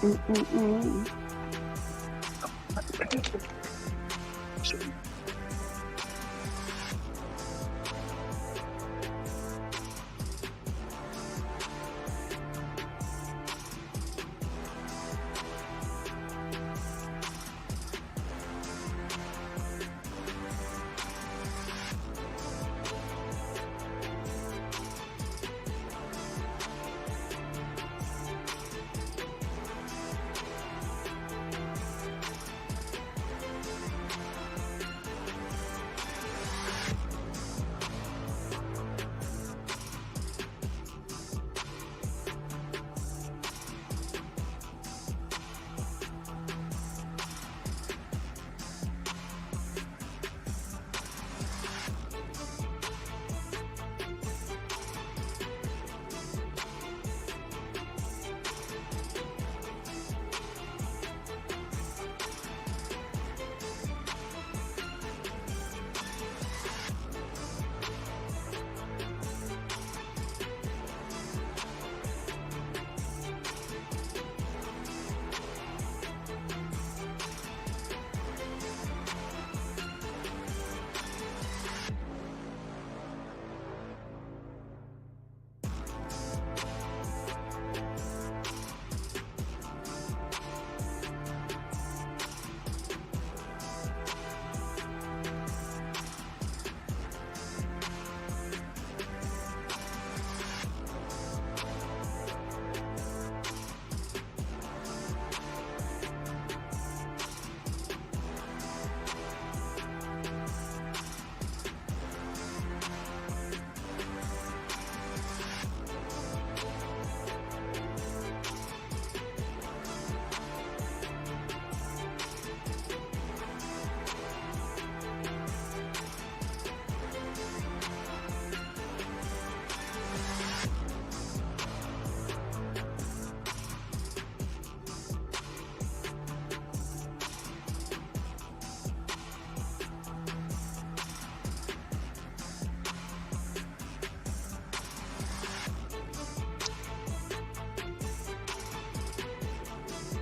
Mm-mm-mm.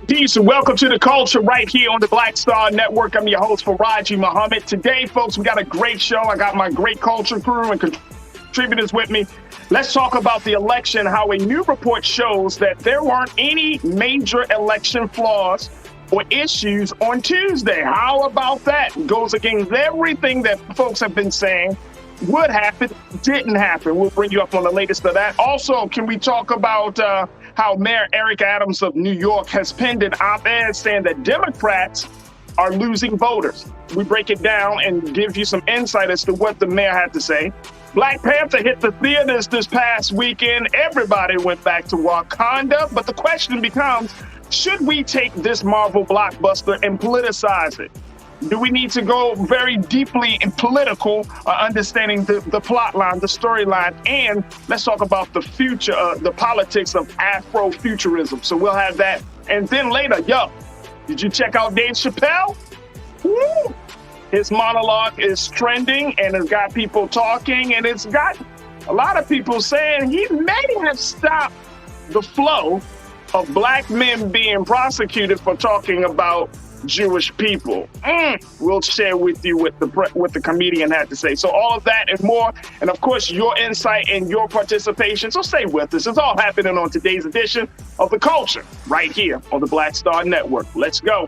Peace and welcome to the culture right here on the Black Star Network. I'm your host, Farajii Muhammad. Today, folks, we got a great show. I got my great culture crew and contributors with me. Let's talk about the election, how a new report shows that there weren't any major election flaws or issues on Tuesday. How about that? Goes against everything that folks have been saying would happen, didn't happen. We'll bring you up on the latest of that. Also, can we talk about how Mayor Eric Adams of New York has penned an op-ed saying that Democrats are losing voters? We break it down and give you some insight as to what the mayor had to say. Black Panther hit the theaters this past weekend. Everybody went back to Wakanda, but the question becomes, should we take this Marvel blockbuster and politicize it? Do we need to go very deeply in political, understanding the plot line, the storyline, and let's talk about the future, the politics of Afrofuturism. So we'll have that. And then later, did you check out Dave Chappelle? Woo! His monologue is trending and it's got people talking, and it's got a lot of people saying he may have stopped the flow of black men being prosecuted for talking about Jewish people. We'll share with you what the comedian had to say. So all of that and more, and of course your insight and your participation. So stay with us. It's all happening on today's edition of The Culture right here on the Black Star Network. Let's go.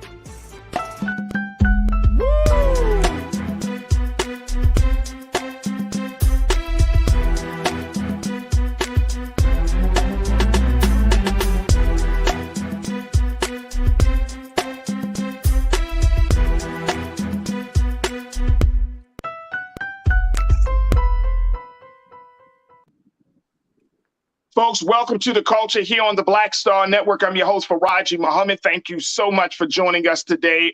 Folks, welcome to The Culture here on the Black Star Network. I'm your host, Farajii Muhammad. Thank you so much for joining us today.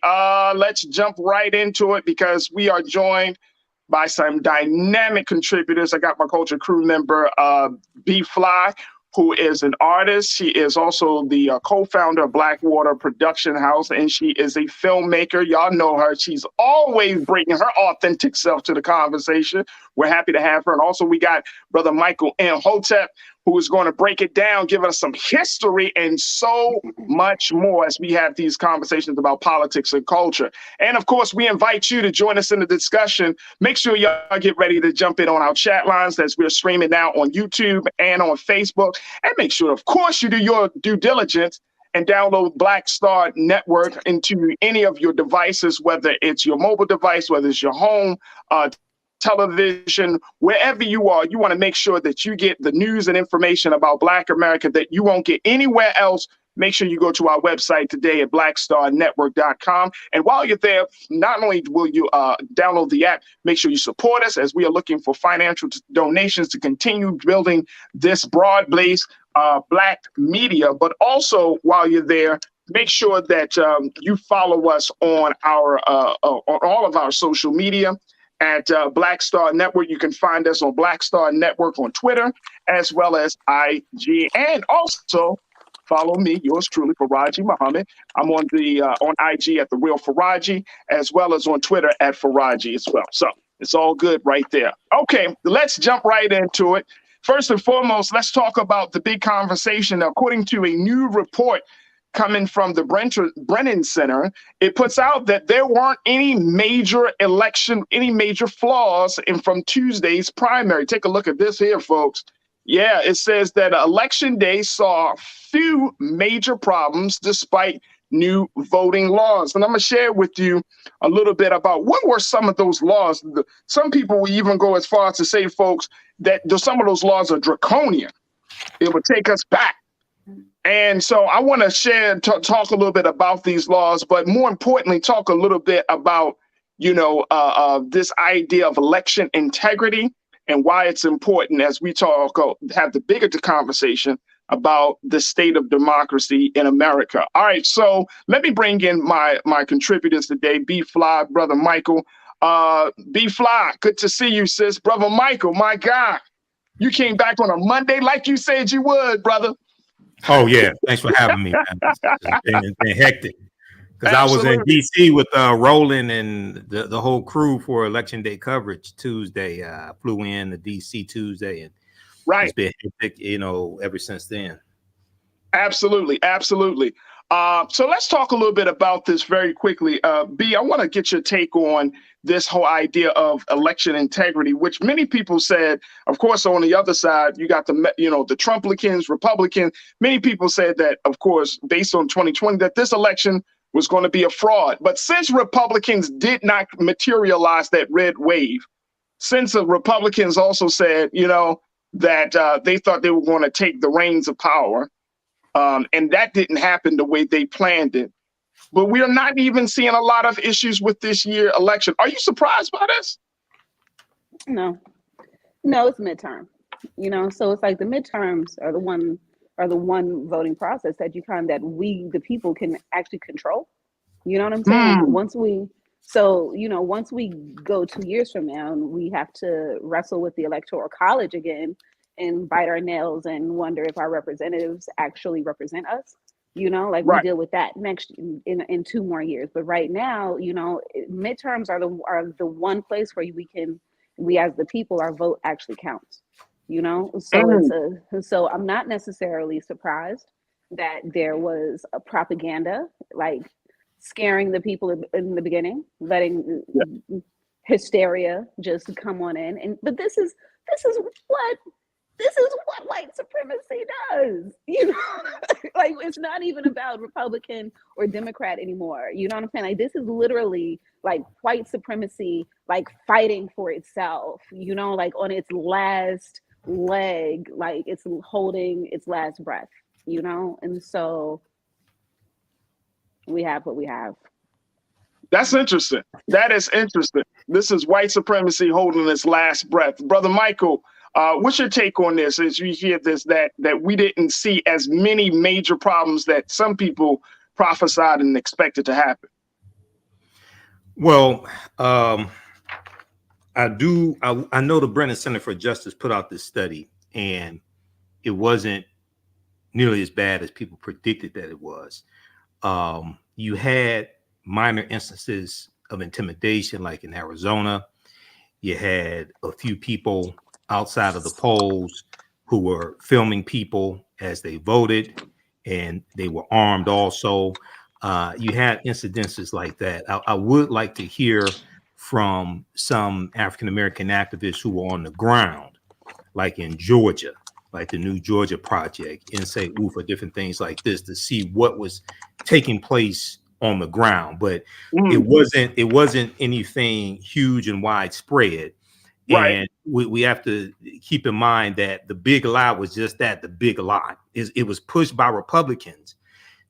Let's jump right into it because we are joined by some dynamic contributors. I got my culture crew member, B-Fly, who is an artist. She is also the co-founder of Blackwater Production House, and she is a filmmaker. Y'all know her. She's always bringing her authentic self to the conversation. We're happy to have her. And also we got Brother Michael M. Hotep, who is going to break it down, give us some history and so much more as we have these conversations about politics and culture. And of course, we invite you to join us in the discussion. Make sure y'all get ready to jump in on our chat lines as we're streaming now on YouTube and on Facebook. And make sure, of course, you do your due diligence and download Black Star Network into any of your devices, whether it's your mobile device, whether it's your home, television, wherever you are. You want to make sure that you get the news and information about Black America that you won't get anywhere else. Make sure you go to our website today at blackstarnetwork.com. And while you're there, not only will you download the app, make sure you support us as we are looking for financial donations to continue building this broad-based Black media. But also, while you're there, make sure that you follow us on our on all of our social media at Black Star Network. You can find us on Black Star Network on Twitter as well as IG, and also follow me, yours truly, Farajii Muhammad. I'm on the on IG at The Real Farajii, as well as on Twitter at Farajii as well. So it's all good right there. Okay, let's jump right into it. First and foremost, let's talk about the big conversation. According to a new report coming from the Brennan Center, it puts out that there weren't any major flaws from Tuesday's primary. Take a look at this here, folks. Yeah, it says that Election Day saw few major problems despite new voting laws. And I'm going to share with you a little bit about what were some of those laws. Some people will even go as far as to say, folks, that some of those laws are draconian. It would take us back. And so I want to talk a little bit about these laws, but more importantly, talk a little bit about, this idea of election integrity and why it's important as we have the bigger conversation about the state of democracy in America. All right, so let me bring in my contributors today. B-Fly, Brother Michael. B-Fly, good to see you, sis. Brother Michael, my God, you came back on a Monday like you said you would, brother. Oh, yeah. Thanks for having me, man. It's been hectic. Because I was in D.C. with Roland and the whole crew for Election Day coverage Tuesday. I flew in to D.C. Tuesday, and it's been hectic, ever since then. Absolutely. Absolutely. So let's talk a little bit about this very quickly. B, I want to get your take on this whole idea of election integrity, which many people said, of course, on the other side, you got the Trumplicans, Republicans. Many people said that, of course, based on 2020, that this election was going to be a fraud. But since Republicans did not materialize that red wave, since the Republicans also said, that they thought they were going to take the reins of power, and that didn't happen the way they planned it. But we are not even seeing a lot of issues with this year election. Are you surprised by this? No, it's midterm. So it's like the midterms are the one voting process that we, the people, can actually control. You know what I'm saying? Once we go 2 years from now and we have to wrestle with the Electoral College again and bite our nails and wonder if our representatives actually represent us, we deal with that next in 2 more years. But right now, midterms are the one place where we as the people, our vote actually counts. So I'm not necessarily surprised that there was a propaganda, like scaring the people in the beginning, letting hysteria just come on in. But this is what white supremacy does. Like, it's not even about Republican or Democrat anymore. You know what I'm saying? Like, this is literally like white supremacy, like fighting for itself, like on its last leg, like it's holding its last breath, and so we have what we have. That's interesting. That is interesting. This is white supremacy holding its last breath. Brother Michael, what's your take on this as you hear this, that we didn't see as many major problems that some people prophesied and expected to happen? Well, I know the Brennan Center for Justice put out this study, and it wasn't nearly as bad as people predicted that it was. You had minor instances of intimidation, like in Arizona. You had a few people outside of the polls who were filming people as they voted, and they were armed also. You had incidences like that. I would like to hear from some African-American activists who were on the ground, like in Georgia, like the New Georgia Project, and say, ooh, for different things like this, to see what was taking place on the ground. But it wasn't anything huge and widespread. Right. And we have to keep in mind that the big lie was just that, the big lie. It was pushed by Republicans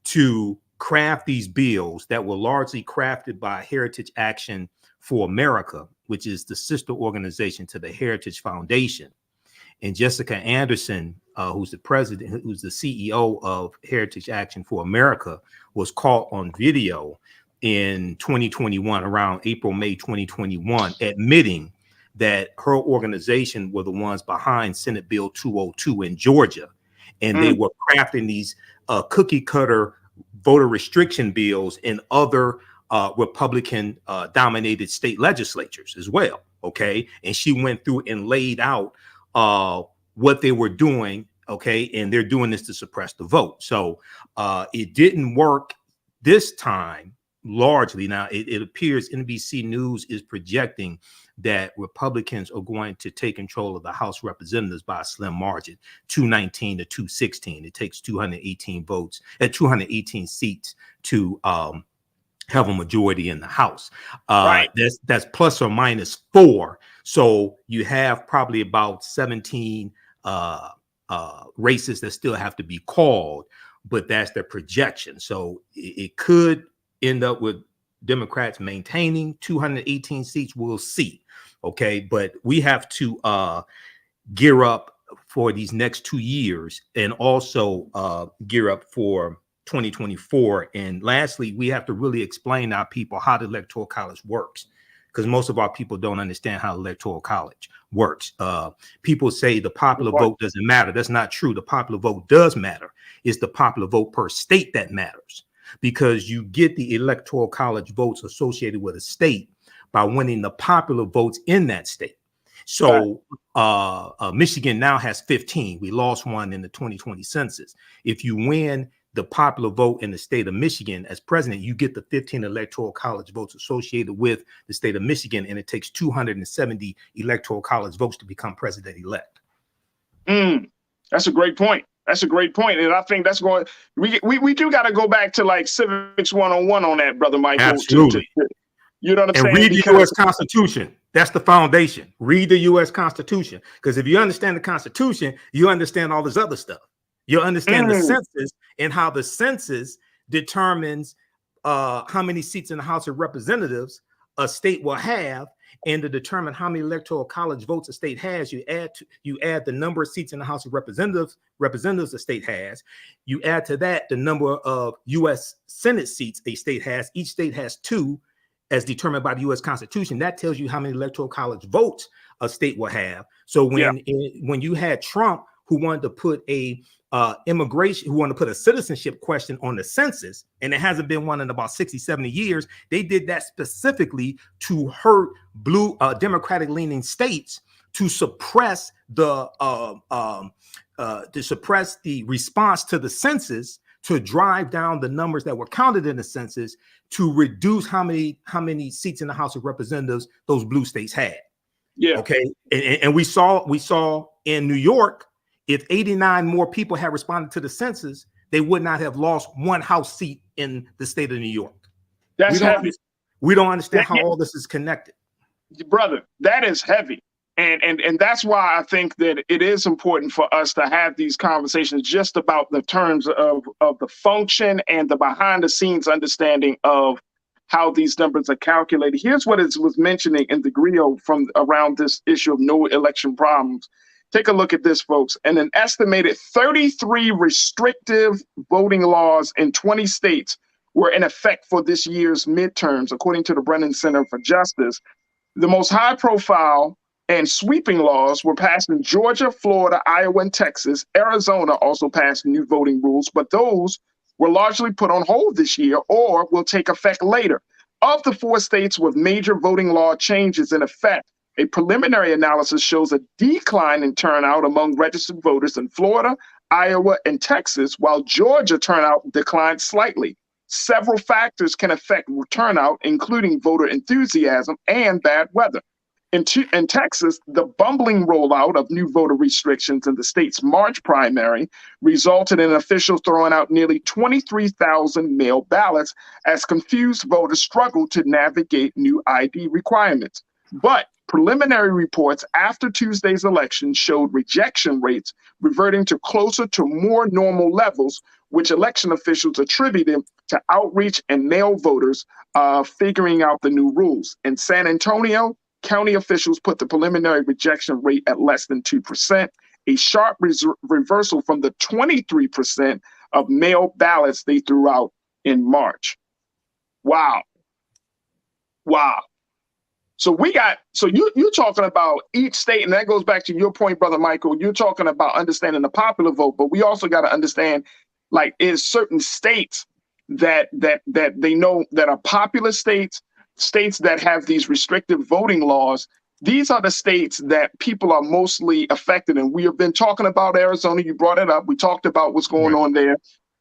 to craft these bills that were largely crafted by Heritage Action for America, which is the sister organization to the Heritage Foundation. And Jessica Anderson, who's the president, who's the CEO of Heritage Action for America, was caught on video in 2021, around April, May 2021, admitting that her organization were the ones behind Senate Bill 202 in Georgia. And they were crafting these cookie cutter voter restriction bills in other Republican dominated state legislatures as well. Okay. And she went through and laid out what they were doing. Okay. And they're doing this to suppress the vote. So it didn't work this time largely. Now it appears NBC News is projecting that Republicans are going to take control of the House of Representatives by a slim margin, 219 to 216. It takes 218 votes at 218 seats to have a majority in the House. Right. That's plus or minus 4. So you have probably about 17 races that still have to be called, but that's their projection. So it could end up with Democrats maintaining 218 seats. We'll see. Okay, but we have to gear up for these next 2 years, and also gear up for 2024. And lastly, we have to really explain to our people how the Electoral College works, because most of our people don't understand how the Electoral College works. People say the popular vote doesn't matter. That's not true. The popular vote does matter. It's the popular vote per state that matters, because you get the Electoral College votes associated with a state by winning the popular votes in that state. So Michigan now has 15. We lost one in the 2020 census. If you win the popular vote in the state of Michigan as president, you get the 15 Electoral College votes associated with the state of Michigan, and it takes 270 Electoral College votes to become president-elect. That's a great point. That's a great point. And I think that's going, we do got to go back to like civics 101 on that, Brother Michael. Absolutely. You know what I'm saying? And read the U.S. Constitution. That's the foundation. Read the U.S. Constitution. Because if you understand the Constitution, you understand all this other stuff. You understand the census and how the census determines how many seats in the House of Representatives a state will have. And to determine how many Electoral College votes a state has, you add the number of seats in the House of Representatives a state has. You add to that the number of U.S. Senate seats a state has. Each state has 2, as determined by the U.S. Constitution. That tells you how many Electoral College votes a state will have. So when you had Trump, who wanted to put a citizenship question on the census, and it hasn't been one in about 60, 70 years, they did that specifically to hurt blue Democratic leaning states, to suppress the response to the census, to drive down the numbers that were counted in the census, to reduce how many seats in the House of Representatives those blue states had. Yeah. Okay. And we saw in New York, if 89 more people had responded to the census, they would not have lost one House seat in the state of New York. That's heavy. We don't understand how all this is connected. Brother, that is heavy. And that's why I think that it is important for us to have these conversations just about the terms of the function and the behind the scenes understanding of how these numbers are calculated. Here's what it was mentioning in the GRIO from around this issue of no election problems. Take a look at this, folks. And an estimated 33 restrictive voting laws in 20 states were in effect for this year's midterms, according to the Brennan Center for Justice. The most high profile and sweeping laws were passed in Georgia, Florida, Iowa, and Texas. Arizona also passed new voting rules, but those were largely put on hold this year or will take effect later. Of the 4 states with major voting law changes in effect, A preliminary analysis shows a decline in turnout among registered voters in Florida, Iowa, and Texas, while Georgia turnout declined slightly. Several factors can affect turnout, including voter enthusiasm and bad weather. In Texas, the bumbling rollout of new voter restrictions in the state's March primary resulted in officials throwing out nearly 23,000 mail ballots as confused voters struggled to navigate new ID requirements. But preliminary reports after Tuesday's election showed rejection rates reverting to closer to more normal levels, which election officials attributed to outreach and mail voters figuring out the new rules. In San Antonio, county officials put the preliminary rejection rate at less than 2%, a sharp reversal from the 23% of mail ballots they threw out in March. Wow. So you're talking about each state, and that goes back to your point, Brother Michael. You're talking about understanding the popular vote, but we also got to understand, like, is certain states that they know that are popular states that have these restrictive voting laws. These are the states that people are mostly affected. And we have been talking about Arizona. You brought it up. We talked about what's going on there.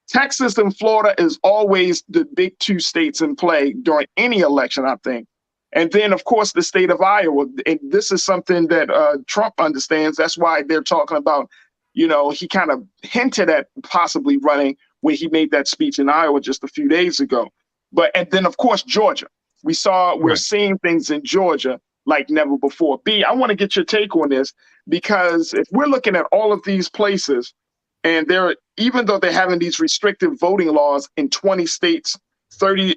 Texas and Florida is always the big two states in play during any election, I think. And then, of course, the state of Iowa. And this is something that Trump understands. That's why they're talking about, he kind of hinted at possibly running when he made that speech in Iowa just a few days ago. And then, of course, Georgia. We're seeing things in Georgia like never before. B, I want to get your take on this, because if we're looking at all of these places, and even though they're having these restrictive voting laws in 20 states, 33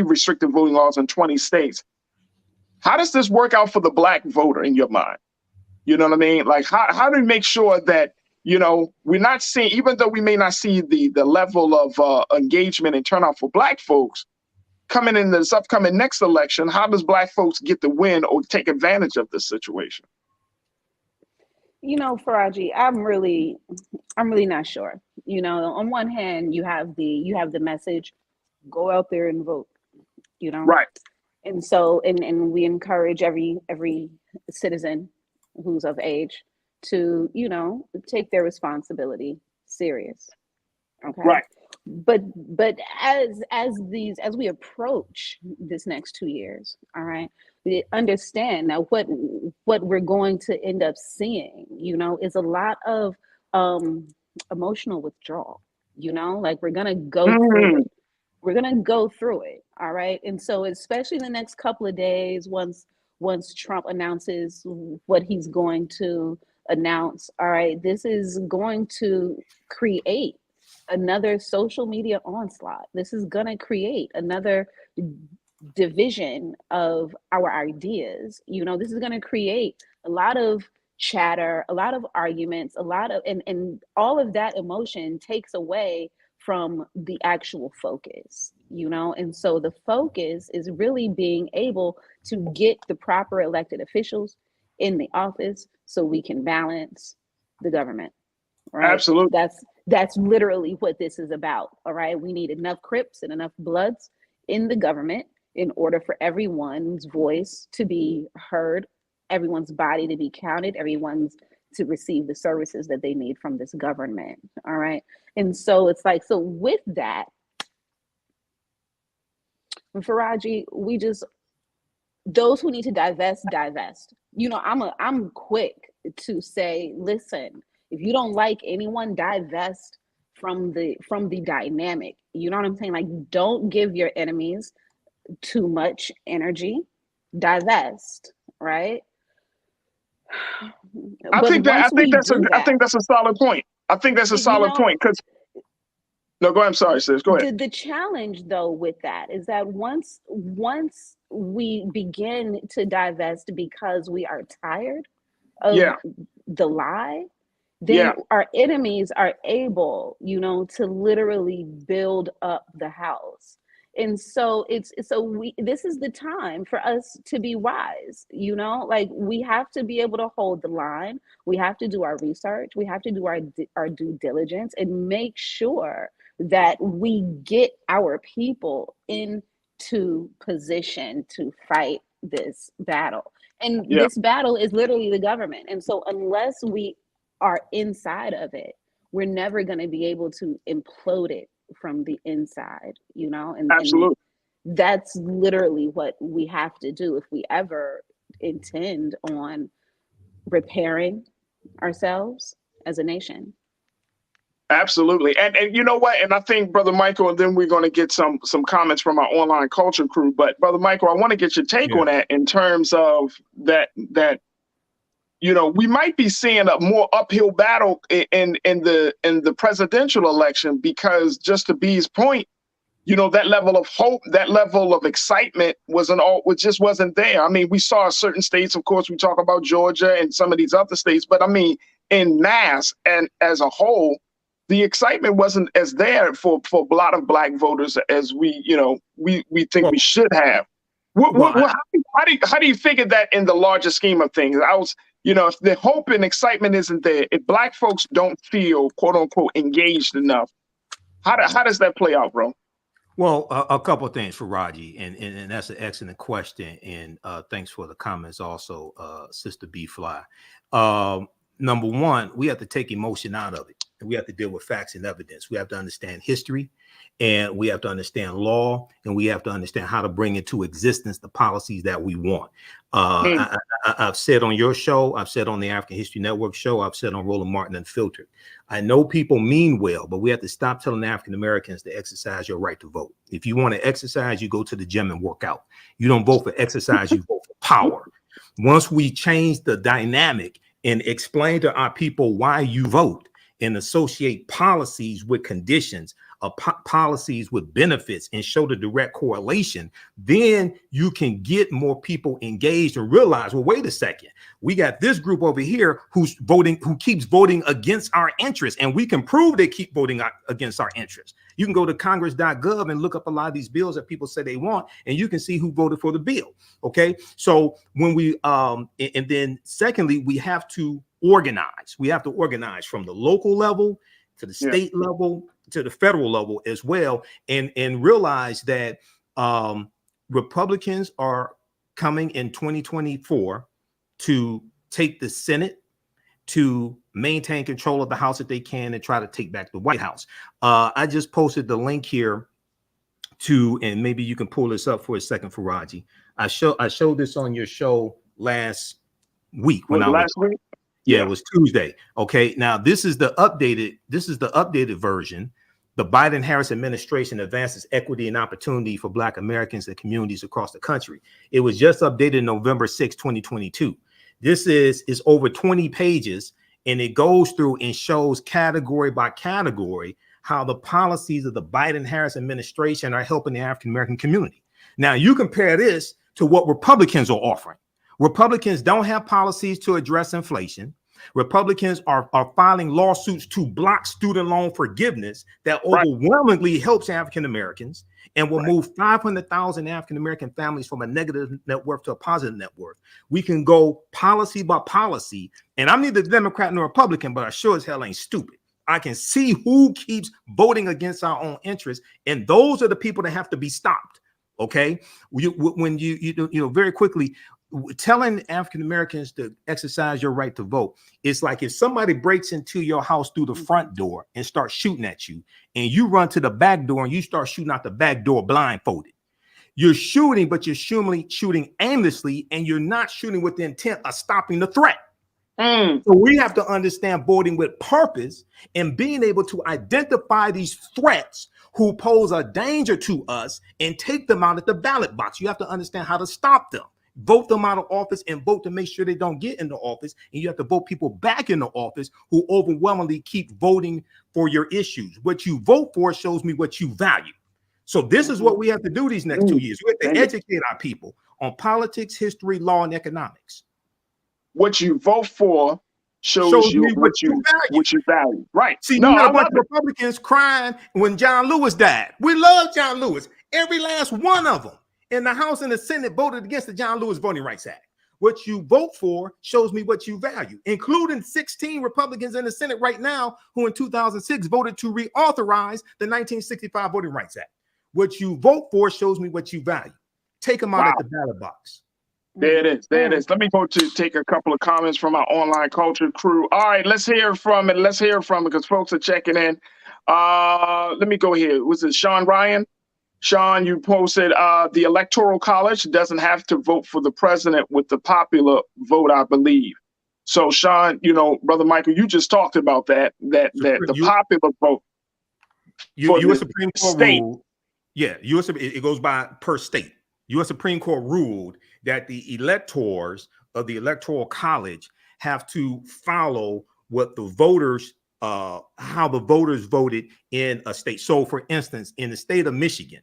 restrictive voting laws in 20 states, how does this work out for the Black voter in your mind? You know what I mean? Like, how do we make sure that, we're not seeing, even though we may not see the level of engagement and turnout for Black folks coming in this upcoming next election, how does Black folks get the win or take advantage of this situation? Farajii, I'm really not sure. On one hand, you have the message, go out there and vote. Right. And so, and we encourage every citizen who's of age to, take their responsibility serious. Okay. Right. But as we approach this next 2 years, all right, we understand that what we're going to end up seeing, is a lot of emotional withdrawal. Like, we're gonna go through it. We're gonna go through it. All right. And so, especially in the next couple of days, once Trump announces what he's going to announce, all right, this is going to create another social media onslaught. This is going to create another division of our ideas. This is going to create a lot of chatter, a lot of arguments, a lot of, and all of that emotion takes away from the actual focus, and so the focus is really being able to get the proper elected officials in the office so we can balance the government. Right? Absolutely. That's literally what this is about. All right. We need enough Crips and enough Bloods in the government in order for everyone's voice to be heard, everyone's body to be counted, everyone's to receive the services that they need from this government. All right. And so it's like, so with that, Farajii, those who need to divest. I'm quick to say, listen, if you don't like anyone, divest from the dynamic. You know what I'm saying? Like, don't give your enemies too much energy. Divest, right? I think that's a solid point. I think that's a solid point, because no, go ahead. I'm sorry, sis. Go ahead. The challenge, though, with that is that once we begin to divest because we are tired of the lie, then our enemies are able, to literally build up the house. And so this is the time for us to be wise, like, we have to be able to hold the line. We have to do our research. We have to do our due diligence and make sure that we get our people in to position to fight this battle. And this battle is literally the government. And so unless we are inside of it, we're never going to be able to implode it from the inside, you know? And that's literally what we have to do if we ever intend on repairing ourselves as a nation. Absolutely. And you know what? And I think, Brother Michael, and then we're going to get some comments from our online culture crew. But Brother Michael, I want to get your take on that in terms of that, you know, we might be seeing a more uphill battle in the presidential election, because just to B's point, you know, that level of hope, that level of excitement just wasn't there. I mean, we saw certain states, of course, we talk about Georgia and some of these other states, but I mean, in mass and as a whole, the excitement wasn't as there for a lot of Black voters as we think we should have. How do you figure that in the larger scheme of things? If the hope and excitement isn't there, if Black folks don't feel, quote unquote, engaged enough, how does that play out, bro? Well, a couple of things, Farajii, and that's an excellent question. And thanks for the comments also, Sister B Fly. Number one, we have to take emotion out of it. And we have to deal with facts and evidence. We have to understand history, and we have to understand law, and we have to understand how to bring into existence the policies that we want. I've said on your show, I've said on the African History Network show, I've said on Roland Martin Unfiltered. I know people mean well, but we have to stop telling African Americans to exercise your right to vote. If you want to exercise, you go to the gym and work out. You don't vote for exercise, you vote for power. Once we change the dynamic and explain to our people why you vote, and associate policies with conditions, policies with benefits, and show the direct correlation, then you can get more people engaged and realize, well, wait a second, we got this group over here who keeps voting against our interests, and we can prove they keep voting against our interests. You can go to congress.gov and look up a lot of these bills that people say they want, and you can see who voted for the bill. Okay, so when we and then secondly, we have to organize. We have to organize from the local level to the state level to the federal level as well, and realize that Republicans are coming in 2024 to take the Senate, to maintain control of the House if they can, and try to take back the White House. I just posted the link here to, and maybe you can pull this up for a second, Farajii. I showed this on your show last week week. Yeah, it was Tuesday. Okay, now this is the updated version. The Biden-Harris administration advances equity and opportunity for Black Americans and communities across the country. It was just updated November 6, 2022. This is over 20 pages, and it goes through and shows category by category how the policies of the Biden-Harris administration are helping the African-American community. Now, you compare this to what Republicans are offering. Republicans don't have policies to address inflation. Republicans are filing lawsuits to block student loan forgiveness that overwhelmingly helps African Americans and will move 500,000 African American families from a negative net worth to a positive net worth. We can go policy by policy, and I'm neither Democrat nor Republican, but I sure as hell ain't stupid. I can see who keeps voting against our own interests, and those are the people that have to be stopped. Okay, when you very quickly. Telling African Americans to exercise your right to vote, it's like if somebody breaks into your house through the front door and starts shooting at you, and you run to the back door and you start shooting out the back door blindfolded. You're shooting, but you're shooting aimlessly, and you're not shooting with the intent of stopping the threat. So we have to understand voting with purpose and being able to identify these threats who pose a danger to us and take them out at the ballot box. You have to understand how to stop them. Vote them out of office and vote to make sure they don't get into office. And you have to vote people back into office who overwhelmingly keep voting for your issues. What you vote for shows me what you value. So this is what we have to do these next 2 years. We have to educate our people on politics, history, law, and economics. What you vote for shows you what you value. Right. See, you got a bunch of Republicans crying when John Lewis died. We love John Lewis. Every last one of them in the House and the Senate voted against the John Lewis Voting Rights Act. What you vote for shows me what you value, including 16 Republicans in the Senate right now who in 2006 voted to reauthorize the 1965 Voting Rights Act. What you vote for shows me what you value. Take them out Wow. at the ballot box. There it is. There it is. Let me go to take a couple of comments from our online culture crew. All right, let's hear from it. Let's hear from it because folks are checking in. Let me go here. Was it Sean Ryan? Sean, you posted the Electoral College doesn't have to vote for the president with the popular vote, I believe. So, Sean, you know, Brother Michael, you just talked about that the popular vote. U.S. Supreme Court ruled. Yeah, it goes by per state. U.S. Supreme Court ruled that the electors of the Electoral College have to follow what the voters, how the voters voted in a state. So, for instance, in the state of Michigan,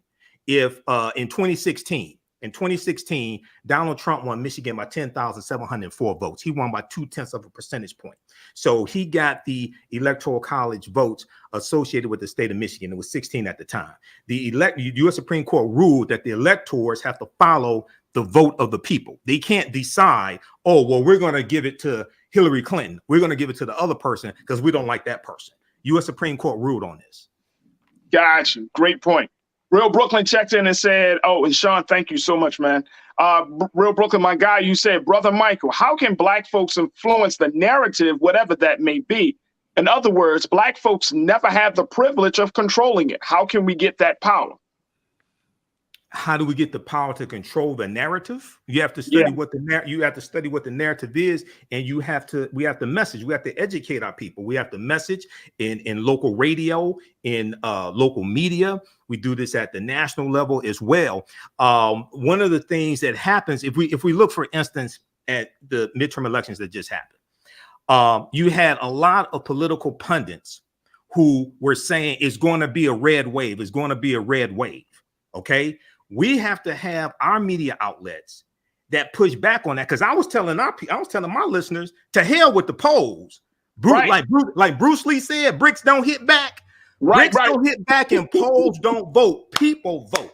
if in 2016, Donald Trump won Michigan by 10,704 votes. He won by 0.2 of a percentage point. So he got the Electoral College votes associated with the state of Michigan. It was 16 at the time. The U.S. Supreme Court ruled that the electors have to follow the vote of the people. They can't decide, oh, well, we're going to give it to Hillary Clinton. We're going to give it to the other person because we don't like that person. U.S. Supreme Court ruled on this. Gotcha. Great point. Real Brooklyn checked in and said, oh, and Sean, thank you so much, man. Real Brooklyn, my guy, you said, Brother Michael, how can Black folks influence the narrative, whatever that may be? In other words, Black folks never have the privilege of controlling it. How can we get that power? How do we get the power to control the narrative? You have to study what the narrative is, and we have to message. We have to educate our people. We have to message in local radio, in local media. We do this at the national level as well. One of the things that happens if we look, for instance, at the midterm elections that just happened, you had a lot of political pundits who were saying it's going to be a red wave. It's going to be a red wave. Okay. We have to have our media outlets that push back on that. Because I was telling my listeners to hell with the polls. Like Bruce Lee said, bricks don't hit back. Bricks don't hit back and polls don't vote. People vote.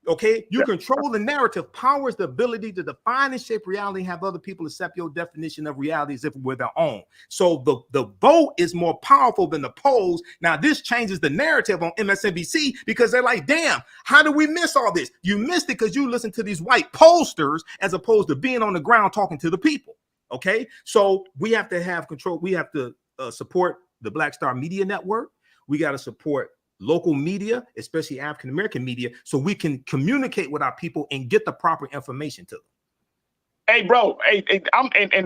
Okay, you control the narrative. Power is the ability to define and shape reality and have other people accept your definition of reality as if it were their own. So the vote is more powerful than the polls. Now, this changes the narrative on MSNBC because they're like, damn, how did we miss all this? You missed it because you listen to these white pollsters as opposed to being on the ground talking to the people. Okay, so we have to have control. We have to support the Black Star Media Network. We got to support local media, especially African-American media, so we can communicate with our people and get the proper information to them. Hey, bro,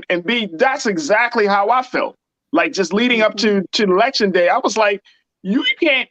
and B, that's exactly how I felt. Like just leading up to election day, I was like, you can't,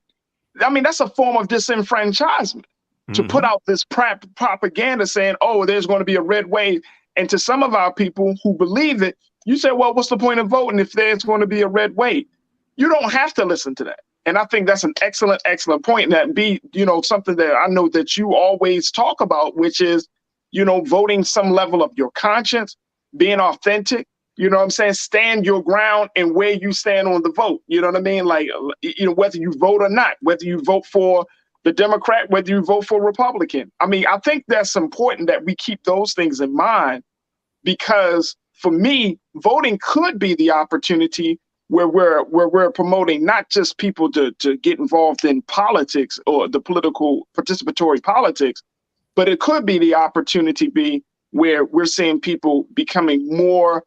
I mean, that's a form of disenfranchisement to put out this propaganda saying, oh, there's going to be a red wave. And to some of our people who believe it, you say, well, what's the point of voting if there's going to be a red wave? You don't have to listen to that. And I think that's an excellent point. And that be, you know, something that I know that you always talk about, which is, you know, voting some level of your conscience, being authentic, you know what I'm saying? Stand your ground and where you stand on the vote. You know what I mean? Like, you know, whether you vote or not, whether you vote for the Democrat, whether you vote for Republican. I mean, I think that's important that we keep those things in mind, because for me, voting could be the opportunity where we're promoting not just people to get involved in politics or the political participatory politics, but it could be the opportunity where we're seeing people becoming more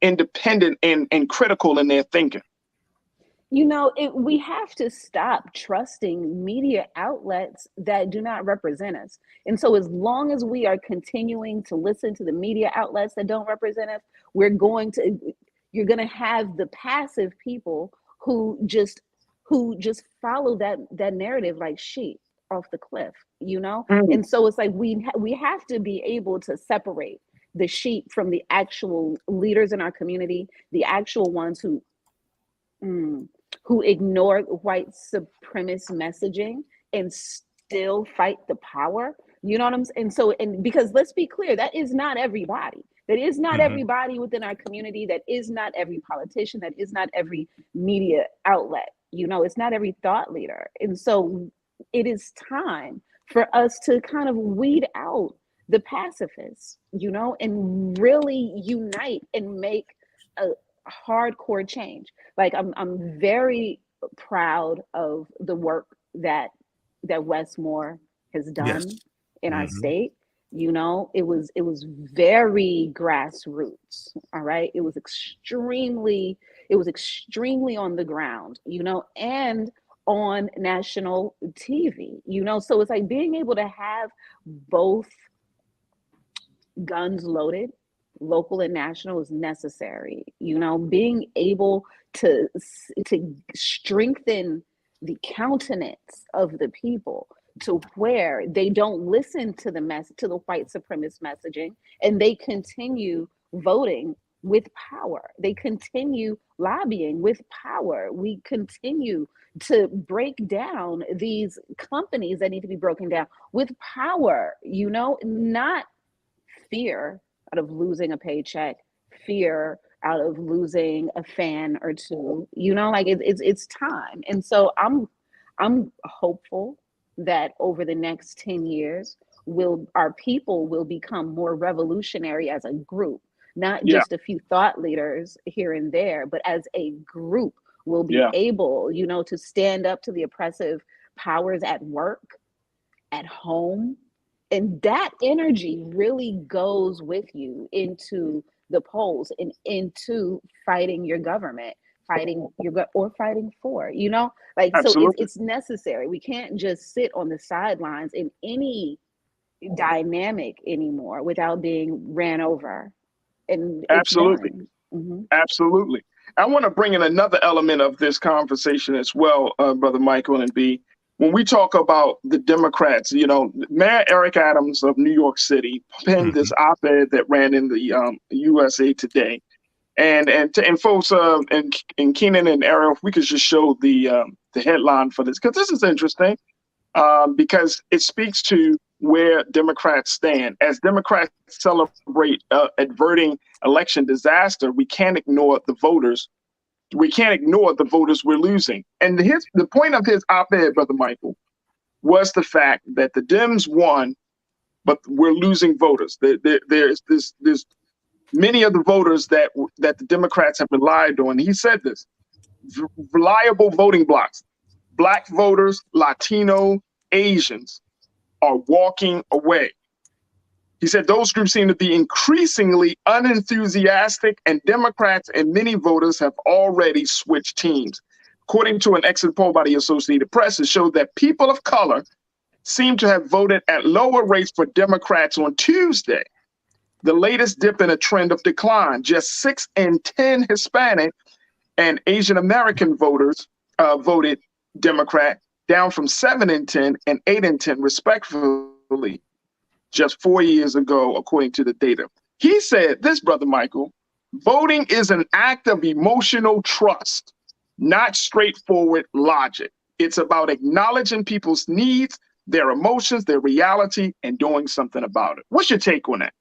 independent and critical in their thinking. You know, we have to stop trusting media outlets that do not represent us. And so as long as we are continuing to listen to the media outlets that don't represent us, you're going to have the passive people who just follow that narrative like sheep off the cliff, you know? And so it's like we have to be able to separate the sheep from the actual leaders in our community, the actual ones who ignore white supremacist messaging and still fight the power. You know what I'm saying? And because let's be clear, that is not everybody. That is not everybody within our community. That is not every politician. That is not every media outlet. You know, it's not every thought leader. And so it is time for us to kind of weed out the pacifists, you know, and really unite and make a hardcore change. Like I'm very proud of the work that that Westmore has Yes. done in our Mhm. state. It was very grassroots. All right. It was extremely on the ground, and on national TV, so it's like being able to have both guns loaded, local and national, is necessary. Being able to strengthen the countenance of the people to where they don't listen to the white supremacist messaging, and they continue voting with power. They continue lobbying with power. We continue to break down these companies that need to be broken down with power, not fear out of losing a paycheck, fear out of losing a fan or two. Like it's time. And so I'm hopeful that over the next 10 years, our people will become more revolutionary as a group, not Yeah, just a few thought leaders here and there, but as a group will be yeah, able, to stand up to the oppressive powers at work, at home. And that energy really goes with you into the polls and into fighting your government, fighting for, so absolutely. it's necessary. We can't just sit on the sidelines in any dynamic anymore without being ran over. And it's Absolutely. one. Hmm. Absolutely. I want to bring in another element of this conversation as well, Brother Michael and B. When we talk about the Democrats, Mayor Eric Adams of New York City penned this Mhm. op-ed that ran in the USA Today. And folks, and Keenan and Ariel, if we could just show the headline for this, because this is interesting, because it speaks to where Democrats stand. As Democrats celebrate averting election disaster, we can't ignore the voters. We can't ignore the voters we're losing. And the point of his op-ed, Brother Michael, was the fact that the Dems won, but we're losing voters. There's many of the voters that the Democrats have relied on. He said this: reliable voting blocks, Black voters, Latino, Asians are walking away. He said those groups seem to be increasingly unenthusiastic, and Democrats and many voters have already switched teams. According to an exit poll by the Associated Press, it showed that people of color seem to have voted at lower rates for Democrats on Tuesday, the latest dip in a trend of decline. Just 6 in 10 Hispanic and Asian American voters voted Democrat, down from 7 in 10 and 8 in 10, respectively, just 4 years ago, according to the data. He said this, Brother Michael: voting is an act of emotional trust, not straightforward logic. It's about acknowledging people's needs, their emotions, their reality, and doing something about it. What's your take on that?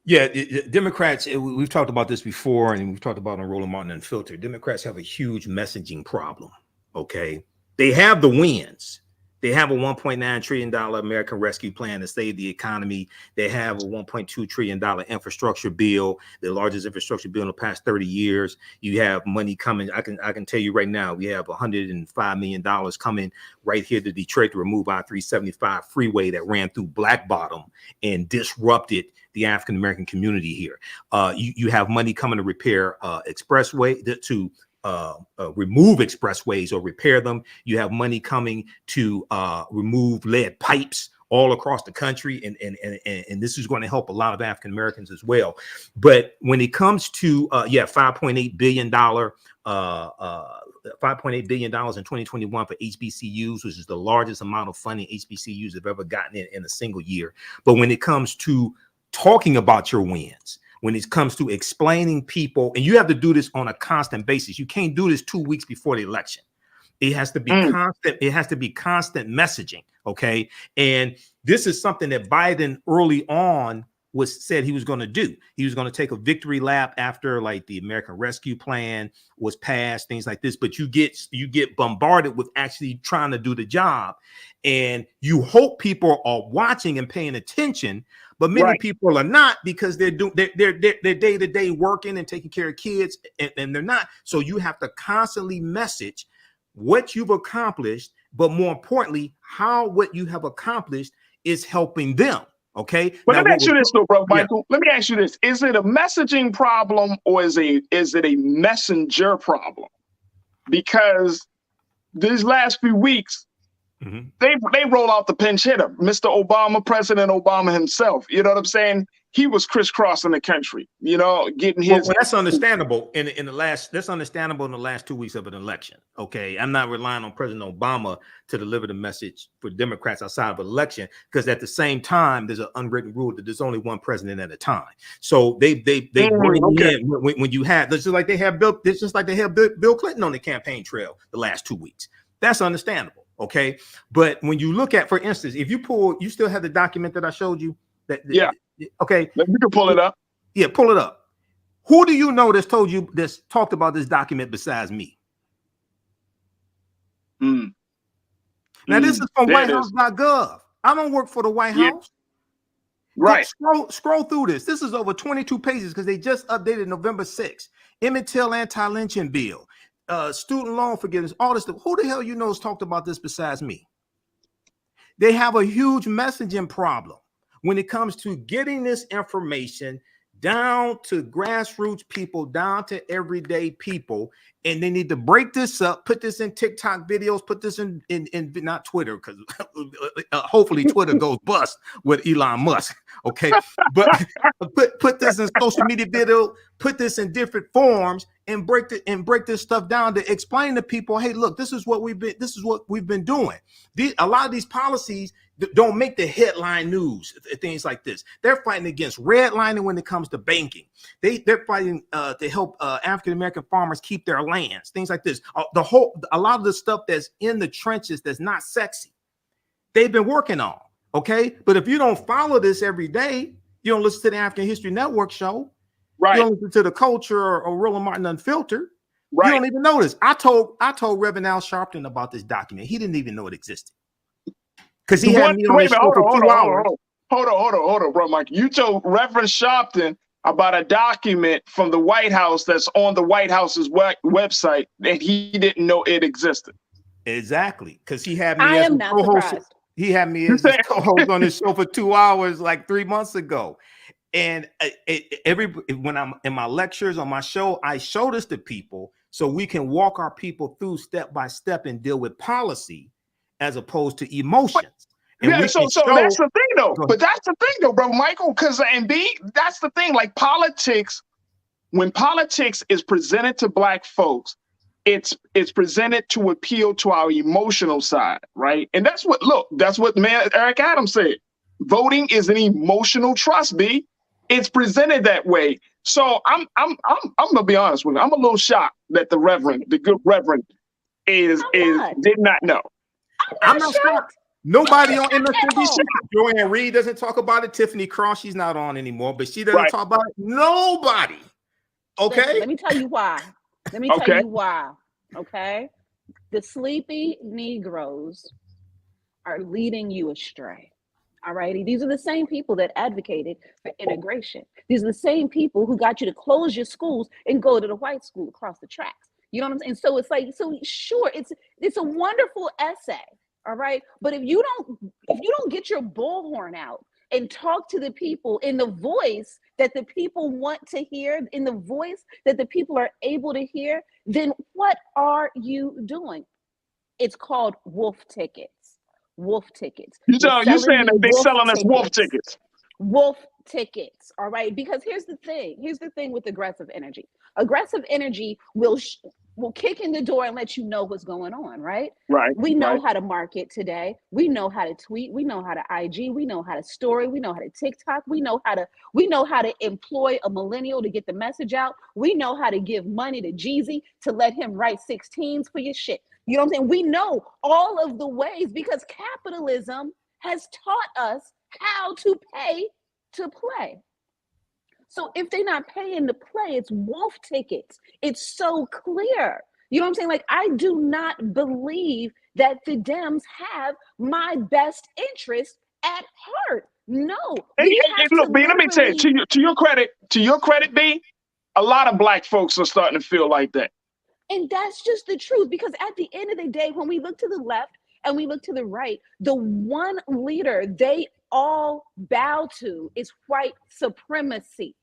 Yeah, Democrats, we've talked about this before, and we've talked about on Roland Martin Unfiltered. Democrats have a huge messaging problem. Okay. They have the wins. They have a $1.9 trillion American Rescue Plan to save the economy. They have a $1.2 trillion infrastructure bill, the largest infrastructure bill in the past 30 years. You have money coming. I can tell you right now, we have $105 million coming right here to Detroit to remove I-375 freeway that ran through Black Bottom and disrupted the African American community here. You have money coming to repair expressway to remove expressways or repair them. You have money coming to remove lead pipes all across the country, and this is going to help a lot of African Americans as well. But when it comes to $5.8 billion $5.8 billion in 2021 for HBCUs, which is the largest amount of funding HBCUs have ever gotten in a single year. But when it comes to talking about your wins, when it comes to explaining people, and you have to do this on a constant basis. You can't do this 2 weeks before the election. It has to be constant. It has to be constant messaging. Okay. And this is something that Biden early on said he was going to do. He was going to take a victory lap after like the American Rescue Plan was passed, things like this. But you get bombarded with actually trying to do the job, and you hope people are watching and paying attention. But many people are not, because they're day-to-day working and taking care of kids, and they're not. So you have to constantly message what you've accomplished but more importantly, how what you have accomplished is helping them. Okay. But now, let me ask you this, though, bro, Michael. Yeah. Let me ask you this: is it a messaging problem or is it a messenger problem? Because these last few weeks, they roll out the pinch hitter, Mr. Obama, President Obama himself. You know what I'm saying? He was crisscrossing the country, you know, getting his. Well, that's understandable in the last. That's understandable in the last 2 weeks of an election. Okay, I'm not relying on President Obama to deliver the message for Democrats outside of an election, because at the same time, there's an unwritten rule that there's only one president at a time. So they bring in when you have. It's just like they have Bill. It's just like they have Bill Clinton on the campaign trail the last 2 weeks. That's understandable. Okay, but when you look at, for instance, if you pull, you still have the document that I showed you. Yeah. Okay. You can pull it up. Yeah, pull it up. Who do you know that's told you this, talked about this document besides me? Now, this is from whitehouse.gov. I don't work for the White House. Right. Scroll through this. This is over 22 pages because they just updated November 6th. Emmett Till anti-lynching bill, student loan forgiveness, all this stuff. Who the hell you know has talked about this besides me? They have a huge messaging problem when it comes to getting this information down to grassroots people, down to everyday people. And they need to break this up, put this in TikTok videos, put this in not Twitter, because hopefully Twitter goes bust with Elon Musk. Okay. But put this in social media video, put this in different forms and break this stuff down to explain to people, hey, look, this is what we've been doing. A lot of these policies don't make the headline news, things like this. They're fighting against redlining when it comes to banking. They're fighting to help African-American farmers keep their lands, things like this. A lot of the stuff that's in the trenches that's not sexy, they've been working on. Okay. But if you don't follow this every day, you don't listen to the African History Network show, right? You don't listen to the Culture or Roland Martin Unfiltered. Right. You don't even know this. I told Reverend Al Sharpton about this document. He didn't even know it existed. Because he had me on his show for 2 hours. Hold on, bro, Mike. You told Reverend Sharpton about a document from the White House that's on the White House's website that he didn't know it existed. Exactly, because he had me. I am not surprised. He had me as co-host on his show for 2 hours, like 3 months ago. And when I'm in my lectures on my show, I show this to people so we can walk our people through step by step and deal with policy as opposed to emotions. So that's the thing, though. But that's the thing, though, bro, Michael. Because that's the thing. Like politics, when politics is presented to Black folks, it's presented to appeal to our emotional side, right? And that's what Eric Adams said. Voting is an emotional trust, B. It's presented that way. So I'm gonna be honest with you. I'm a little shocked that the good Reverend, did not know. I'm not shocked. Nobody on MSNBC. Joanne Reed doesn't talk about it. Tiffany Cross, she's not on anymore, but she doesn't talk about it. Nobody. Okay. Let me tell you why. Okay. The sleepy Negroes are leading you astray. All righty. These are the same people that advocated for integration. These are the same people who got you to close your schools and go to the white school across the tracks. You know what I'm saying? So it's like, sure, it's a wonderful essay. All right. But if you don't get your bullhorn out and talk to the people in the voice that the people want to hear, in the voice that the people are able to hear, then what are you doing? It's called wolf tickets. Wolf tickets. You're saying that they're selling us wolf tickets. Wolf tickets. All right. Because here's the thing with aggressive energy. Aggressive energy will kick in the door and let you know what's going on, right? Right. We know how to market today. We know how to tweet. We know how to IG. We know how to story. We know how to TikTok. We know how to employ a millennial to get the message out. We know how to give money to Jeezy to let him write 16s for your shit. You know what I'm saying? We know all of the ways because capitalism has taught us how to pay to play. So if they're not paying to play, it's wolf tickets. It's so clear. You know what I'm saying? Like, I do not believe that the Dems have my best interest at heart. No. Look, B, let me tell you, to your credit, B, a lot of Black folks are starting to feel like that. And that's just the truth, because at the end of the day, when we look to the left and we look to the right, the one leader they all bow to is white supremacy.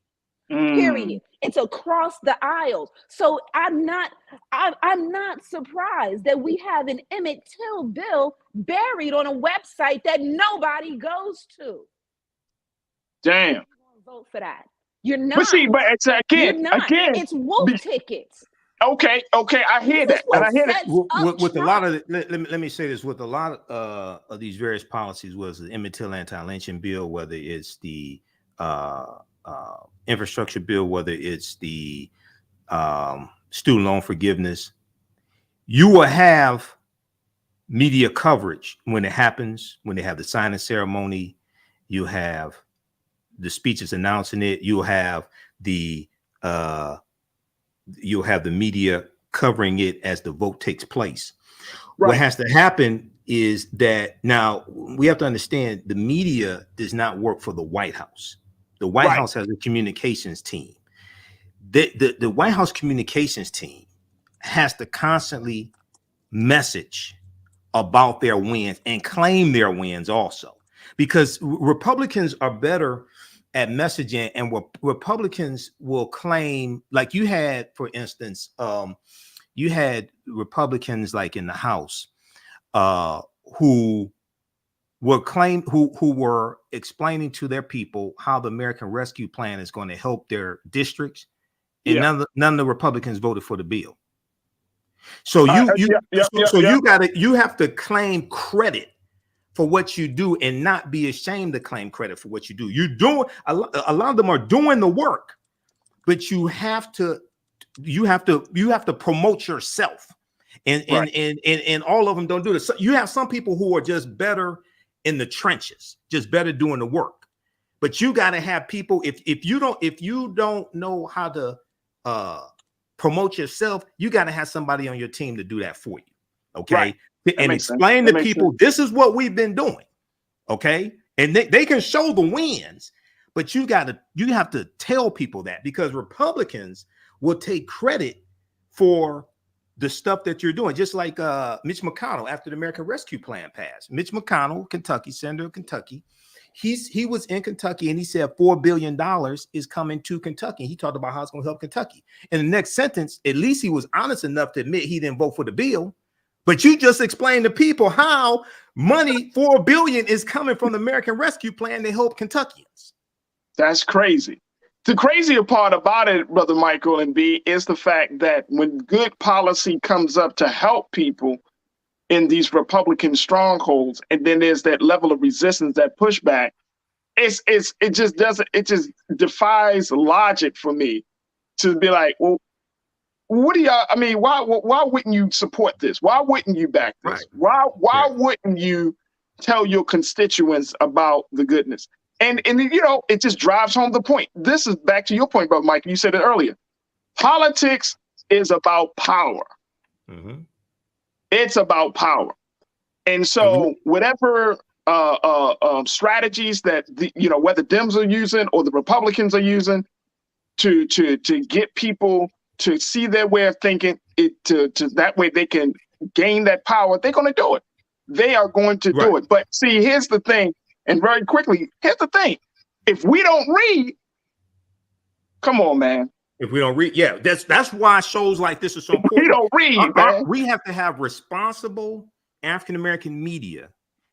Period. It's across the aisles. So I'm not surprised that we have an Emmett Till bill buried on a website that nobody goes to. Damn. You're gonna vote for that. You're not. But see, but it's again, it's wolf tickets. Okay, I hear that, and I hear that. With a lot of, let me say this: with a lot of these various policies, was the Emmett Till anti-lynching bill, whether it's the infrastructure bill, whether it's the student loan forgiveness, you will have media coverage when it happens, when they have the signing ceremony, you have the speeches announcing it, you'll have the media covering it as the vote takes place. Right. What has to happen is that now we have to understand the media does not work for the White House. The White House has a communications team. The White House communications team has to constantly message about their wins and claim their wins also, because Republicans are better at messaging, and Republicans will claim, like you had, for instance, you had Republicans like in the House who were explaining to their people how the American Rescue Plan is going to help their districts, and none of the Republicans voted for the bill. So you have to claim credit for what you do and not be ashamed to claim credit for what you do. You're doing a lot of them are doing the work, but you have to promote yourself, and all of them don't do this. So you have some people who are just better in the trenches, just better doing the work. But you got to have people. If you don't know how to promote yourself, you got to have somebody on your team to do that for you. Okay. And explain to people, this is what we've been doing. Okay. And they can show the wins, but you have to tell people that, because Republicans will take credit for the stuff that you're doing. Just like Mitch McConnell, after the American Rescue Plan passed. Mitch McConnell, Kentucky, Senator of Kentucky, he was in Kentucky and he said $4 billion is coming to Kentucky. He talked about how it's going to help Kentucky. In the next sentence, at least he was honest enough to admit he didn't vote for the bill. But you just explained to people how money, $4 billion, is coming from the American Rescue Plan to help Kentuckians. That's crazy. The crazier part about it, Brother Michael and B, is the fact that when good policy comes up to help people in these Republican strongholds, and then there's that level of resistance, that pushback, it just defies logic for me to be like, well, what do y'all, I mean, why wouldn't you support this? Why wouldn't you back this? Right. Why wouldn't you tell your constituents about the goodness? And it just drives home the point. This is back to your point, Brother Mike. You said it earlier. Politics is about power. Mm-hmm. It's about power. And so whatever strategies that whether Dems are using or the Republicans are using to get people to see their way of thinking, to that way they can gain that power, they're going to do it. They are going to do it. But see, here's the thing, and very quickly, here's the thing. If we don't read, come on, man. If we don't read, that's why shows like this are so important. We don't read, man. We have to have responsible African-American media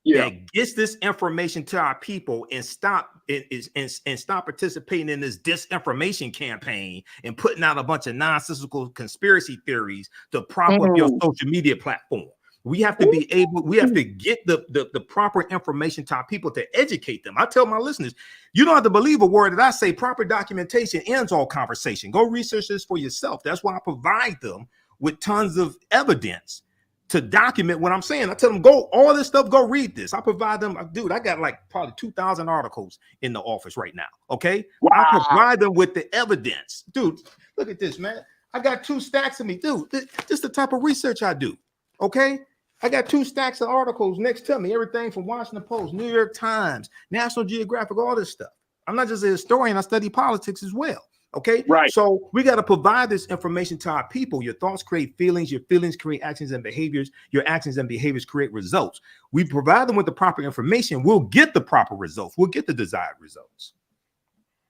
that gets this information to our people and stop participating in this disinformation campaign and putting out a bunch of nonsensical conspiracy theories to prop up your social media platform. We have to be able, we have to get the proper information to our people to educate them. I tell my listeners, you don't have to believe a word that I say. Proper documentation ends all conversation. Go research this for yourself. That's why I provide them with tons of evidence to document what I'm saying. I tell them, go, all this stuff, go read this. I provide them, dude, I got like probably 2,000 articles in the office right now. Okay. Wow. I provide them with the evidence. Dude, look at this, man. I got 2 stacks of me. Dude, this is the type of research I do. Okay. I got 2 stacks of articles next to me, everything from Washington Post, New York Times, National Geographic, all this stuff. I'm not just a historian, I study politics as well. Okay. Right. So we got to provide this information to our people. Your thoughts create feelings. Your feelings create actions and behaviors. Your actions and behaviors create results. We provide them with the proper information. We'll get the proper results. We'll get the desired results.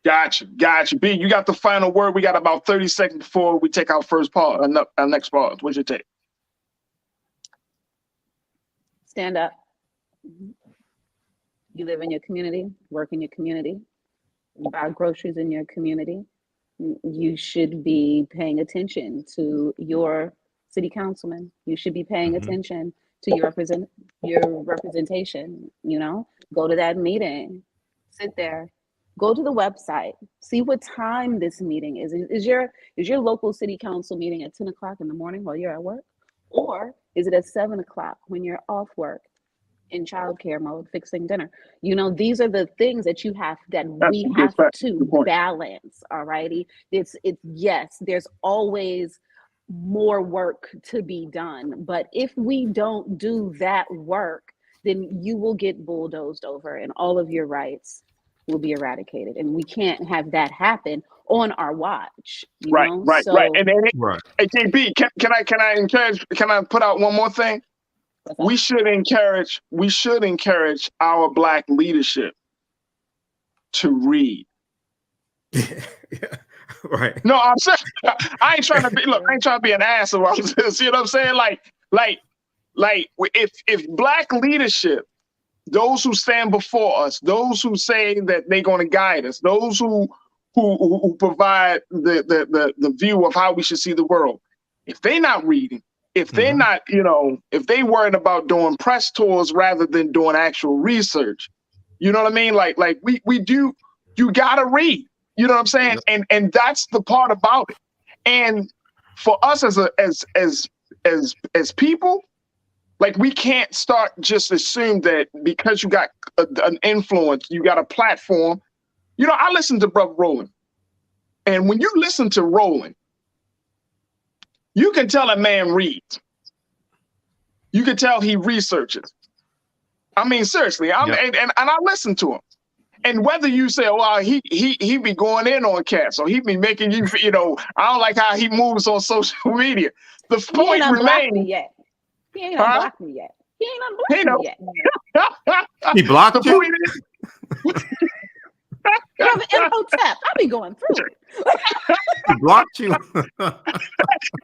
Gotcha. B, you got the final word. We got about 30 seconds before we take our first pause, our next pause. What's your take? Stand up. You live in your community, work in your community, buy groceries in your community. You should be paying attention to your city councilman. You should be paying attention to your representation. You know, go to that meeting, sit there, go to the website, see what time this meeting is. Is your local city council meeting at 10 o'clock in the morning while you're at work? Or is it at 7 o'clock when you're off work in childcare mode, fixing dinner? You know, these are the things that we have to balance. All righty. Yes, there's always more work to be done. But if we don't do that work, then you will get bulldozed over and all of your rights will be eradicated. And we can't have that happen on our watch. Right. And then, hey, JB, can I put out one more thing? We should encourage our Black leadership to read. Right. No, I'm saying I ain't trying to be an ass about this. You know what I'm saying? Like if Black leadership, those who stand before us, those who say that they're going to guide us, those who provide the view of how we should see the world, if they're not reading, if they're not, if they worried about doing press tours rather than doing actual research, you know what I mean? Like we do, you gotta read, you know what I'm saying? Yep. And that's the part about it. And for us as people, like we can't start just assume that because you got an influence, you got a platform. You know, I listen to Brother Roland, and when you listen to Roland, you can tell a man reads. You can tell he researches. I mean, seriously, and I listen to him. And whether you say, well, he be going in on cats, or he be making you, I don't like how he moves on social media. The point remains. He ain't unblocked me yet. He ain't unblocked me yet. He blocked you? You have an info tap. I'll be going through it. He blocked you.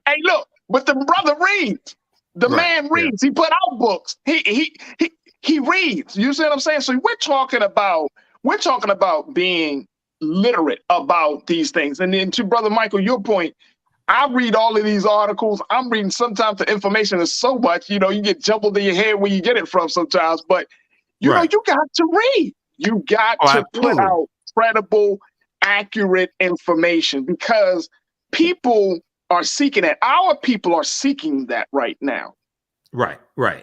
Hey, look, but the brother reads. The man reads. He put out books. He reads. You see what I'm saying? So we're talking about being literate about these things. And then to Brother Michael, your point, I read all of these articles. I'm reading, sometimes the information is so much, you get jumbled in your head where you get it from sometimes. But you know, you got to read. You got to put out credible, accurate information, because people are seeking it. Our people are seeking that right now. Right.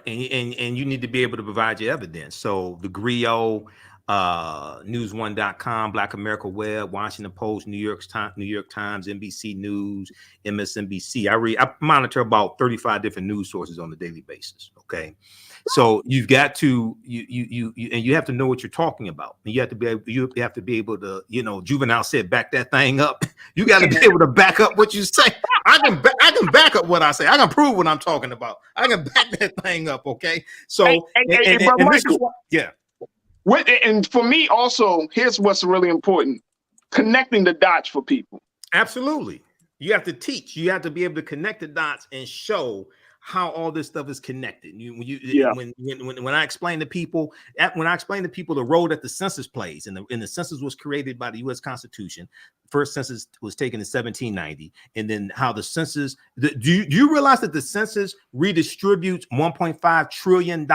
And you need to be able to provide your evidence. So the Griot, News1.com, Black America Web, Washington Post, New York Times, NBC News, MSNBC. I monitor about 35 different news sources on a daily basis. Okay. So you've got to you have to know what you're talking about. You have to be able to, Juvenile said, back that thing up. You got to be able to back up what you say. I can back up what I say. I can prove what I'm talking about. I can back that thing up. Okay. So and for me also, here's what's really important: connecting the dots for people. Absolutely. You have to teach. You have to be able to connect the dots and show how all this stuff is connected. When I explain to people, the role that the census plays, and the census was created by the U.S. Constitution. First census was taken in 1790, and then how the census. Do you realize that the census redistributes $1.5 trillion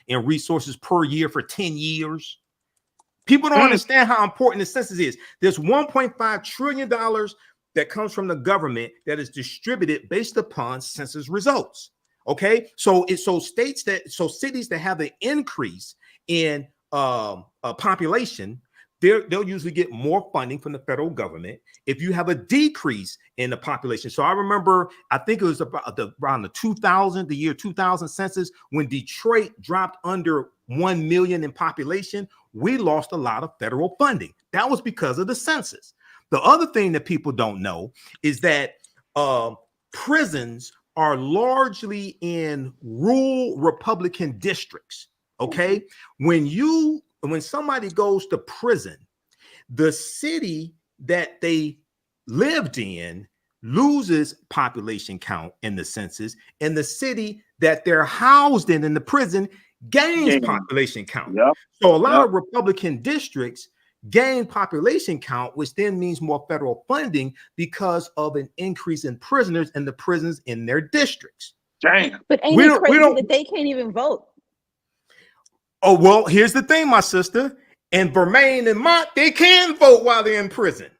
in resources per year for 10 years? People don't understand how important the census is. There's $1.5 trillion that comes from the government that is distributed based upon census results. Okay, so cities that have an increase in population, they'll usually get more funding from the federal government. If you have a decrease in the population, so I remember, I think it was around the year 2000 census, when Detroit dropped under 1 million in population, we lost a lot of federal funding. That was because of the census. The other thing that people don't know is that prisons are largely in rural Republican districts. Okay, when somebody goes to prison, the city that they lived in loses population count in the census, and the city that they're housed in the prison gains population count. Yep. So a lot of Republican districts gain population count, which then means more federal funding because of an increase in prisoners in the prisons in their districts. Damn. But ain't it crazy that they can't even vote? Oh, well, here's the thing, my sister. In Vermain and Mont, they can vote while they're in prison.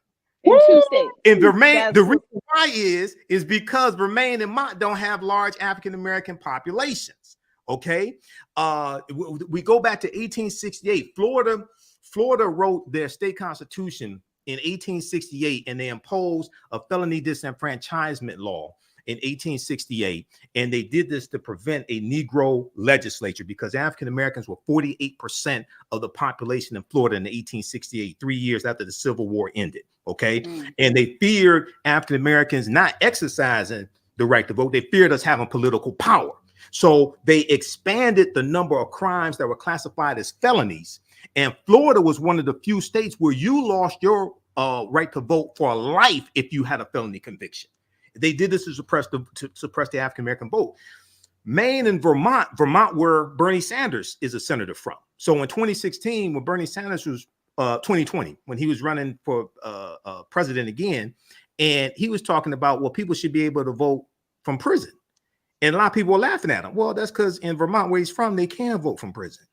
In 2 states. In Vermain, the reason why is because Vermain and Mont don't have large African-American populations. Okay. We go back to 1868. Florida wrote their state constitution in 1868, and they imposed a felony disenfranchisement law in 1868. And they did this to prevent a Negro legislature because African Americans were 48% of the population in Florida in 1868, 3 years after the Civil War ended. Okay. And they feared African Americans not exercising the right to vote. They feared us having political power. So they expanded the number of crimes that were classified as felonies. And Florida was one of the few states where you lost your right to vote for life if you had a felony conviction. They did this to suppress the African American vote. Maine and Vermont, where Bernie Sanders is a senator from. So in 2016, when Bernie Sanders was 2020, when he was running for president again, and he was talking about, well, people should be able to vote from prison. And a lot of people were laughing at him. Well, that's because in Vermont, where he's from, they can vote from prison.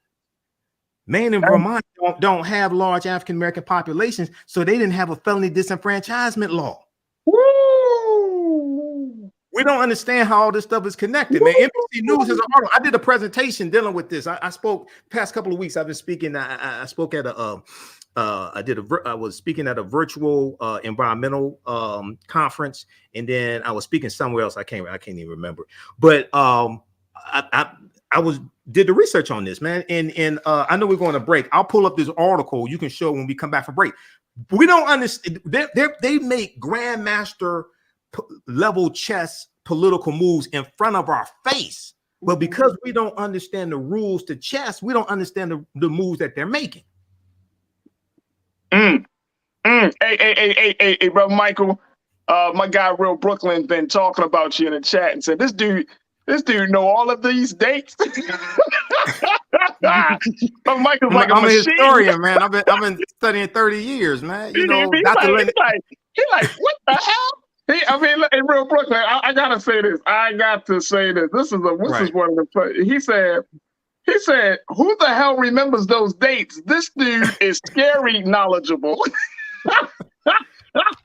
Maine and Vermont don't have large African American populations, so they didn't have a felony disenfranchisement law. Woo! We don't understand how all this stuff is connected, man. NBC News has an article. I did a presentation dealing with this. I spoke past couple of weeks. I've been speaking. I spoke at I was speaking at a virtual environmental conference, and then I was speaking somewhere else. I can't even remember. But I did the research on this, man. And I know we're going to break. I'll pull up this article. You can show when we come back from break. We don't understand. They make grandmaster level chess political moves in front of our face. But because we don't understand the rules to chess, we don't understand the moves that they're making. Hey, brother Michael, my guy Real Brooklyn been talking about you in the chat and said this dude know all of these dates. Michael's like I'm a historian, man. I've been studying 30 years, man. You know, he's like, what the hell? In Real Brooklyn, I gotta say this. This is one of the. He said, who the hell remembers those dates? This dude is scary knowledgeable.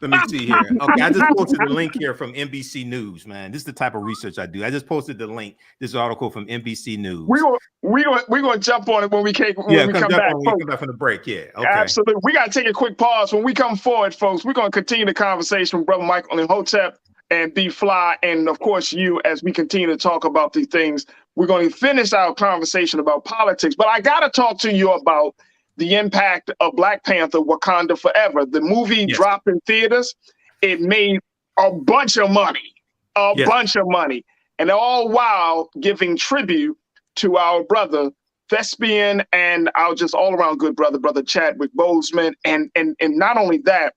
Let me see here. Okay, I just posted the link here from NBC News, man. This is the type of research I do. I just posted the link, this article from NBC News. We're gonna jump on it when we come back. Come back from the break. Yeah, okay. Absolutely. We gotta take a quick pause. When we come forward, folks, we're gonna continue the conversation with Brother Michael and Hotep and B Fly, and of course you, as we continue to talk about these things. We're going to finish our conversation about politics, but I gotta talk to you about the impact of Black Panther: Wakanda Forever. The movie dropped in theaters. It made a bunch of money, and all while giving tribute to our brother Thespian and our just all around good brother Chadwick Boseman. And not only that,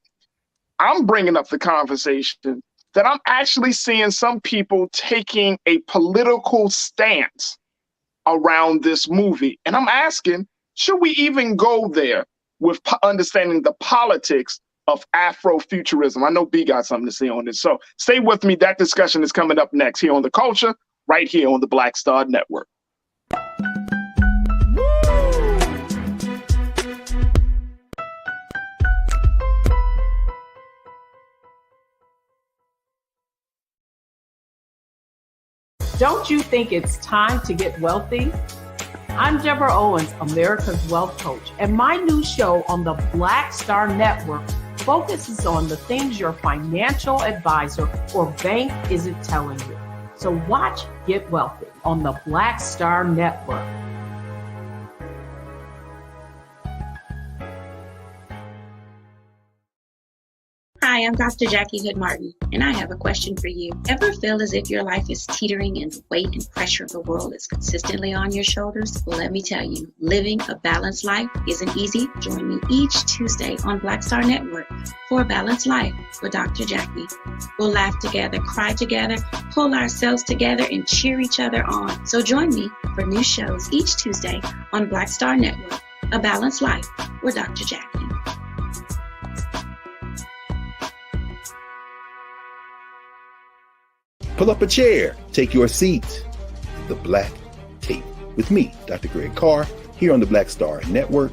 I'm bringing up the conversation that I'm actually seeing some people taking a political stance around this movie. And I'm asking, should we even go there with understanding the politics of Afrofuturism? I know B got something to say on this. So stay with me. That discussion is coming up next here on The Culture, right here on the Black Star Network. Don't you think it's time to get wealthy? I'm Deborah Owens, America's Wealth Coach, and my new show on the Black Star Network focuses on the things your financial advisor or bank isn't telling you. So watch Get Wealthy on the Black Star Network. Hi, I'm Dr. Jackie Hood Martin, and I have a question for you. Ever feel as if your life is teetering and the weight and pressure of the world is consistently on your shoulders? Well, let me tell you, living a balanced life isn't easy. Join me each Tuesday on Black Star Network for A Balanced Life with Dr. Jackie. We'll laugh together, cry together, pull ourselves together, and cheer each other on. So join me for new shows each Tuesday on Black Star Network, A Balanced Life with Dr. Jackie. Pull up a chair, take your seat. The Black Tape with me, Dr. Greg Carr, here on the Black Star Network.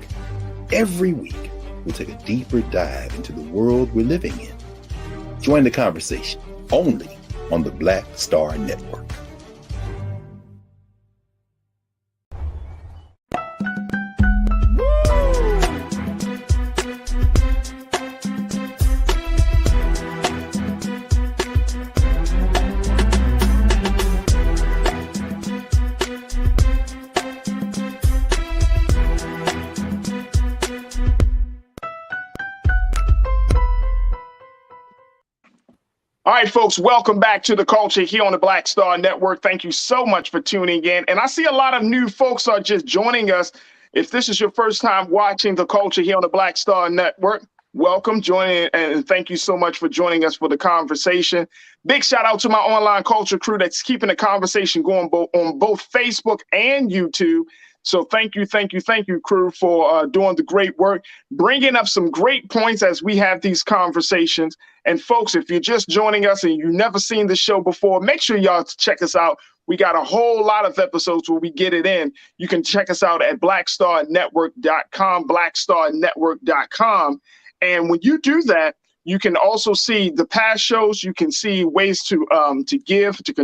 Every week, we'll take a deeper dive into the world we're living in. Join the conversation only on the Black Star Network. All right, folks, welcome back to The Culture here on the Black Star Network. Thank you so much for tuning in. And I see a lot of new folks are just joining us. If this is your first time watching The Culture here on the Black Star Network, welcome, join in, and thank you so much for joining us for the conversation. Big shout out to my online culture crew that's keeping the conversation going on both Facebook and YouTube. So thank you, crew, for doing the great work, bringing up some great points as we have these conversations. And folks, if you're just joining us and you've never seen the show before, make sure y'all check us out. We got a whole lot of episodes where we get it in. You can check us out at blackstarnetwork.com, blackstarnetwork.com. And when you do that, you can also see the past shows. You can see ways to give, to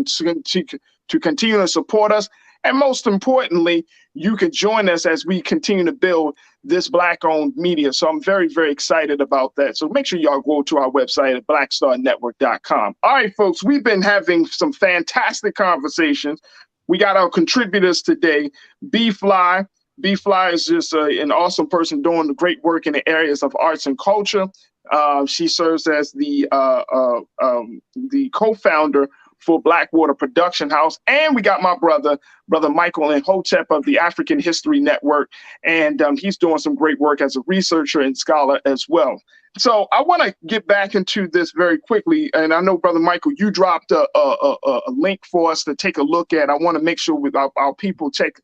continue to support us. And most importantly, you can join us as we continue to build this Black-owned media. So I'm very, very excited about that. So make sure y'all go to our website at blackstarnetwork.com. All right, folks, we've been having some fantastic conversations. We got our contributors today. B-Fly. B-Fly is just an awesome person doing great work in the areas of arts and culture. She serves as the co-founder for Blackwater Production House. And we got my brother Michael and Hotep of the African History Network. And he's doing some great work as a researcher and scholar as well. So I want to get back into this very quickly. And I know, Brother Michael, you dropped a link for us to take a look at. I want to make sure with our people check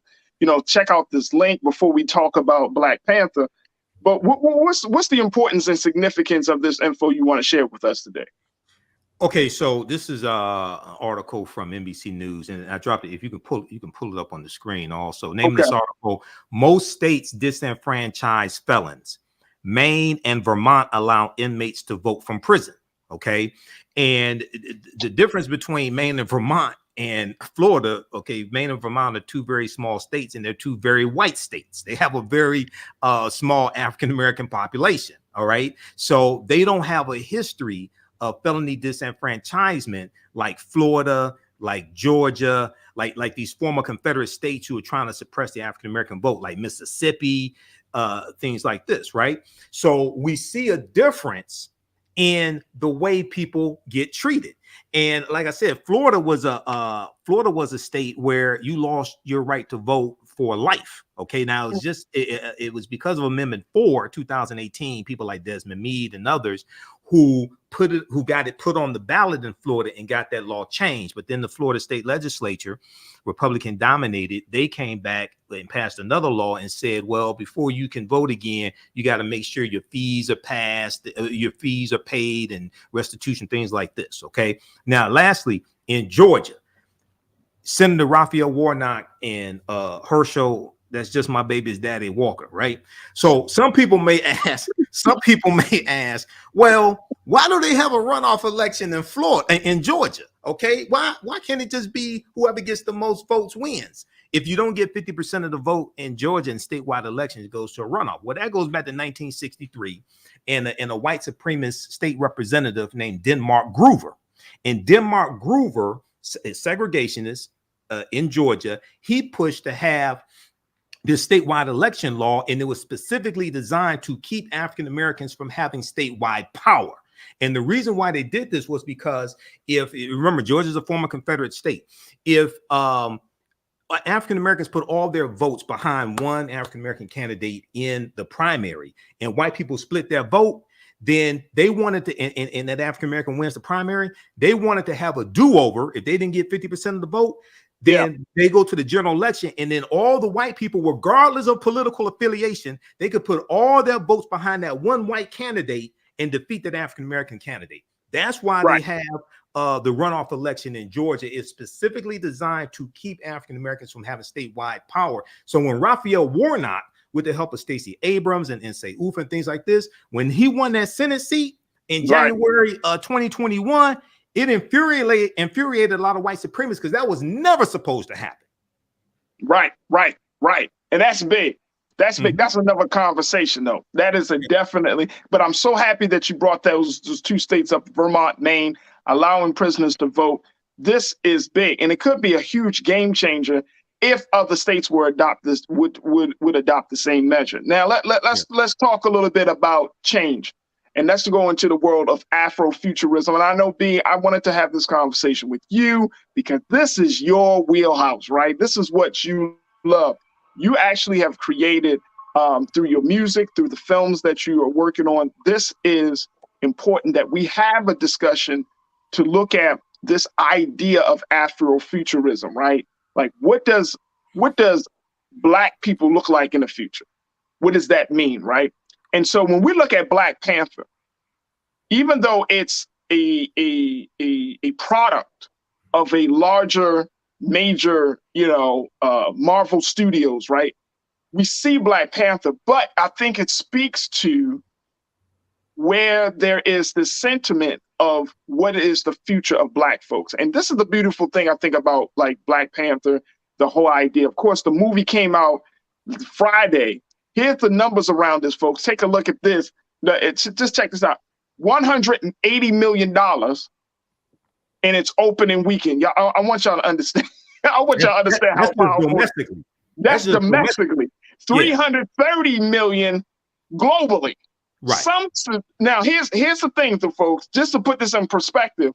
out this link before we talk about Black Panther. But what's the importance and significance of this info you want to share with us today? Okay, so this is an article from NBC News, and I dropped it. If you can pull it up on the screen also. Name of this article: Most states disenfranchise felons. Maine and Vermont allow inmates to vote from prison. Okay, and the difference between Maine and Vermont and Florida, okay, Maine and Vermont are two very small states, and they're two very white states. They have a very small African American population. All right, so they don't have a history of felony disenfranchisement like Florida, like Georgia, like these former Confederate states who are trying to suppress the African American vote, like Mississippi, things like this, right? So we see a difference in the way people get treated. And like I said, Florida was a state where you lost your right to vote for life. Okay, now it's just it was because of Amendment 4, 2018. People like Desmond Meade and others who got it put on the ballot in Florida and got that law changed. But then the Florida state legislature, Republican dominated, they came back and passed another law and said, well, before you can vote again, you got to make sure your fees are passed, your fees are paid, and restitution, things like this. Okay. Now, lastly, in Georgia, Senator Raphael Warnock and Herschel, that's just my baby's daddy Walker, right? So some people may ask, well, why do they have a runoff election in Florida, in Georgia? Okay, why can't it just be whoever gets the most votes wins? If you don't get 50% of the vote in Georgia in statewide elections, it goes to a runoff. Well, that goes back to 1963 and a white supremacist state representative named Denmark Groover. And Denmark Groover, a segregationist in Georgia, he pushed to have this statewide election law, and it was specifically designed to keep African Americans from having statewide power. And the reason why they did this was because remember, Georgia is a former Confederate state. If African Americans put all their votes behind one African American candidate in the primary, and white people split their vote, then they wanted to, and that African American wins the primary, they wanted to have a do-over. If they didn't get 50% of the vote, then they go to the general election, and then all the white people, regardless of political affiliation, they could put all their votes behind that one white candidate and defeat that African American candidate. That's why they have the runoff election in Georgia. Is specifically designed to keep African Americans from having statewide power. So when Raphael Warnock, with the help of Stacey Abrams and say Oof and things like this, when he won that Senate seat in January 2021, it infuriated a lot of white supremacists because that was never supposed to happen. Right. And that's big. That's big. That's another conversation, though. That is definitely. But I'm so happy that you brought those two states up, Vermont, Maine, allowing prisoners to vote. This is big, and it could be a huge game changer if other states would adopt the same measure. Now let's talk a little bit about change, and let's go into the world of Afrofuturism. And I know, B, I wanted to have this conversation with you because this is your wheelhouse, right? This is what you love. You actually have created through your music, through the films that you are working on. This is important that we have a discussion to look at this idea of Afrofuturism, right? Like, what does Black people look like in the future? What does that mean, right? And so when we look at Black Panther, even though it's a product of a larger, major, Marvel Studios, right? We see Black Panther, but I think it speaks to where there is this sentiment of what is the future of Black folks. And this is the beautiful thing I think about like Black Panther, the whole idea. Of course, the movie came out Friday. Here's the numbers around this, folks. Take a look at this. Just check this out. $180 million in its opening weekend. Y'all, I want y'all to understand. I want y'all to understand how powerful. Domestically. That's domestically. 330 million globally. Right. Now, here's the thing, though, folks, just to put this in perspective,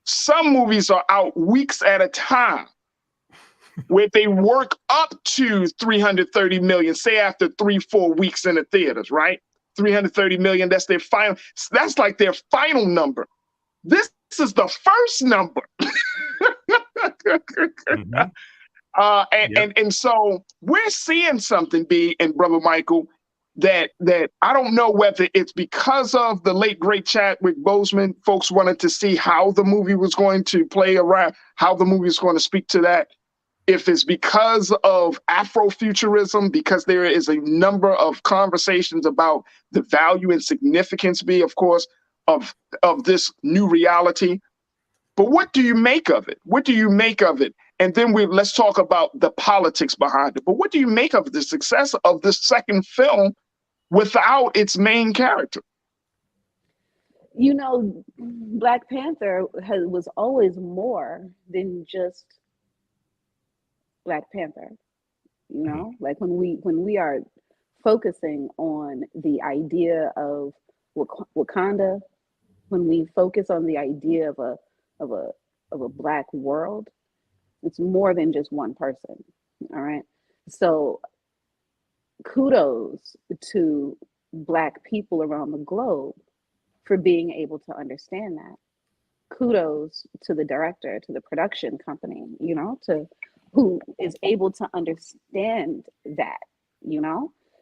some movies are out weeks at a time where they work up to 330 million, say after 3-4 weeks in the theaters, right? 330 million, that's their final, that's like their final number. This is the first number. And so we're seeing something, B and Brother Michael, that I don't know whether it's because of the late, great Chadwick Boseman. Folks wanted to see how the movie was going to play around, how the movie is going to speak to that. If it's because of Afrofuturism, because there is a number of conversations about the value and significance, B, of course, of this new reality. But what do you make of it? What do you make of it? And then let's talk about the politics behind it. But what do you make of the success of this second film without its main character? Black Panther was always more than just Black Panther. Like when we are focusing on the idea of Wakanda, when we focus on the idea of a Black world, it's more than just one person. All right. So kudos to Black people around the globe for being able to understand that. Kudos to the director, to the production company, to who is able to understand that,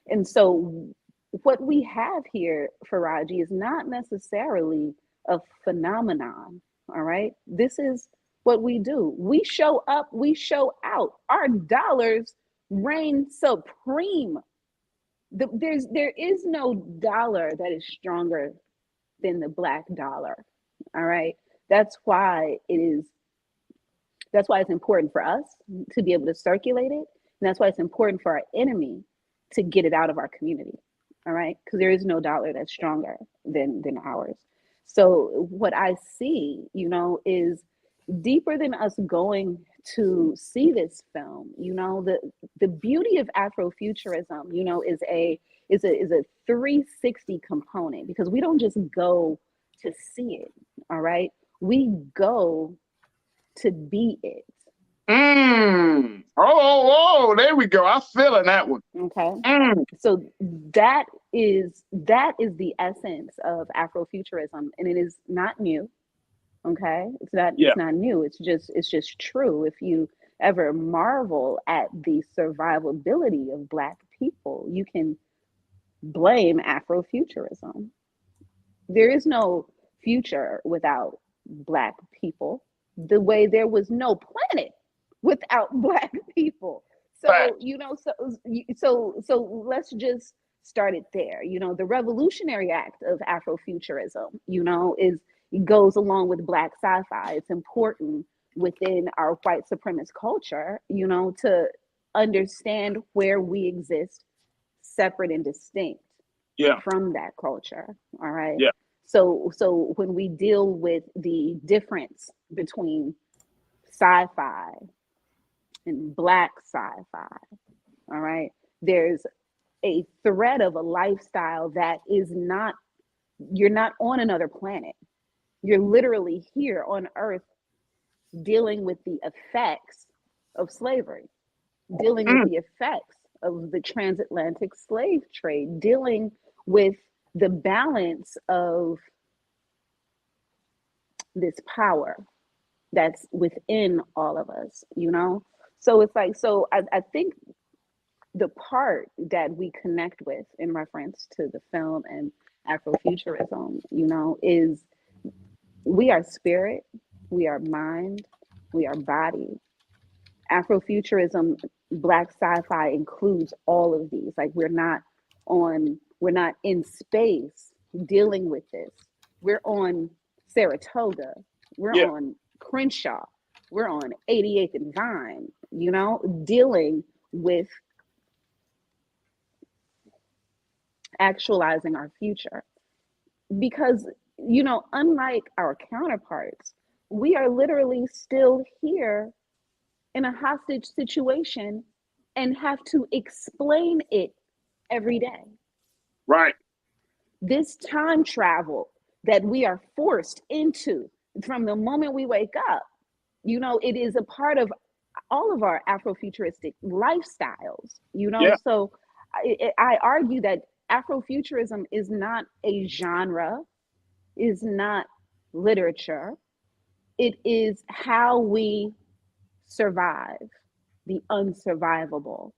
And so what we have here, Farajii, is not necessarily a phenomenon. All right. This is what we do. We show up, we show out. Our dollars reign supreme. There is no dollar that is stronger than the Black dollar. All right. That's why it's important for us to be able to circulate it. And that's why it's important for our enemy to get it out of our community. All right. Because there is no dollar that's stronger than ours. So what I see, is deeper than us going to see this film. The beauty of Afrofuturism, is a 360 component, because we don't just go to see it. All right. We go to be it. Oh, there we go. I'm feeling that one. Okay. So that is the essence of Afrofuturism, and it is not new. Okay. It's not new. It's just true. If you ever marvel at the survivability of Black people, you can blame Afrofuturism. There is no future without Black people, the way there was no planet without Black people. So, so let's just start it there. The revolutionary act of Afrofuturism, goes along with Black sci-fi. It's important within our white supremacist culture, to understand where we exist separate and distinct from that culture. All right. Yeah. So when we deal with the difference between sci-fi and Black sci-fi, all right, there's a thread of a lifestyle that is not, you're not on another planet. You're literally here on Earth dealing with the effects of slavery, dealing with the effects of the transatlantic slave trade, dealing with the balance of this power that's within all of us, So it's like, so I think the part that we connect with in reference to the film and Afrofuturism, is we are spirit, we are mind, we are body. Afrofuturism, Black sci-fi includes all of these. Like we're not in space dealing with this. We're on Saratoga, we're on Crenshaw, we're on 88th and Vine, dealing with actualizing our future. Because, unlike our counterparts, we are literally still here in a hostage situation and have to explain it every day. Right. This time travel that we are forced into from the moment we wake up, it is a part of all of our Afrofuturistic lifestyles, So I argue that Afrofuturism is not a genre, is not literature. It is how we survive the unsurvivable,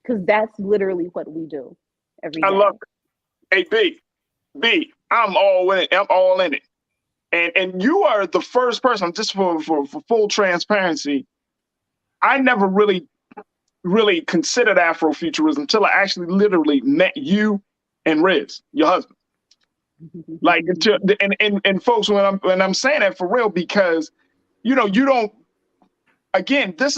because that's literally what we do every day. I love it. Hey, B, I'm all in it. I'm all in it. And you are the first person, just for full transparency, I never really considered Afrofuturism until I actually literally met you and Riz, your husband. Like, and folks, when I'm saying that for real, because you don't. Again, this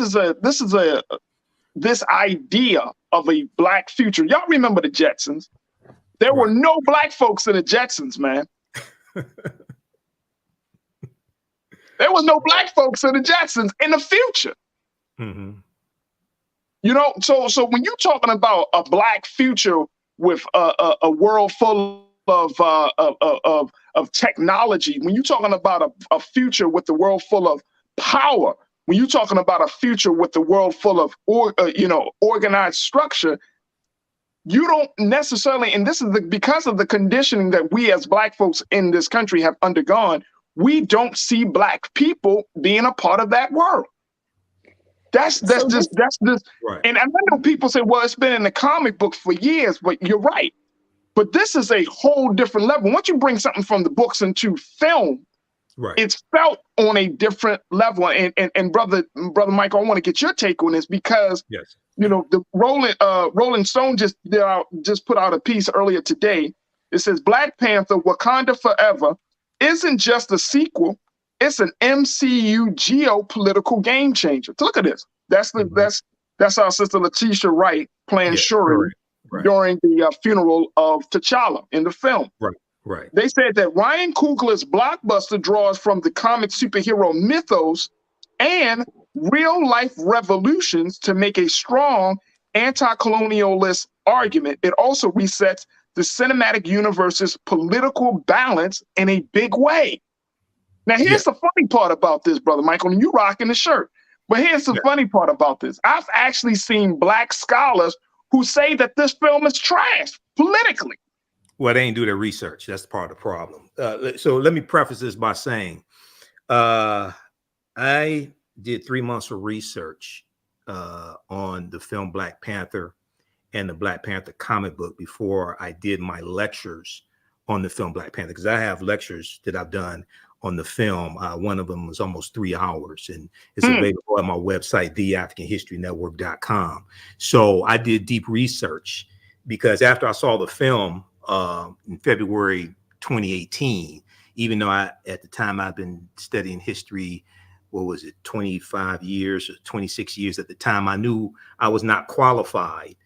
idea of a Black future. Y'all remember the Jetsons? There were no Black folks in the Jetsons, man. There was no Black folks in the Jetsons in the future. Mm-hmm. So when you're talking about a Black future with a world full of technology, when you're talking about a future with the world full of power, when you're talking about a future with the world full of organized structure, you don't necessarily, and this is because of the conditioning that we as Black folks in this country have undergone, we don't see Black people being a part of that world. That's just right. And I know people say, well, it's been in the comic book for years, but you're right. But this is a whole different level. Once you bring something from the books into film, right, it's felt on a different level. And brother Michael, I want to get your take on this because yes, the Rolling Stone just put out a piece earlier today. It says Black Panther: Wakanda Forever isn't just a sequel; it's an MCU geopolitical game changer. So look at this. That's our sister Letitia Wright playing Shuri during the funeral of T'Challa in the film. Right. They said that Ryan Coogler's blockbuster draws from the comic superhero mythos and real-life revolutions to make a strong anti-colonialist argument. It also resets the cinematic universe's political balance in a big way. Now, here's the funny part about this, Brother Michael, and you rocking the shirt. But here's the funny part about this. I've actually seen Black scholars who say that this film is trash politically. Well, they ain't do their research. That's part of the problem. So let me preface this by saying, I did 3 months of research on the film Black Panther and the Black Panther comic book before I did my lectures on the film Black Panther, because I have lectures that I've done on the film. One of them was almost 3 hours, and it's available at my website, theafricanhistorynetwork.com. So I did deep research, because after I saw the film in February 2018, even though at the time I've been studying history, what was it, 25 years or 26 years at the time, I knew I was not qualified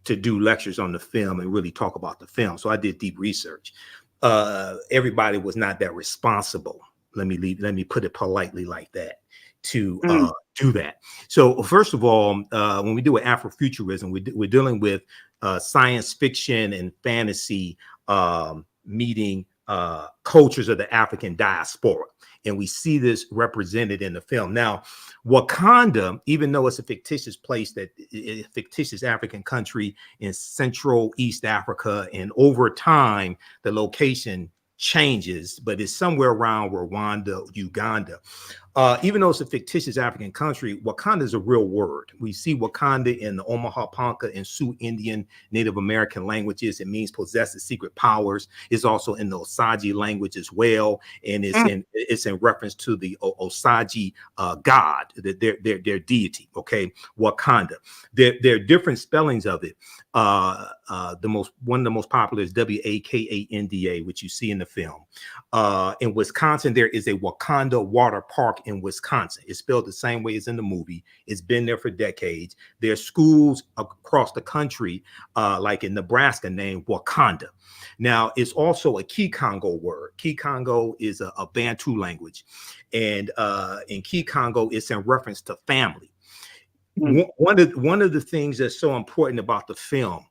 to do lectures on the film and really talk about the film. So I did deep research. Everybody was not that responsible. Let me put it politely like that, to do that. So first of all, when we do Afrofuturism, we're dealing with science fiction and fantasy meeting cultures of the African diaspora. And we see this represented in the film. Now, Wakanda, even though it's a fictitious place, that a fictitious African country in Central East Africa, and over time, the location changes, but it's somewhere around Rwanda, Uganda. Even though it's a fictitious African country, Wakanda is a real word. We see Wakanda in the Omaha Ponca and Sioux Indian Native American languages. It means possesses secret powers. It's also in the Osage language as well, and it's in reference to the Osage god, their deity. Okay, Wakanda. There are different spellings of it. One of the most popular is Wakanda, which you see in the film. In Wisconsin, there is a Wakanda Water Park in Wisconsin. It's spelled the same way as in the movie. It's been there for decades. There are schools across the country, like in Nebraska, named Wakanda. Now, it's also a Kikongo word. Kikongo is a Bantu language. And in Kikongo, it's in reference to family. One of the things that's so important about the film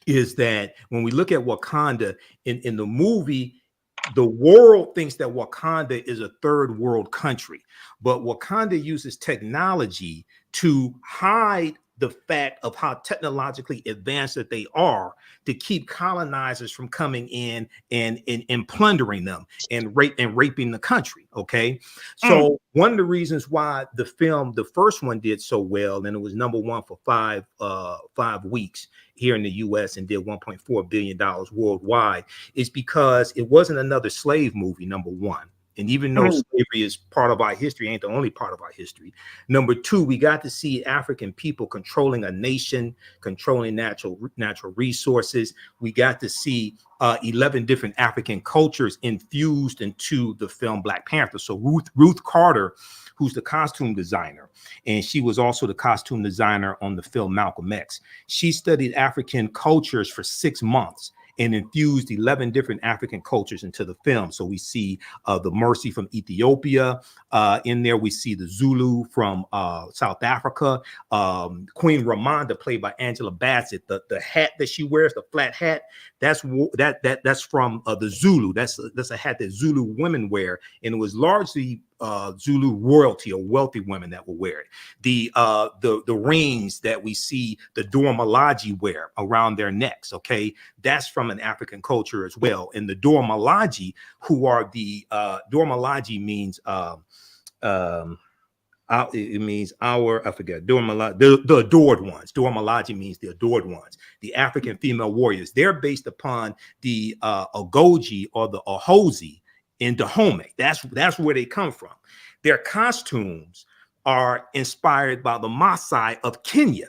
is that when we look at Wakanda in the movie, the world thinks that Wakanda is a third world country, but Wakanda uses technology to hide the fact of how technologically advanced that they are, to keep colonizers from coming in and plundering them and raping the country. Okay. So one of the reasons why the film, the first one, did so well, and it was #1 for 5 weeks here in the US and did $1.4 billion worldwide, is because it wasn't another slave movie, #1. And even though slavery is part of our history, ain't the only part of our history. #2, we got to see African people controlling a nation, controlling natural resources. We got to see 11 different African cultures infused into the film Black Panther. So Ruth Carter, who's the costume designer, and she was also the costume designer on the film Malcolm X. She studied African cultures for 6 months and infused 11 different African cultures into the film. So we see the Mercy from Ethiopia in there. We see the Zulu from South Africa. Queen Ramonda, played by Angela Bassett. The hat that she wears, the flat hat, that's from the Zulu. That's a hat that Zulu women wear, and it was largely Zulu royalty or wealthy women that will wear it. The rings that we see the Dora Milaje wear around their necks, okay, that's from an African culture as well. And the Dora Milaje, who are the Dora Milaje means it means I forget, Dora Milaje, the adored ones. Dora Milaje means the adored ones, the African female warriors. They're based upon the Ogoji or the Ohozi in Dahomey. That's where they come from. Their costumes are inspired by the Maasai of Kenya.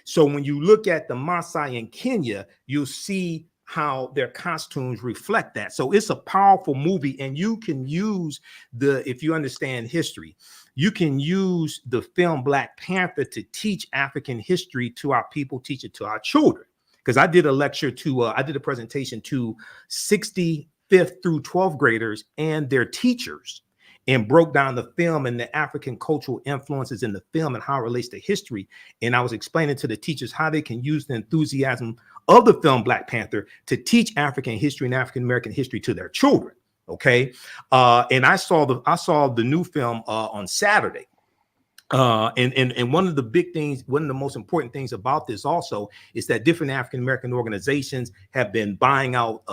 So when you look at the Maasai in Kenya, you'll see how their costumes reflect that. So it's a powerful movie, and you can use if you understand history, you can use the film Black Panther to teach African history to our people, teach it to our children. Because I did a lecture I did a presentation to 65th through 12th graders and their teachers. and broke down the film and the African cultural influences in the film and how it relates to history. And I was explaining to the teachers how they can use the enthusiasm of the film Black Panther to teach African history and African American history to their children. Okay. And I saw the new film on Saturday. And one of the big things, one of the most important things about this also is that different African American organizations have been buying out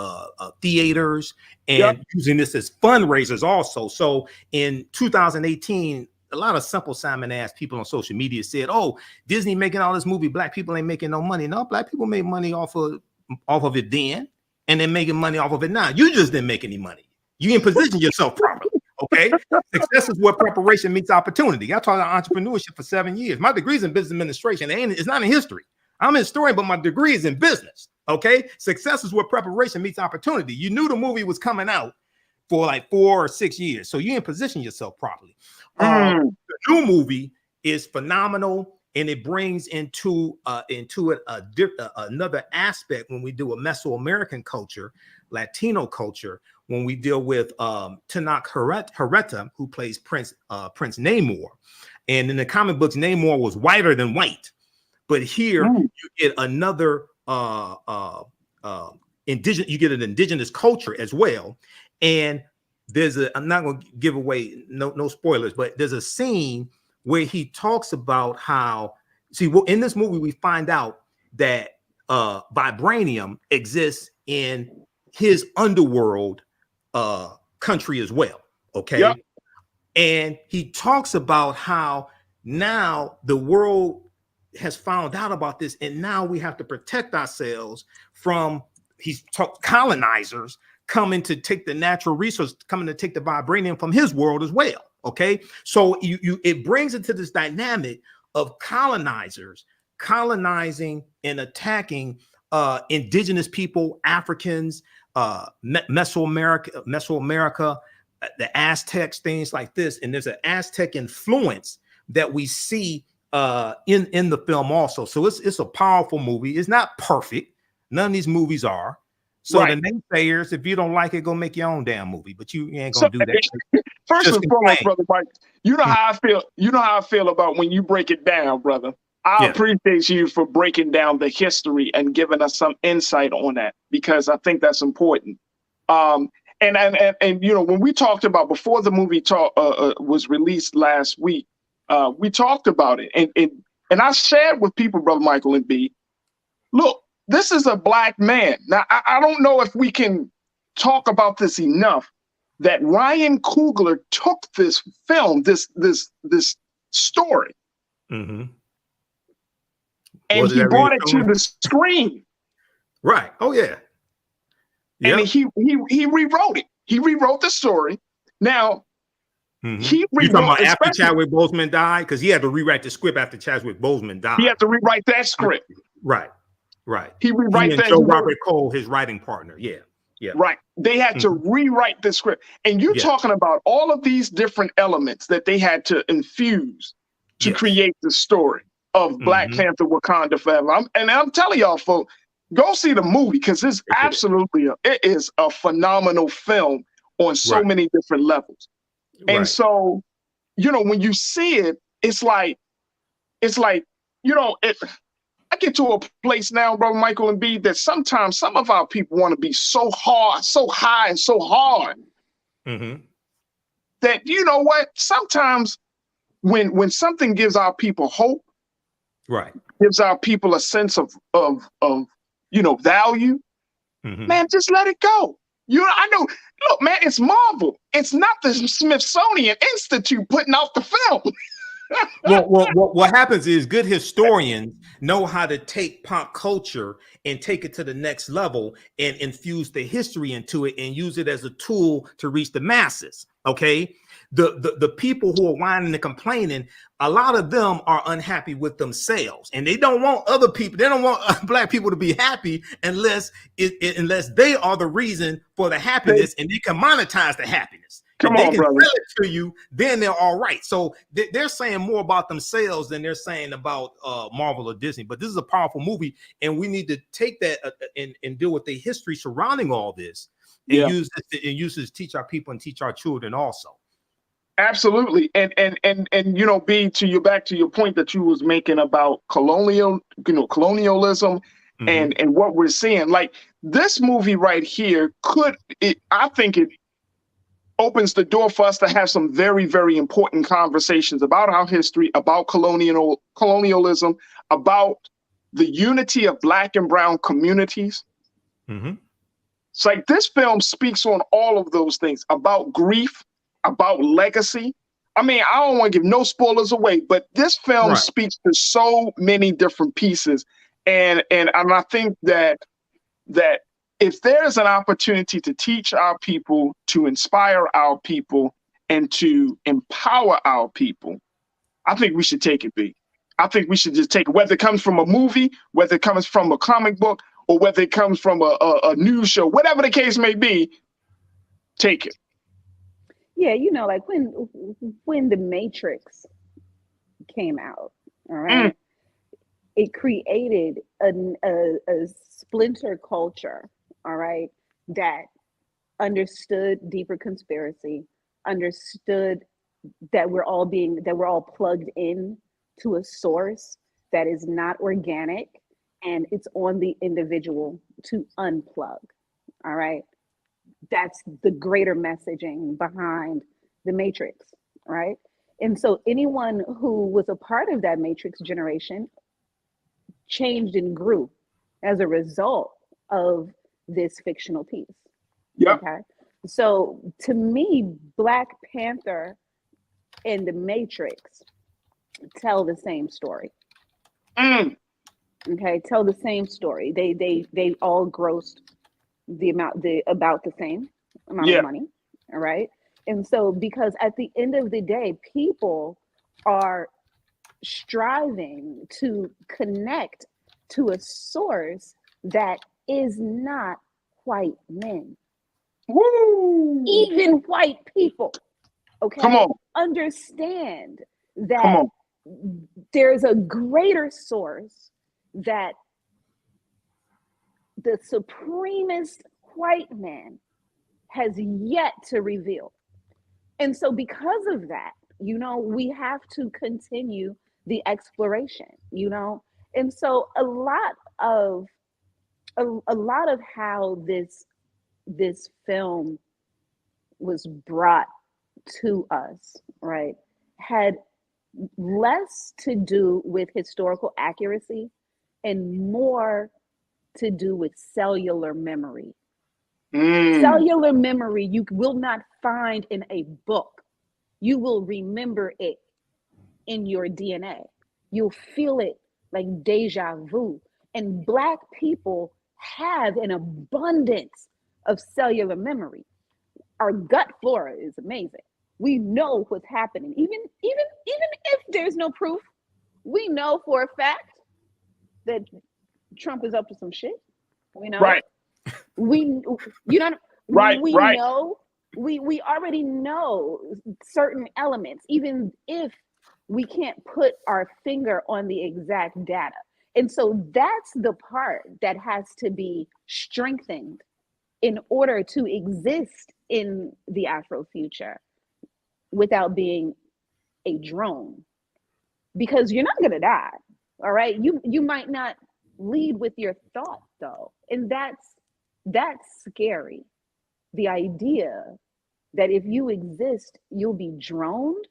theaters and using this as fundraisers also. So in 2018, a lot of simple Simon ass people on social media said, "Oh, Disney making all this movie, Black people ain't making no money." No, Black people made money off of it then, and they're making money off of it now. You just didn't make any money. You didn't position yourself properly. Okay, success is where preparation meets opportunity. I taught entrepreneurship for 7 years. My degree is in business administration. It's not in history. I'm a historian, but my degree is in business. Okay, success is where preparation meets opportunity. You knew the movie was coming out for like 4 or 6 years, so you didn't position yourself properly. The new movie is phenomenal, and it brings into it another aspect when we do a Mesoamerican culture, Latino culture. When we deal with Tanakh Hereta, who plays Prince Namor. And in the comic books, Namor was whiter than white. But here you get another indigenous culture as well. And I'm not going to give away no spoilers, but there's a scene where he talks about how, in this movie, we find out that vibranium exists in his underworld country as well. Okay. And he talks about how now the world has found out about this, and now we have to protect ourselves from colonizers coming to take the natural resource, coming to take the vibranium from his world as well. Okay. So it brings into this dynamic of colonizers colonizing and attacking indigenous people, Africans, Mesoamerica, the Aztecs, things like this. And there's an Aztec influence that we see in the film also. So it's a powerful movie. It's not perfect. None of these movies are. So the naysayers, if you don't like it, go make your own damn movie. But you ain't gonna do that. First and foremost, brother Mike, you know how I feel. You know how I feel about when you break it down, brother. I appreciate you for breaking down the history and giving us some insight on that, because I think that's important. And you know, when we talked about before the movie was released last week, we talked about it, and I shared with people, brother Michael and B. Look, this is a Black man. Now, I don't know if we can talk about this enough. That Ryan Coogler took this film, this story. Mm-hmm. And he brought it to the screen. Right. Oh, yeah. Yep. And he rewrote it. He rewrote the story. Now, he rewrote. You talking about after Chadwick Boseman died? Because he had to rewrite the script after Chadwick Boseman died. He had to rewrite that script. Right. Right. He rewrite that. Joe Robert Cole, his writing partner. Yeah. Yeah. Right. They had to rewrite the script. And you're talking about all of these different elements that they had to infuse to create the story of Black Panther Wakanda Forever. I'm telling y'all, folks, go see the movie, because it's absolutely it is a phenomenal film on so many different levels. And so, you know, when you see it, it's like, you know, I get to a place now, brother Michael and B, that sometimes some of our people want to be so hard, so high, and so hard that, you know what, sometimes when something gives our people hope, gives our people a sense of you know, value, man, just let it go. I know, look, man, it's Marvel. It's not the Smithsonian Institute putting out the film. Well, what happens is good historians know how to take pop culture and take it to the next level and infuse the history into it and use it as a tool to reach the masses. Okay, the people who are whining and complaining, a lot of them are unhappy with themselves, and they don't want other people. They don't want Black people to be happy unless they are the reason for the happiness, and they can monetize the happiness. Come if on, they can brother. sell it to you, then they're all right. So they're saying more about themselves than they're saying about Marvel or Disney. But this is a powerful movie, and we need to take that and deal with the history surrounding all this, and use this to teach our people and teach our children also. Absolutely. And you know, B, to you, back to your point that you was making about colonialism Mhm. and what we're seeing. Like this movie right here I think it opens the door for us to have some very, very important conversations about our history, about colonialism, about the unity of Black and brown communities. Mhm. It's like this film speaks on all of those things, about grief, about legacy. I mean, I don't want to give no spoilers away, but this film Right. speaks to so many different pieces. And I think that if there's an opportunity to teach our people, to inspire our people, and to empower our people, I think we should take it, B. I think we should just take it, whether it comes from a movie, whether it comes from a comic book, or whether it comes from a news show, whatever the case may be, take it. Yeah, you know, like when the Matrix came out, all Mm, right, it created a splinter culture, all right, that understood deeper conspiracy, understood that we're all plugged in to a source that is not organic, and it's on the individual to unplug. All right. That's the greater messaging behind the Matrix, right? And so anyone who was a part of that Matrix generation changed and grew as a result of this fictional piece. yep. Okay. So to me, Black Panther and the Matrix tell the same story. Mm, Okay, tell the same story. They all grossed about the same amount of yeah. money. All right. And so because at the end of the day, people are striving to connect to a source that is not white men. Woo. Even white people, Come okay, on. understand Come that on. there's a greater source that the supremest white man has yet to reveal. And so, because of that, you know, we have to continue the exploration, you know. And so, a lot of how this film was brought to us, right, had less to do with historical accuracy and more to do with cellular memory. Mm, Cellular memory you will not find in a book. You will remember it in your DNA. You'll feel it like deja vu. And Black people have an abundance of cellular memory. Our gut flora is amazing. We know what's happening. Even if there's no proof, we know for a fact that Trump is up to some shit. We know. right. We you know Right. we Right. know we already know certain elements, even if we can't put our finger on the exact data. And so that's the part that has to be strengthened in order to exist in the Afrofuture without being a drone. Because you're not gonna die. All right. You might not lead with your thought though. And that's scary. The idea that if you exist, you'll be droned.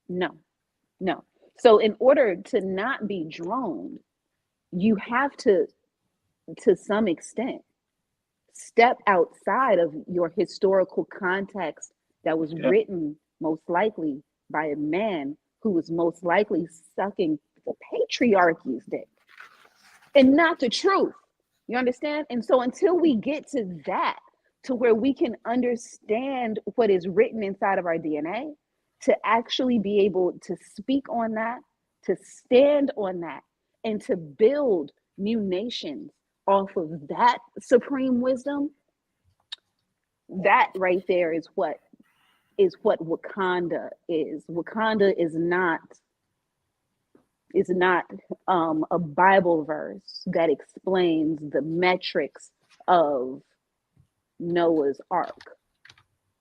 No, no. So in order to not be droned, you have to some extent, step outside of your historical context that was Yeah. written most likely by a man who was most likely sucking the patriarchy's dick and not the truth. You understand? And so until we get to that, to where we can understand what is written inside of our DNA, to actually be able to speak on that, to stand on that, and to build new nations off of that supreme wisdom, that right there is what Wakanda is. Wakanda is not a Bible verse that explains the metrics of Noah's Ark.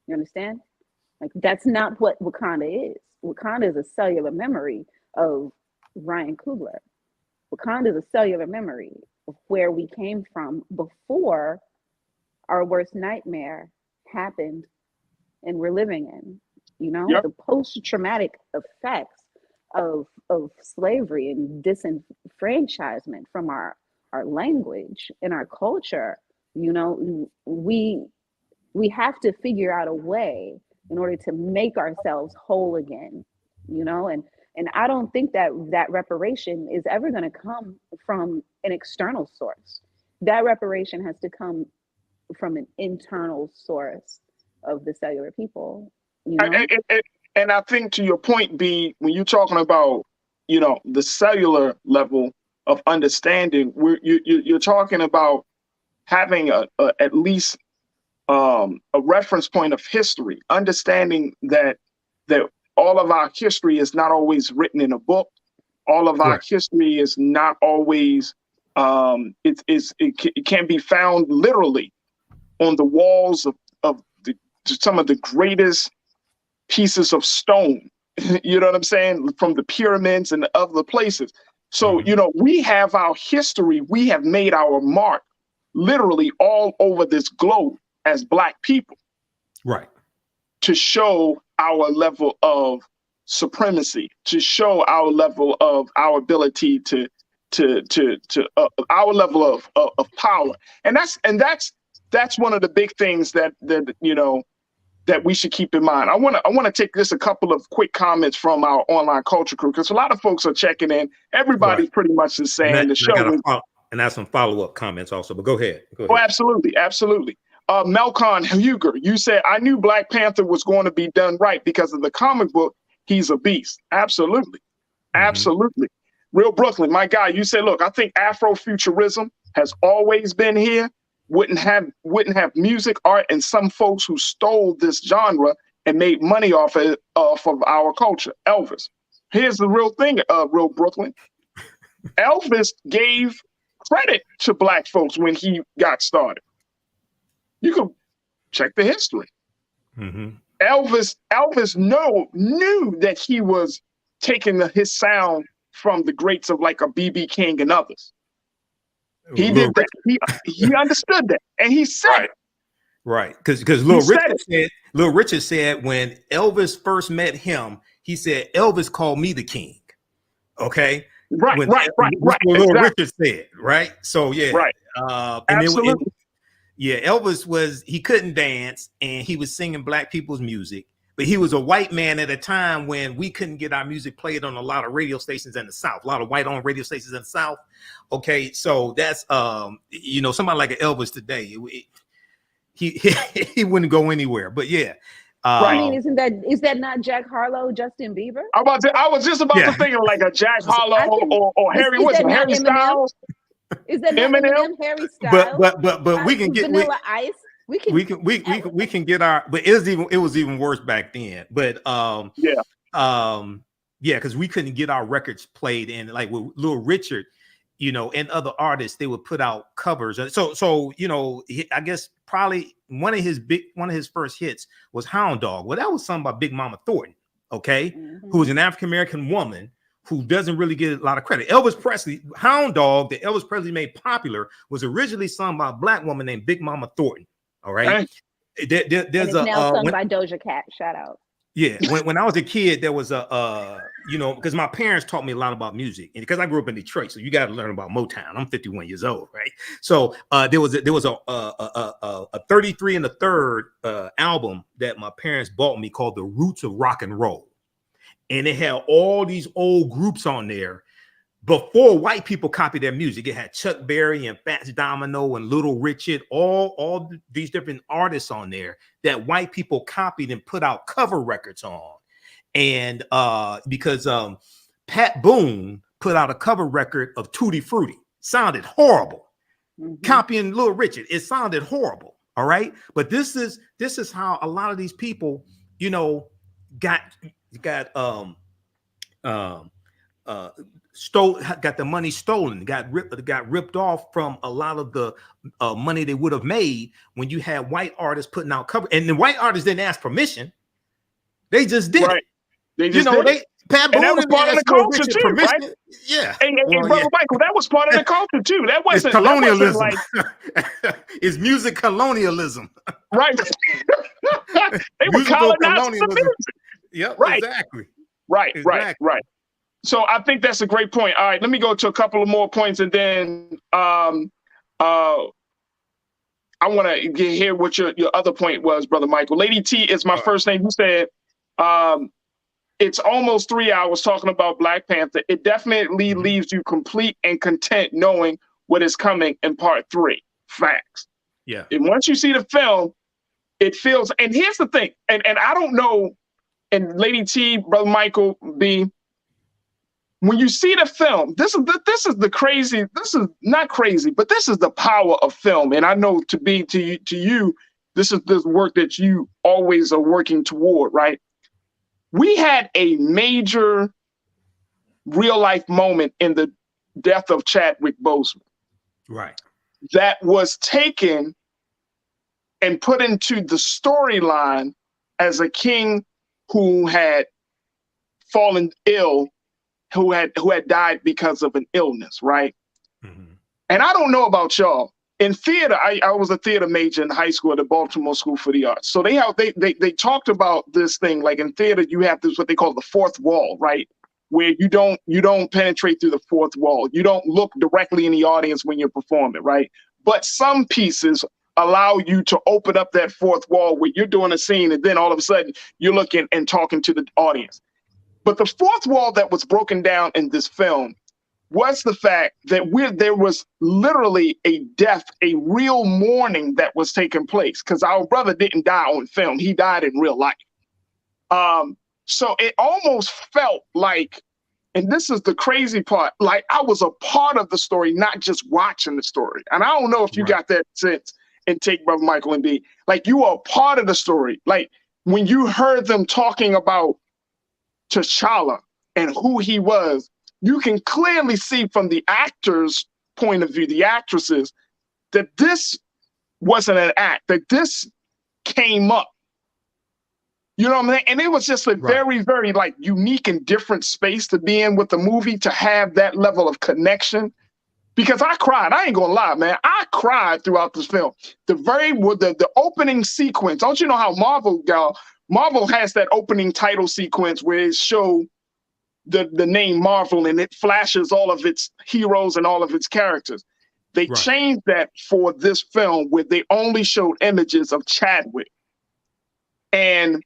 You understand? Like, that's not what Wakanda is. Wakanda is a cellular memory of Ryan Coogler. Wakanda is a cellular memory of where we came from before our worst nightmare happened and we're living in. You know, Yep. the post-traumatic effects of slavery and disenfranchisement from our language and our culture. You know, we have to figure out a way in order to make ourselves whole again, you know, and I don't think that reparation is ever going to come from an external source. That reparation has to come from an internal source of the cellular people, you know. And I think, to your point, B, when you're talking about, you know, the cellular level of understanding, you're talking about having at least a reference point of history, understanding that all of our history is not always written in a book. All of our history is not always it can be found literally on the walls of some of the greatest pieces of stone. You know what I'm saying? From the pyramids and other places. So, you know, we have our history. We have made our mark literally all over this globe as Black people. Right. To show our level of supremacy, to show our level of our ability to our level of power. And that's one of the big things that you know, that we should keep in mind. I want to take just a couple of quick comments from our online culture crew, because a lot of folks are checking in. Everybody's pretty much just saying the show is, and that's some follow-up comments also, but go ahead. Oh, absolutely. Melcon Huger, you said, I knew Black Panther was going to be done right because of the comic book. He's a beast. Absolutely. Absolutely. Real Brooklyn, my guy, you said, look, I think Afrofuturism has always been here. Wouldn't have music, art, and some folks who stole this genre and made money off of our culture. Elvis. Here's the real thing, Real Brooklyn. Elvis gave credit to Black folks when he got started. You can check the history. Elvis knew that he was taking his sound from the greats of like a B.B. King and others. He did that. He understood that, and he said it. Right, because Little Richard said when Elvis first met him, he said Elvis called me the king. Okay. Right. Little Richard said, right? So yeah, right. Absolutely. Elvis he couldn't dance, and he was singing Black people's music, but he was a white man at a time when we couldn't get our music played on a lot of radio stations in the South, a lot of white-owned radio stations in the South. Okay, so that's you know, somebody like Elvis today, he wouldn't go anywhere. But yeah. I mean, is that not Jack Harlow, Justin Bieber? I was just about to think of like a Jack Harlow or Harry. What's it, Harry Styles? Is that not Eminem? Harry Styles? But we can get Vanilla Ice. We can get our. But it was even worse back then. But because we couldn't get our records played in, like with Little Richard, you know, and other artists, they would put out covers. So you know, I guess probably one of his first hits was Hound Dog. Well, that was sung by Big Mama Thornton, okay, who was an African American woman who doesn't really get a lot of credit. Elvis Presley, Hound Dog, that Elvis Presley made popular, was originally sung by a Black woman named Big Mama Thornton. All right. There's now sung by Doja Cat. Shout out. Yeah. When I was a kid, there was you know, because my parents taught me a lot about music, and because I grew up in Detroit, so you got to learn about Motown. I'm 51 years old, right? So there was a 33 and a third album that my parents bought me called The Roots of Rock and Roll. And it had all these old groups on there before white people copied their music. It had Chuck Berry and Fats Domino and Little Richard, all these different artists on there that white people copied and put out cover records on. And because Pat Boone put out a cover record of Tutti Frutti, sounded horrible. Copying Little Richard, it sounded horrible. All right, but this is how a lot of these people, you know, got the money stolen, got ripped off from a lot of the money they would have made when you had white artists putting out cover. And the white artists didn't ask permission. They just did Right. it. They just Pat and that Boone was and part of the asked Mo culture Richard too, permission. right? Yeah. Hey, brother Michael, that was part of the culture too. That It's wasn't colonialism. like It's music colonialism. right. They were Musical colonizing the colonialism. music. Yep, Right. exactly. Right. Exactly. So I think that's a great point. All right, let me go to a couple of more points, and then I want to hear what your other point was, brother Michael. Lady T is my first name. Who said it's almost 3 hours talking about Black Panther. It definitely leaves you complete and content knowing what is coming in part 3. Facts. Yeah. And once you see the film, it feels. And here's the thing. And I don't know. And Lady T, brother Michael B. When you see the film, this is the crazy. This is not crazy, but this is the power of film. And I know to you, this is this work that you always are working toward, right? We had a major real life moment in the death of Chadwick Boseman. Right. That was taken and put into the storyline as a king who had fallen ill, who had died because of an illness, right? Mm-hmm. And I don't know about y'all. In theater, I was a theater major in high school at the Baltimore School for the Arts. So they talked about this thing, like in theater, you have this what they call the fourth wall, right? Where you don't penetrate through the fourth wall. You don't look directly in the audience when you're performing, right? But some pieces allow you to open up that fourth wall where you're doing a scene and then all of a sudden you're looking and talking to the audience. But the fourth wall that was broken down in this film was the fact that there was literally a death, a real mourning that was taking place because our brother didn't die on film. He died in real life. So it almost felt like, and this is the crazy part, like I was a part of the story, not just watching the story. And I don't know if you got that sense and take, brother Michael and B, like you are a part of the story. Like when you heard them talking about T'Challa and who he was, you can clearly see from the actors' point of view, the actresses, that this wasn't an act, that this came up. You know what I mean? And it was just a very, very like unique and different space to be in with the movie, to have that level of connection. Because I cried. I ain't gonna lie, man. I cried throughout this film. The opening sequence. Don't you know how Marvel has that opening title sequence where it shows the name Marvel and it flashes all of its heroes and all of its characters. They changed that for this film where they only showed images of Chadwick. And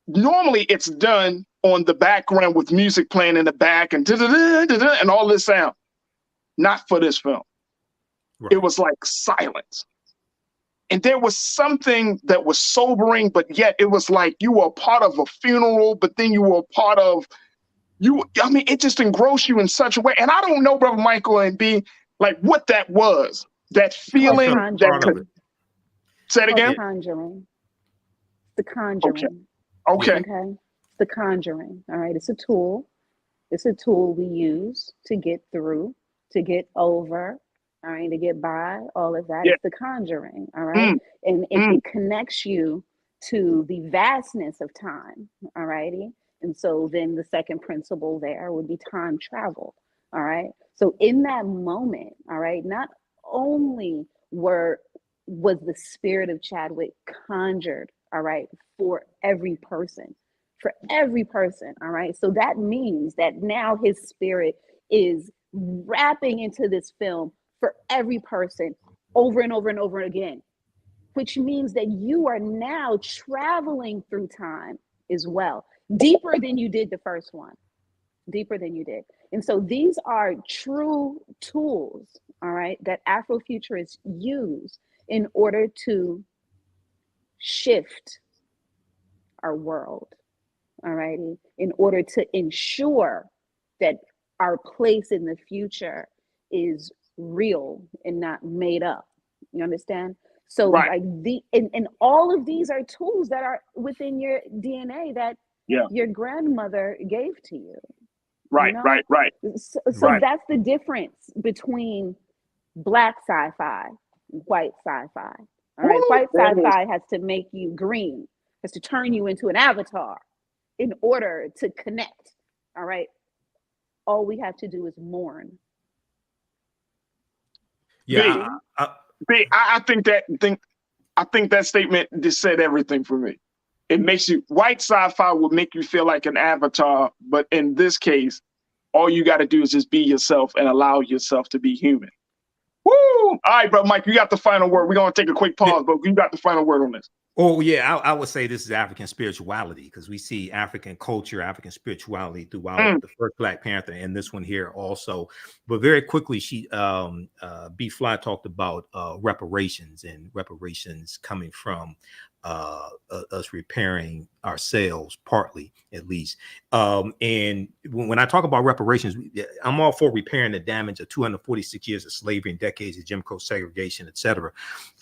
normally it's done on the background with music playing in the back and and all this sound. Not for this film. It was like silence. And there was something that was sobering, but yet it was like you were a part of a funeral, but then you were a part of I mean, it just engrossed you in such a way. And I don't know, brother Michael and B, like what that was. That feeling say it again. The Conjuring. Okay. The Conjuring. All right. It's a tool. It's a tool we use to get through, to get over, all right, to get by, all of that. It's the Conjuring. All right. And it connects you to the vastness of time. All righty. And so then the second principle there would be time travel. All right. So in that moment, all right, not only was the spirit of Chadwick conjured, all right, for every person, all right. So that means that now his spirit is wrapping into this film for every person over and over and over again, which means that you are now traveling through time as well. Deeper than you did the first one, deeper than you did. And so these are true tools, all right, that Afrofuturists use in order to shift our world, all righty, in order to ensure that our place in the future is real and not made up. You understand? So like and all of these are tools that are within your DNA that your grandmother gave to you. Right. So that's the difference between Black sci-fi, white sci-fi. All right. White sci-fi has to make you green, has to turn you into an avatar. in order to connect. All right. All we have to do is mourn. Yeah, I think that statement just said everything for me. It makes you, white sci-fi will make you feel like an avatar, but in this case, all you got to do is just be yourself and allow yourself to be human. Woo! All right, bro, Mike, you got the final word. We're gonna take a quick pause, but you got the final word on this. Oh yeah, I would say this is African spirituality, because we see African culture, African spirituality throughout the first Black Panther and this one here also. But very quickly, B Fly talked about reparations, and reparations coming from us repairing ourselves, partly at least. And when I talk about reparations, I'm all for repairing the damage of 246 years of slavery and decades of Jim Crow segregation, etc.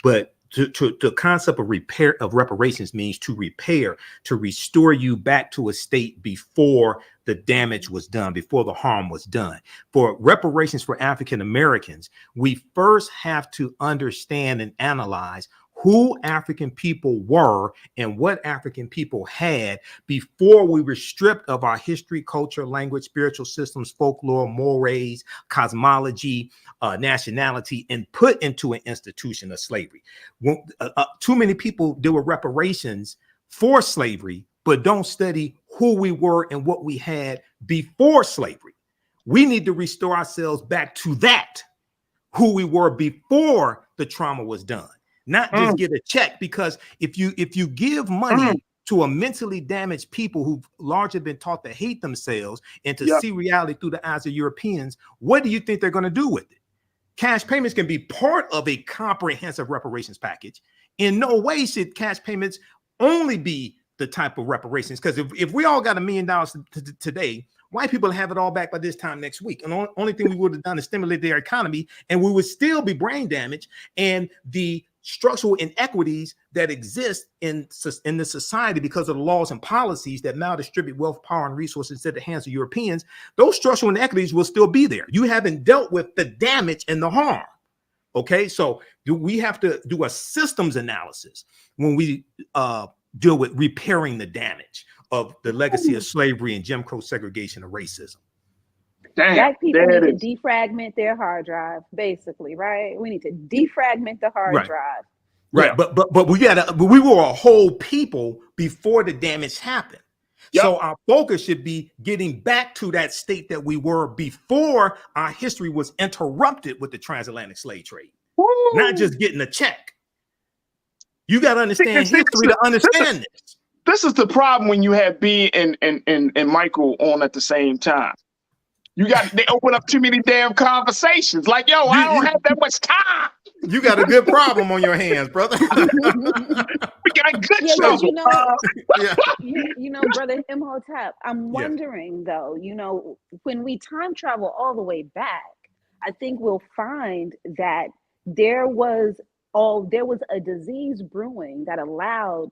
But the concept of reparations means to repair, to restore you back to a state before the damage was done, before the harm was done. For reparations for African Americans, we first have to understand and analyze who African people were and what African people had before we were stripped of our history, culture, language, spiritual systems, folklore, mores, cosmology, nationality, and put into an institution of slavery. Too many people deal with reparations for slavery, but don't study who we were and what we had before slavery. We need to restore ourselves back to that, who we were before the trauma was done. Not just get a check, because if you give money to a mentally damaged people who've largely been taught to hate themselves and to see reality through the eyes of Europeans, what do you think they're going to do with it? Cash payments can be part of a comprehensive reparations package. In no way should cash payments only be the type of reparations, because if we all got $1 million today, white people have it all back by this time next week. And the only thing we would have done is stimulate their economy, and we would still be brain damaged. And the structural inequities that exist in the society because of the laws and policies that now distribute wealth, power, and resources to the hands of Europeans, those structural inequities will still be there. You haven't dealt with the damage and the harm. Okay, so we have to do a systems analysis when we deal with repairing the damage of the legacy of slavery and Jim Crow segregation and racism. Damn, Black people need to defragment their hard drive, basically, right? We need to defragment the hard drive. Right, yeah. but we were a whole people before the damage happened. Yep. So our focus should be getting back to that state that we were before our history was interrupted with the transatlantic slave trade. Woo. Not just getting a check. You got to understand history to understand this. This is the problem when you have B and Michael on at the same time. They open up too many damn conversations. Like, yo, I don't have that much time. You got a good problem on your hands, brother. We got good shows. You know, brother Imhotep, I'm wondering though, when we time travel all the way back, I think we'll find that there was a disease brewing that allowed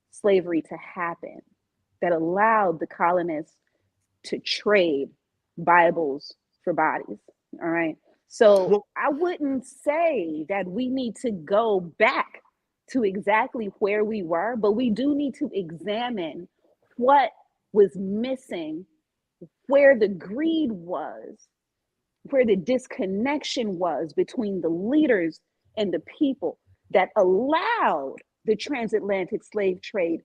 slavery to happen, that allowed the colonists to trade Bibles for bodies. All right. So I wouldn't say that we need to go back to exactly where we were, but we do need to examine what was missing, where the greed was, where the disconnection was between the leaders and the people that allowed the transatlantic slave trade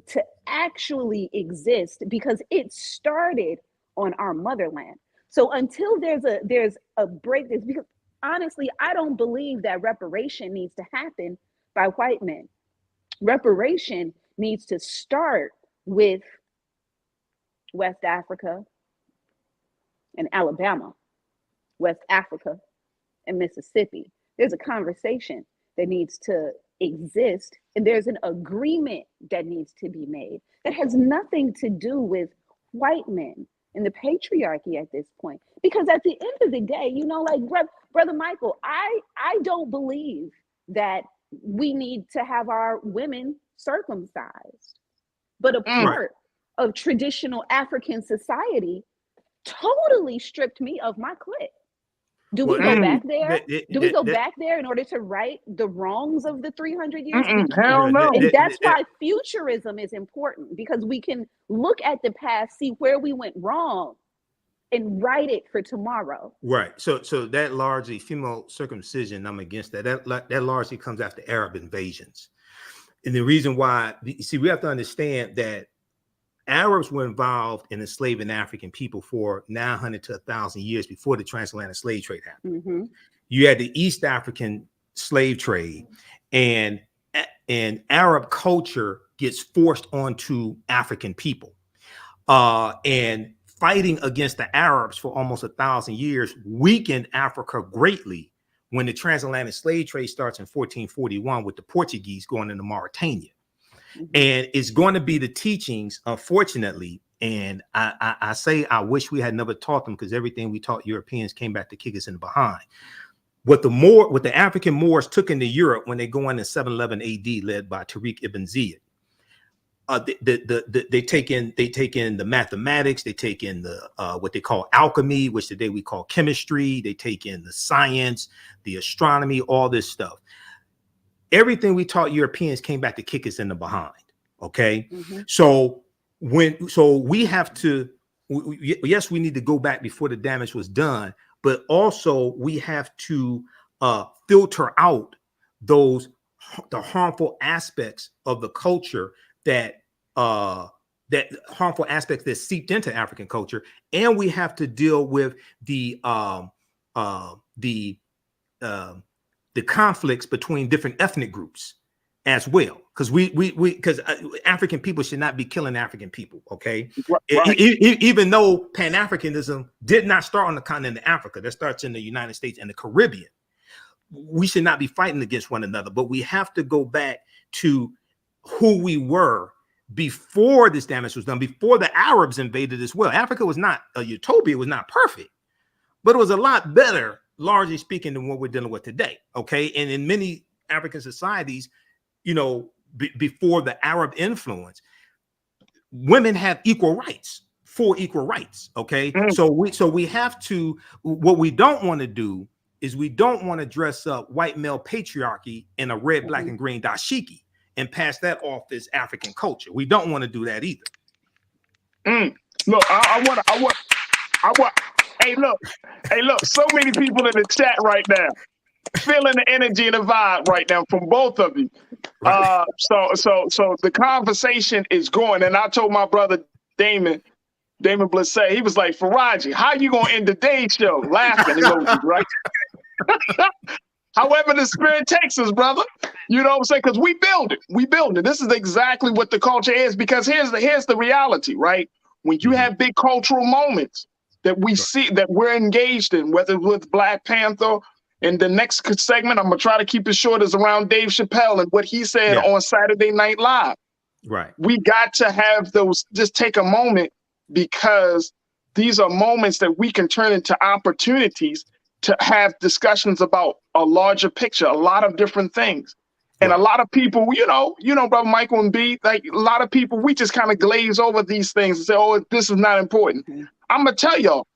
to actually exist, because it started on our motherland. So until there's a break, because honestly, I don't believe that reparation needs to happen by white men. Reparation needs to start with West Africa and Alabama, West Africa and Mississippi. There's a conversation that needs to exist, and there's an agreement that needs to be made that has nothing to do with white men and the patriarchy at this point. Because at the end of the day, like Brother Michael, I don't believe that we need to have our women circumcised. But a part of traditional African society totally stripped me of my clit. Do we go back there? Do we go back there in order to right the wrongs of the 300 years? Hell no. And that's why futurism is important, because we can look at the past, see where we went wrong, and write it for tomorrow. Right. So that largely female circumcision, I'm against that. That largely comes after Arab invasions. And the reason why, see, we have to understand that Arabs were involved in enslaving African people for 900 to 1,000 years before the transatlantic slave trade happened. You had the East African slave trade, and Arab culture gets forced onto African people. And fighting against the Arabs for almost 1,000 years weakened Africa greatly when the transatlantic slave trade starts in 1441 with the Portuguese going into Mauritania. And it's going to be the teachings, unfortunately. And I say I wish we had never taught them, because everything we taught Europeans came back to kick us in the behind. What the African Moors took into Europe when they go in 711 AD, led by Tariq ibn Ziyad, they take in the mathematics, they take in the what they call alchemy, which today we call chemistry. They take in the science, the astronomy, all this stuff. Everything we taught Europeans came back to kick us in the behind. Okay. So we have to, yes, we need to go back before the damage was done, but also we have to filter out the harmful aspects of the culture that harmful aspects that seeped into African culture. And we have to deal with the conflicts between different ethnic groups as well, because African people should not be killing African people. Okay. Right. Even though Pan-Africanism did not start on the continent of Africa, that starts in the United States and the Caribbean. We should not be fighting against one another, but we have to go back to who we were before this damage was done, before the Arabs invaded as well. Africa was not a utopia, it was not perfect, but it was a lot better, largely speaking, than what we're dealing with today. Okay. And in many African societies, before the Arab influence, women have equal rights, full equal rights. Okay. So we have to, what we don't want to do is we don't want to dress up white male patriarchy in a red, black, and green dashiki and pass that off as African culture. We don't want to do that either. Look, I want. Hey, look, so many people in the chat right now feeling the energy and the vibe right now from both of you. Right. So the conversation is going, and I told my brother Damon Blissett, he was like, Farajii, how you gonna end the day show? Laughing emojis, right? However the spirit takes us, brother. You know what I'm saying? Because we build it. This is exactly what the culture is, because here's the reality, right? When you have big cultural moments that we see, that we're engaged in, whether with Black Panther, and the next segment, I'm gonna try to keep it short, is around Dave Chappelle and what he said on Saturday Night Live. Right. We got to have those, just take a moment, because these are moments that we can turn into opportunities to have discussions about a larger picture, a lot of different things. And a lot of people, you know, Brother Michael and B, like a lot of people, we just kind of glaze over these things and say, oh, this is not important. I'm gonna tell y'all,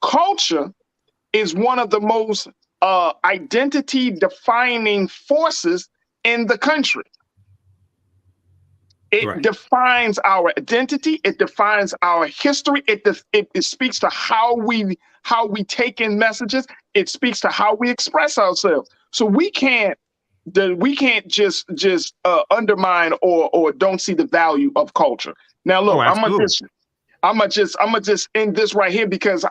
culture is one of the most identity defining forces in the country. It defines our identity. It defines our history. It speaks to how we take in messages. It speaks to how we express ourselves. So we can't just undermine or don't see the value of culture. Now look, I'm gonna just end this right here, because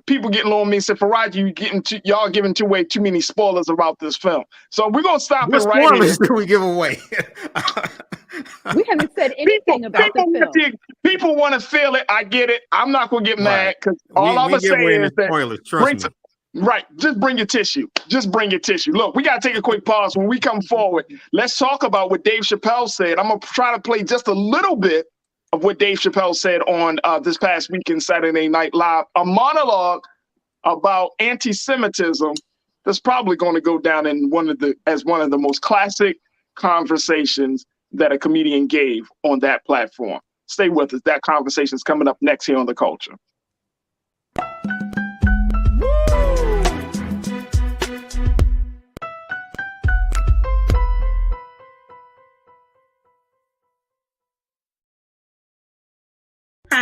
people getting on me and said, Farajii, y'all giving way too many spoilers about this film. So we're gonna stop it right here. What spoilers do we give away? We haven't said anything about the film. People want to feel it. I get it. I'm not gonna get mad, because all I'm gonna say is that spoilers, trust me. Right, just bring your tissue. Look, we gotta take a quick pause. When we come forward, let's talk about what Dave Chappelle said. I'm gonna try to play just a little bit of what Dave Chappelle said on this past weekend, Saturday Night Live, a monologue about anti-Semitism that's probably going to go down in one of the most classic conversations that a comedian gave on that platform. Stay with us. That conversation is coming up next here on The Culture.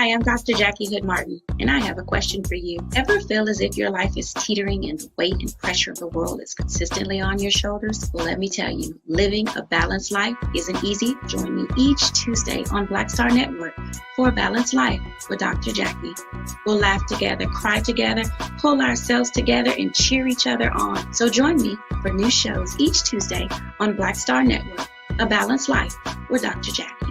Hi, I'm Dr. Jackie Hood Martin, and I have a question for you. Ever feel as if your life is teetering and the weight and pressure of the world is consistently on your shoulders? Well, let me tell you, living a balanced life isn't easy. Join me each Tuesday on Black Star Network for A Balanced Life with Dr. Jackie. We'll laugh together, cry together, pull ourselves together, and cheer each other on. So join me for new shows each Tuesday on Black Star Network, A Balanced Life with Dr. Jackie.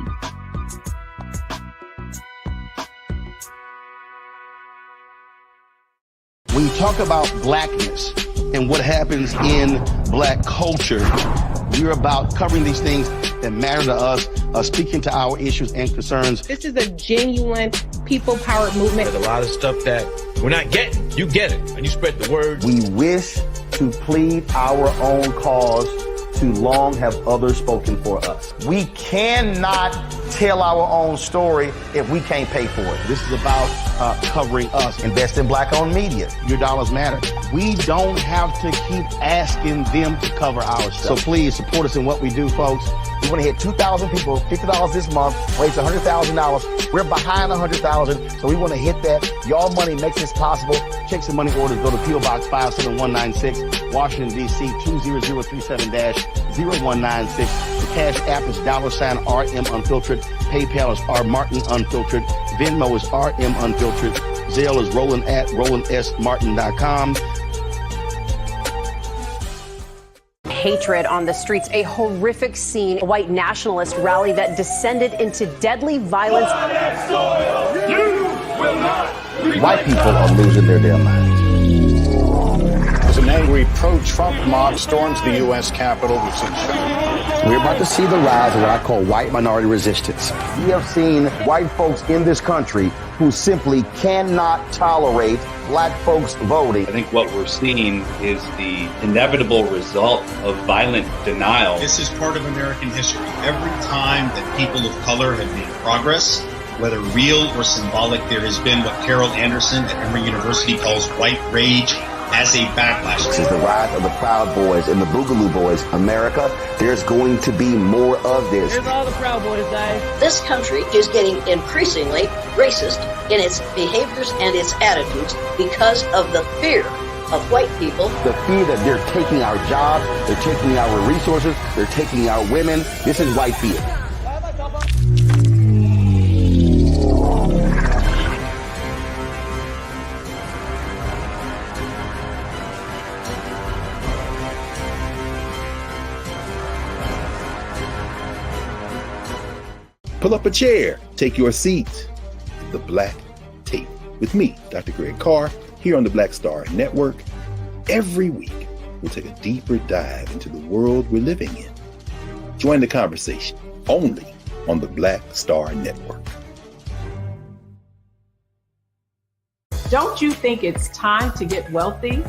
When you talk about blackness and what happens in black culture, we're about covering these things that matter to us, speaking to our issues and concerns. This is a genuine people-powered movement. There's a lot of stuff that we're not getting. You get it, and you spread the word. We wish to plead our own cause. Too long have others spoken for us. We cannot tell our own story if we can't pay for it. This is about covering us. Invest in black-owned media. Your dollars matter. We don't have to keep asking them to cover our stuff. So please support us in what we do, folks. We want to hit 2,000 people, $50 this month, raise $100,000. We're behind $100,000, so we want to hit that. Y'all money makes this possible. Check some money orders. Go to P.O. Box 57196, Washington, D.C. 20037-0196. The Cash App is $RM Unfiltered. PayPal is R Martin Unfiltered. Venmo is RM Unfiltered. Zelle is Roland at RolandSMartin.com. Hatred on the streets, a horrific scene, a white nationalist rally that descended into deadly violence. White people are losing their damn minds. As an angry pro-Trump mob storms the U.S. Capitol, We're about to see the rise of what I call white minority resistance. We have seen white folks in this country who simply cannot tolerate black folks voting. I think what we're seeing is the inevitable result of violent denial. This is part of American history. Every time that people of color have made progress, whether real or symbolic, there has been what Carol Anderson at Emory University calls white rage as a backlash. This is the rise of the Proud Boys and the Boogaloo Boys. America, there's going to be more of this. Here's all the Proud Boys, guys. This country is getting increasingly racist in its behaviors and its attitudes because of the fear of white people. The fear that they're taking our jobs, they're taking our resources, they're taking our women. This is white fear. Pull up a chair, take your seat. The Black Tape with me, Dr. Greg Carr, here on the Black Star Network. Every week, we'll take a deeper dive into the world we're living in. Join the conversation only on the Black Star Network. Don't you think it's time to get wealthy?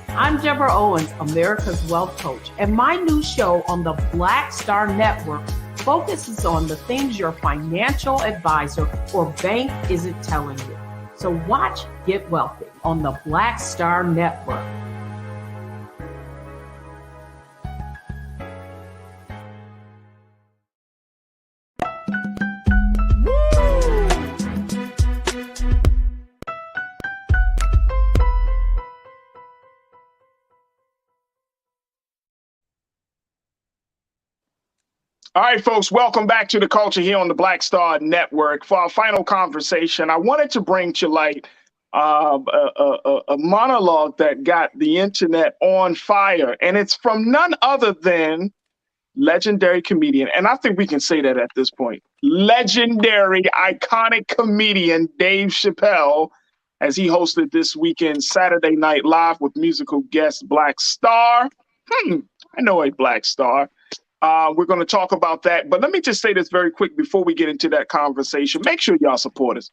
I'm Deborah Owens, America's Wealth Coach, and my new show on the Black Star Network focuses on the things your financial advisor or bank isn't telling you. So watch Get Wealthy on the Black Star Network. All right, folks, welcome back to The Culture here on the Black Star Network. For our final conversation, I wanted to bring to light a monologue that got the internet on fire, and it's from none other than legendary comedian, and I think we can say that at this point, legendary, iconic comedian Dave Chappelle, as he hosted this weekend Saturday Night Live with musical guest Black Star. I know a Black Star. We're going to talk about that. But let me just say this very quick before we get into that conversation. Make sure y'all support us.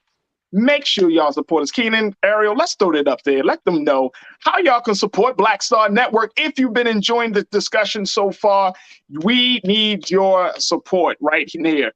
Make sure y'all support us. Keenan, Ariel, let's throw that up there. Let them know how y'all can support Black Star Network. If you've been enjoying the discussion so far, we need your support right here.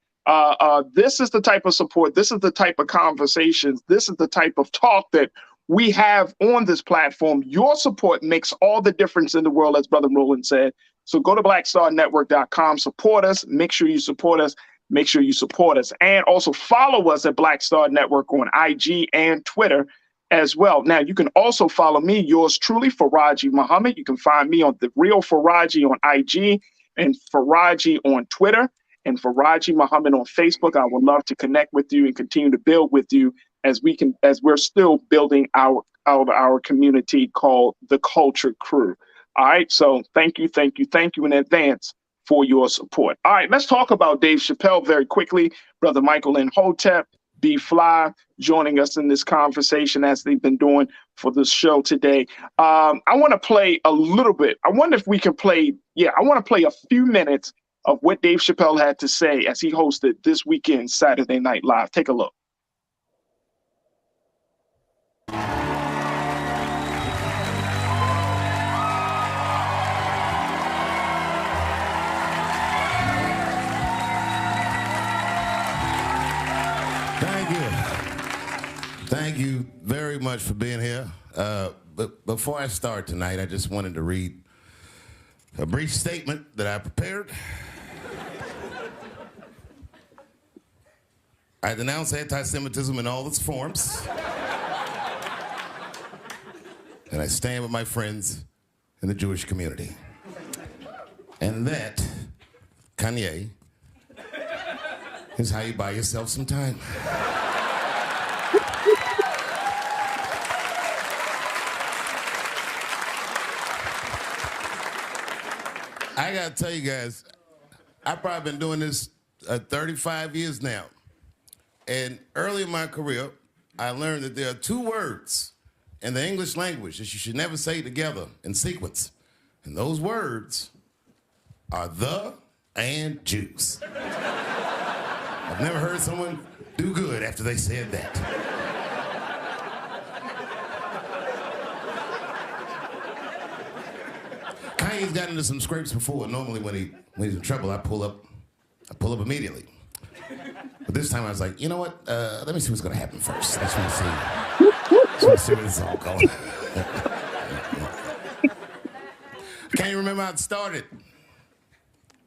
This is the type of support. This is the type of conversations. This is the type of talk that we have on this platform. Your support makes all the difference in the world, as Brother Roland said. So go to blackstarnetwork.com, support us, make sure you support us. Make sure you support us and also follow us at Black Star Network on IG and Twitter as well. Now, you can also follow me, yours truly, Farajii Muhammad. You can find me on The Real Farajii on IG and Farajii on Twitter and Farajii Muhammad on Facebook. I would love to connect with you and continue to build with you as we're still building our community called the Culture Crew. All right. So thank you in advance for your support. All right. Let's talk about Dave Chappelle very quickly. Brother Michael Imhotep, B Fly, joining us in this conversation as they've been doing for this show today. I want to play a little bit. I wonder if we can play. I want to play a few minutes of what Dave Chappelle had to say as he hosted this weekend Saturday Night Live. Take a look. Thank you very much for being here. But before I start tonight, I just wanted to read a brief statement that I prepared. I denounce anti-Semitism in all its forms. And I stand with my friends in the Jewish community. And that, Kanye, is how you buy yourself some time. I gotta tell you guys, I've probably been doing this 35 years now. And early in my career, I learned that there are two words in the English language that you should never say together in sequence. And those words are the and Jews. I've never heard someone do good after they said that. Kanye's gotten into some scrapes before. Normally when he's in trouble, I pull up immediately. But this time I was like, you know what? Let me see what's gonna happen first. Let's see where this is all going. I can't even remember how it started.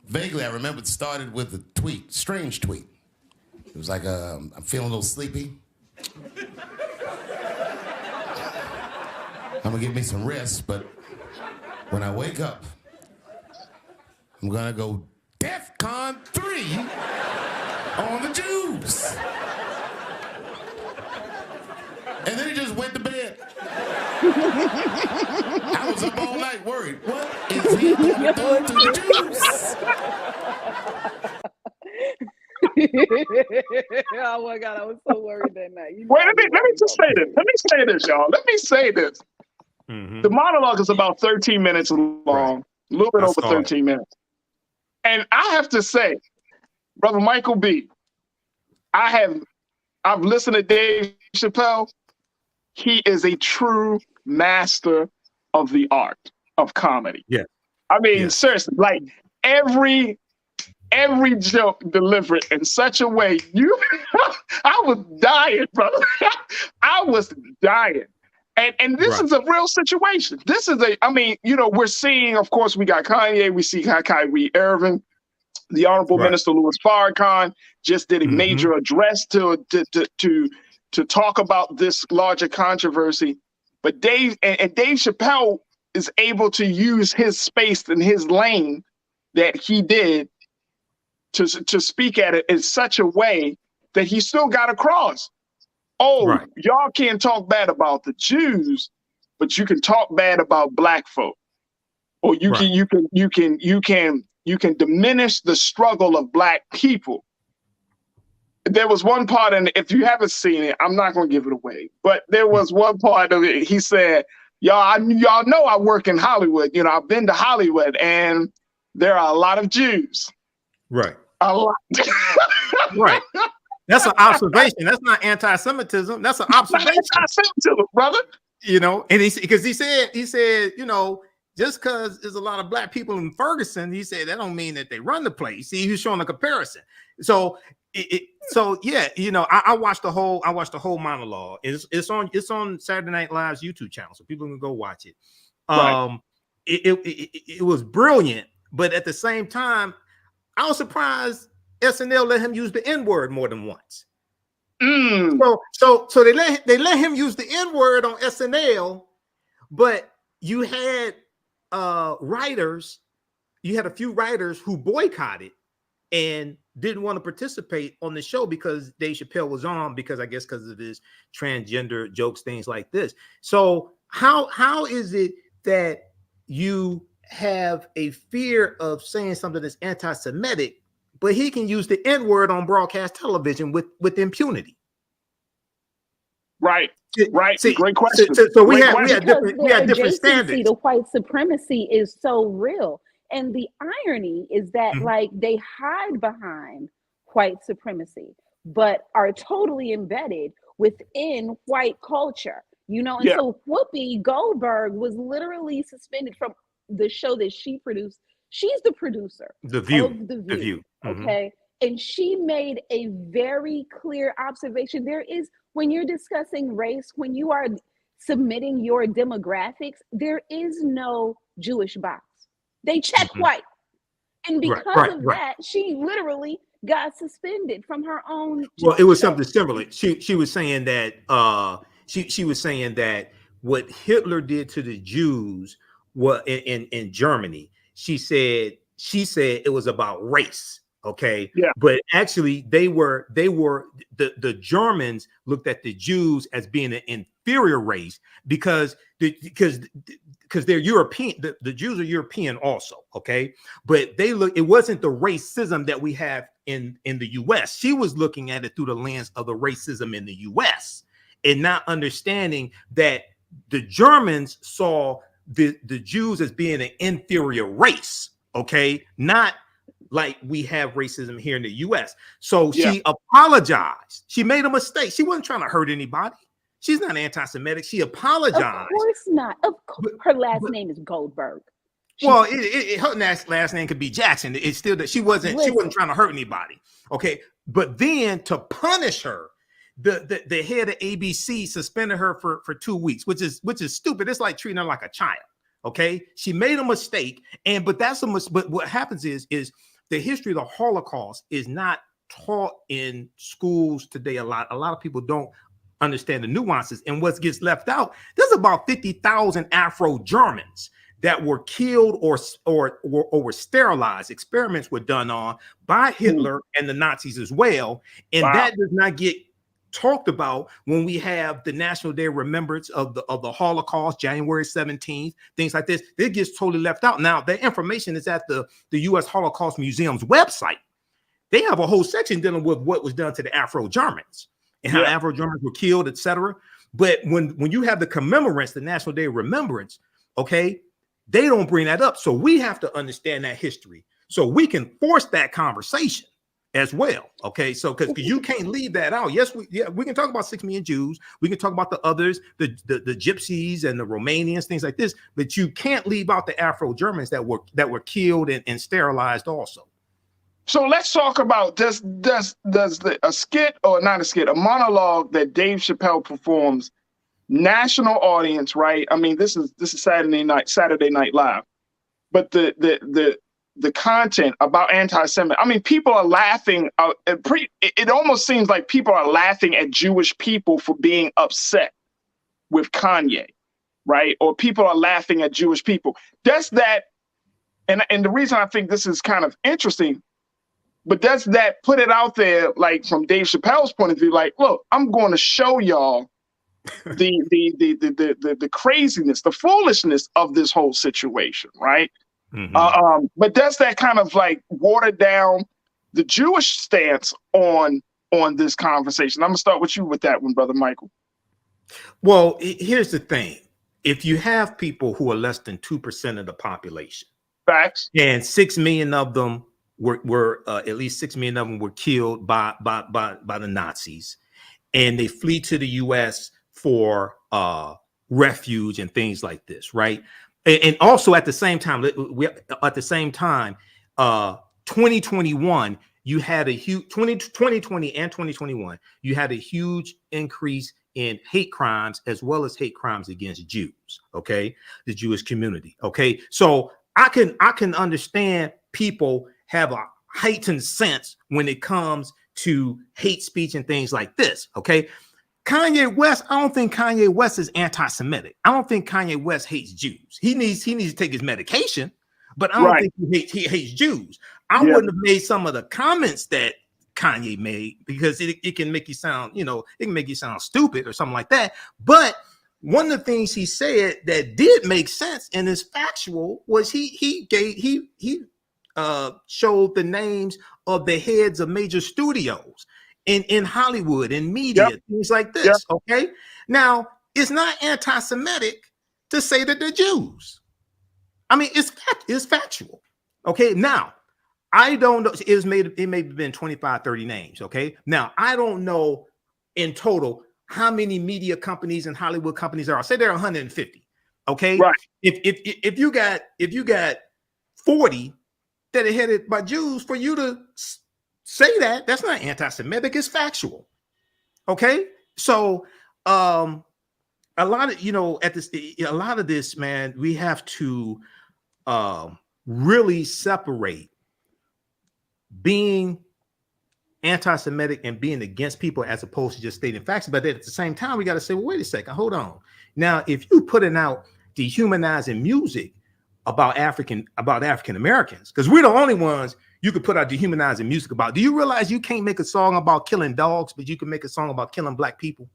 Vaguely, I remember it started with a tweet, strange tweet. It was like, I'm feeling a little sleepy. I'm gonna give me some rest, but when I wake up, I'm gonna go DEFCON 3 on the Jews. And then he just went to bed. I was up all night worried. What is he gonna do to the Jews? Oh my God, I was so worried that night. Wait, let me just say this. Let me say this, y'all. Let me say this. Mm-hmm. The monologue is about 13 minutes long, a little bit over 13 minutes. And I have to say, Brother Michael B., I've listened to Dave Chappelle. He is a true master of the art of comedy. Yeah. I mean, seriously, like every joke delivered in such a way, I was dying, brother. I was dying. And this is a real situation. This is we're seeing, of course, we got Kanye, we see Kyrie Irving, the Honorable Minister Louis Farrakhan just did a major address to talk about this larger controversy. But Dave Chappelle is able to use his space and his lane that he did to speak at it in such a way that he still got across. Y'all can't talk bad about the Jews, but you can talk bad about black folk, or you can diminish the struggle of black people. There was one part, and if you haven't seen it, I'm not going to give it away, but there was one part of it. He said, y'all know I work in Hollywood. I've been to Hollywood, and there are a lot of Jews. Right. A lot. Right. That's an observation. That's not anti-Semitism. That's an observation. Anti-Semitism, brother. And he said, just because there's a lot of black people in Ferguson, he said that don't mean that they run the place. See, he's showing a comparison. So, I watched the whole monologue. It's on Saturday Night Live's YouTube channel, so people can go watch it. It was brilliant, but at the same time, I was surprised SNL let him use the N-word more than once. Mm. So they let him use the N-word on SNL, but you had writers, you had a few writers who boycotted and didn't want to participate on the show because Dave Chappelle was on, because I guess because of his transgender jokes, things like this. So how is it that you have a fear of saying something that's anti-Semitic, but he can use the N-word on broadcast television with impunity? Right. See, great question. So we had different standards. The white supremacy is so real. And the irony is that like they hide behind white supremacy, but are totally embedded within white culture, you know? And so Whoopi Goldberg was literally suspended from the show that she produced. She's the producer of The View. Okay. And she made a very clear observation. There is, when you're discussing race, when you are submitting your demographics, there is no Jewish box. They check white. And because of that, she literally got suspended from her own. Well, it was something similar. She was saying that she was saying that what Hitler did to the Jews in Germany, she said it was about race. Okay. Yeah. But actually they were the Germans looked at the Jews as being an inferior race because they're European. The Jews are European also. Okay. But it wasn't the racism that we have in the US. She was looking at it through the lens of the racism in the US and not understanding that the Germans saw the Jews as being an inferior race. Okay. Not like we have racism here in the US. So she apologized. She made a mistake. She wasn't trying to hurt anybody. She's not anti-Semitic. She apologized. Of course not. Of course, her last name is Goldberg. Well, her last name could be Jackson. It's still that she wasn't trying to hurt anybody. Okay. But then to punish her, the head of ABC suspended her for 2 weeks, which is stupid. It's like treating her like a child. Okay. She made a mistake. But what happens is the history of the Holocaust is not taught in schools today. A lot of people don't understand the nuances, and what gets left out. There's about 50,000 Afro-Germans that were killed or were sterilized. Experiments were done on by Hitler and the Nazis as well, and that does not get talked about when we have the National Day of Remembrance of the Holocaust, January 17th, things like this. It gets totally left out. Now, the information is at the U.S. Holocaust Museum's website. They have a whole section dealing with what was done to the Afro-Germans and how Afro-Germans were killed, etc. But when you have the commemorance, the National Day of Remembrance, okay, they don't bring that up. So we have to understand that history so we can force that conversation as well. Okay, so because you can't leave that out. Yes, we can talk about 6 million Jews. We can talk about the others, the Gypsies and the Romanians, things like this. But you can't leave out the Afro-Germans that were killed and sterilized also. So let's talk about does a skit, or not a skit, a monologue that Dave Chappelle performs, national audience, right? I mean, this is Saturday Night Live, but the content about anti-Semitic, I mean, people are laughing. It almost seems like people are laughing at Jewish people for being upset with Kanye, right? Or people are laughing at Jewish people. Does that, and the reason I think this is kind of interesting, but does that put it out there, like from Dave Chappelle's point of view, like, look, I'm going to show y'all the craziness, the foolishness of this whole situation, right? Mm-hmm. But does that kind of like water down the Jewish stance on this conversation? I'm gonna start with you with that one, Brother Michael. Well, here's the thing: if you have people who are less than 2% of the population, facts, and 6 million of them were at least 6 million of them were killed by the Nazis, and they flee to the U.S. for refuge and things like this, right? And also at the same time, 2021, you had a huge 2020 and 2021, you had a huge increase in hate crimes as well as hate crimes against Jews. Okay, the Jewish community. Okay, so I can understand people have a heightened sense when it comes to hate speech and things like this. Okay. Kanye West, I don't think Kanye West is anti-Semitic. I don't think Kanye West hates Jews. He needs to take his medication, but I don't think he hates Jews. I wouldn't have made some of the comments that Kanye made because it can make you sound, it can make you sound stupid or something like that. But one of the things he said that did make sense and is factual was he showed the names of the heads of major studios in Hollywood and media, things like this. Okay. Now, it's not anti-Semitic to say that they're Jews. I mean, it's factual. Okay. Now, I don't know. It may have been 25, 30 names. Okay. Now, I don't know in total how many media companies and Hollywood companies there are. Say there are 150. Okay. Right. If you got 40 that are headed by Jews, for you to say that's not anti-Semitic, it's factual. Okay. So a lot of this, man, we have to really separate being anti-Semitic and being against people as opposed to just stating facts. But at the same time, we got to say, well, wait a second, hold on. Now, if you putting out dehumanizing music about African Americans, because we're the only ones you could put out dehumanizing music about. Do you realize you can't make a song about killing dogs, but you can make a song about killing black people?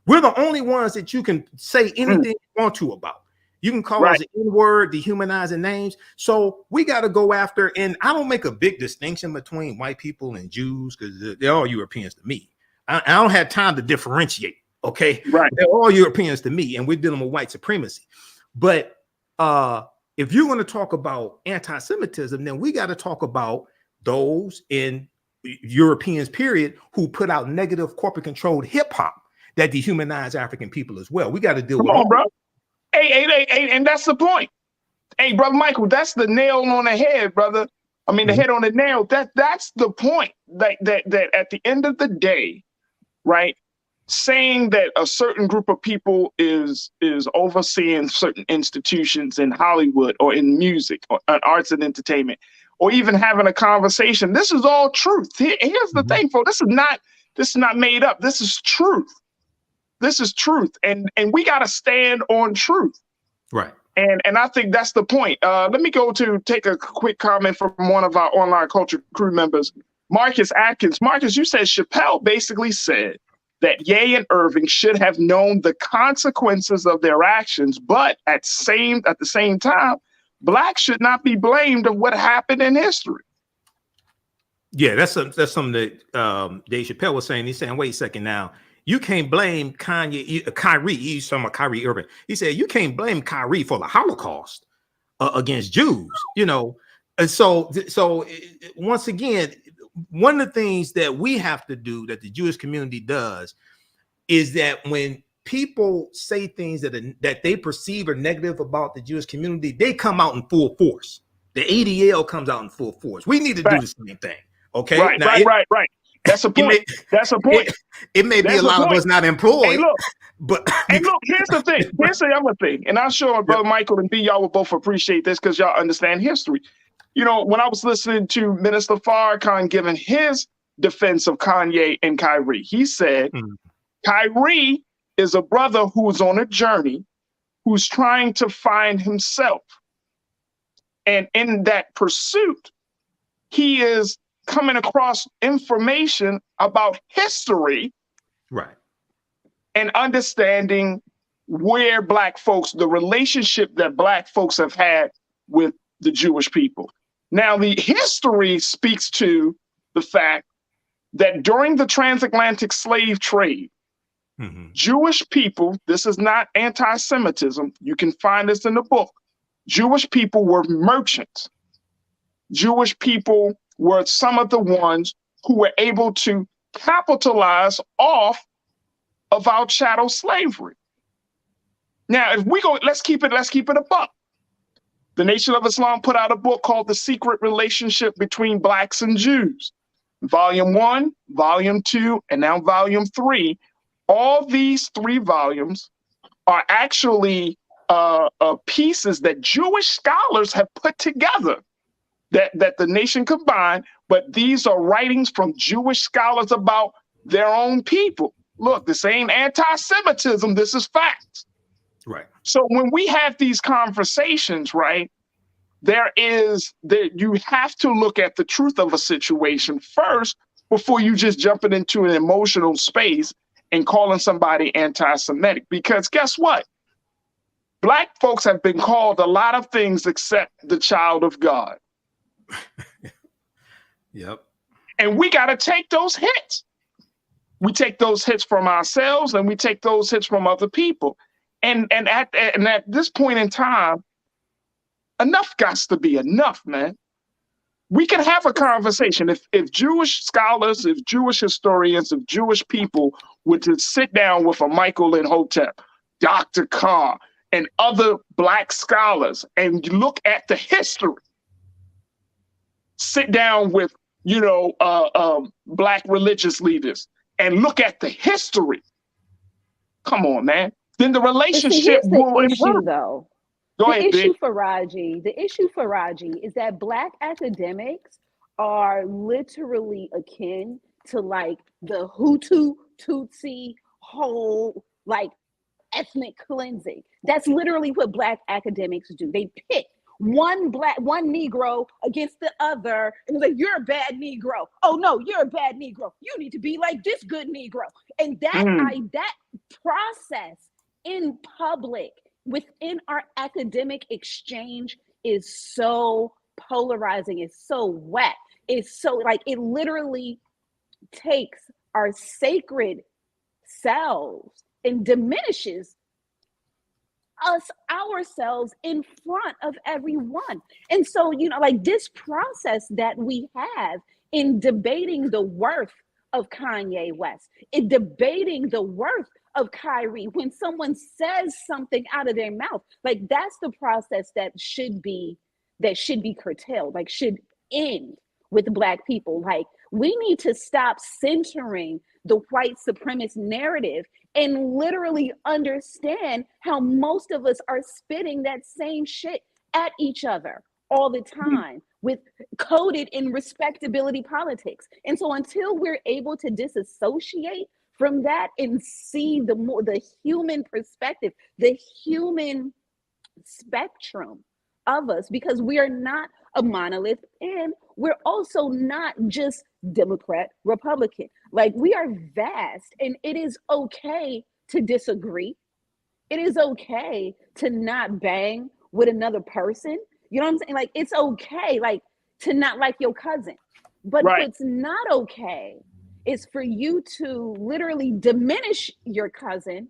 We're the only ones that you can say anything you want to about. You can call us an N-word, dehumanizing names. So we got to go after, and I don't make a big distinction between white people and Jews because they're all Europeans to me. I don't have time to differentiate, okay? Right. They're all Europeans to me, and we're dealing with white supremacy. But if you're going to talk about anti-Semitism, then we got to talk about those in Europeans, period, who put out negative corporate-controlled hip-hop that dehumanize African people as well. We got to deal with all, bro. Hey, and that's the point. Hey, brother Michael, that's the nail on the head, brother. I mean, the head on the nail. That's the point. That at the end of the day, right? Saying that a certain group of people is overseeing certain institutions in Hollywood or in music or arts and entertainment, or even having a conversation. This is all truth. Here's the thing, folks. This is not made up. This is truth. This is truth, and we got to stand on truth, right? And I think that's the point. Let me go to take a quick comment from one of our online culture crew members, Marcus Atkins. Marcus, you said Chappelle basically said that Ye and Irving should have known the consequences of their actions, but at the same time, blacks should not be blamed of what happened in history. Yeah, that's something that Dave Chappelle was saying. He's saying, wait a second now. You can't blame Kyrie. He's talking about Kyrie Irving. He said you can't blame Kyrie for the Holocaust against Jews. And so once again, one of the things that we have to do, that the Jewish community does, is that when people say things that they perceive are negative about the Jewish community, they come out in full force. The ADL comes out in full force. We need to do the same thing. Okay, right. That's a point. That's a point. It may be a lot of us not employed. Hey, look, here's the thing. Here's the other thing. And I'm sure Brother Michael and B, y'all will both appreciate this because y'all understand history. When I was listening to Minister Farrakhan giving his defense of Kanye and Kyrie, he said, Kyrie is a brother who's on a journey, who's trying to find himself. And in that pursuit, he is coming across information about history, right, and understanding where black folks, the relationship that black folks have had with the Jewish people. Now, the history speaks to the fact that during the transatlantic slave trade, Jewish people, this is not anti-Semitism, you can find this in the book, Jewish people were merchants. Jewish people were some of the ones who were able to capitalize off of our chattel slavery. Now, if we go, let's keep it a buck. The Nation of Islam put out a book called The Secret Relationship Between Blacks and Jews. Volume 1, Volume 2, and now Volume 3. All these 3 volumes are actually pieces that Jewish scholars have put together that the nation combined, but these are writings from Jewish scholars about their own people. Look, this ain't anti-Semitism. This is facts. Right. So when we have these conversations, right, you have to look at the truth of a situation first before you just jumping into an emotional space and calling somebody anti-Semitic. Because guess what? Black folks have been called a lot of things except the child of God. Yep. And we got to take those hits. We take those hits from ourselves and we take those hits from other people. And at this point in time, enough got to be enough, man. We can have a conversation. If Jewish scholars, if Jewish historians, if Jewish people were to sit down with a Michael Imhotep, Dr. Carr, and other Black scholars and look at the history, sit down with, Black religious leaders and look at the history. Come on, man. Then the relationship will improve. Though. Go ahead, the issue, Farajii, is that Black academics are literally akin to like the Hutu, Tutsi whole like ethnic cleansing. That's literally what Black academics do. They pit one Negro against the other, and it's like, you're a bad Negro. Oh no, you're a bad Negro. You need to be like this good Negro. And that process in public within our academic exchange is so polarizing. It's so wet. It's so like it literally takes our sacred selves and diminishes ourselves in front of everyone. And so, like this process that we have in debating the worth of Kanye West, in debating the worth of Kyrie, when someone says something out of their mouth, like that's the process that should be curtailed, like should end with Black people. Like we need to stop centering the white supremacist narrative and literally understand how most of us are spitting that same shit at each other all the time, with coded in respectability politics. And so until we're able to disassociate from that and see the human perspective, the human spectrum of us, because we are not a monolith and we're also not just Democrat, Republican. Like we are vast, and it is okay to disagree. It is okay to not bang with another person. You know what I'm saying? Like it's okay, like to not like your cousin. But what's not okay is for you to literally diminish your cousin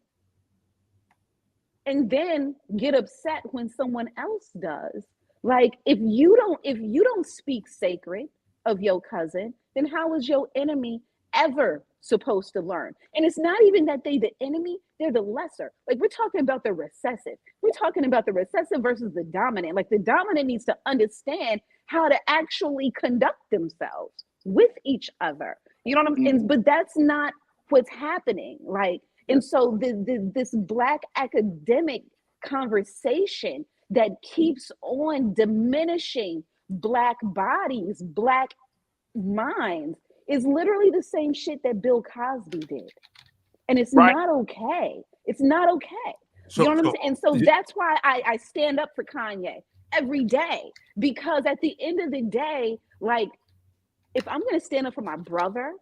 and then get upset when someone else does. Like if you don't speak sacred of your cousin, then how is your enemy ever supposed to learn? And it's not even that they the enemy, they're the lesser. Like we're talking about the recessive. We're talking about the recessive versus the dominant. Like the dominant needs to understand how to actually conduct themselves with each other. You know what I'm saying? But that's not what's happening. Like, and so this Black academic conversation that keeps on diminishing Black bodies, Black minds, is literally the same shit that Bill Cosby did. And it's not okay. It's not okay. You know what I'm saying? And so that's why I stand up for Kanye every day, because at the end of the day, like, if I'm going to stand up for my brother,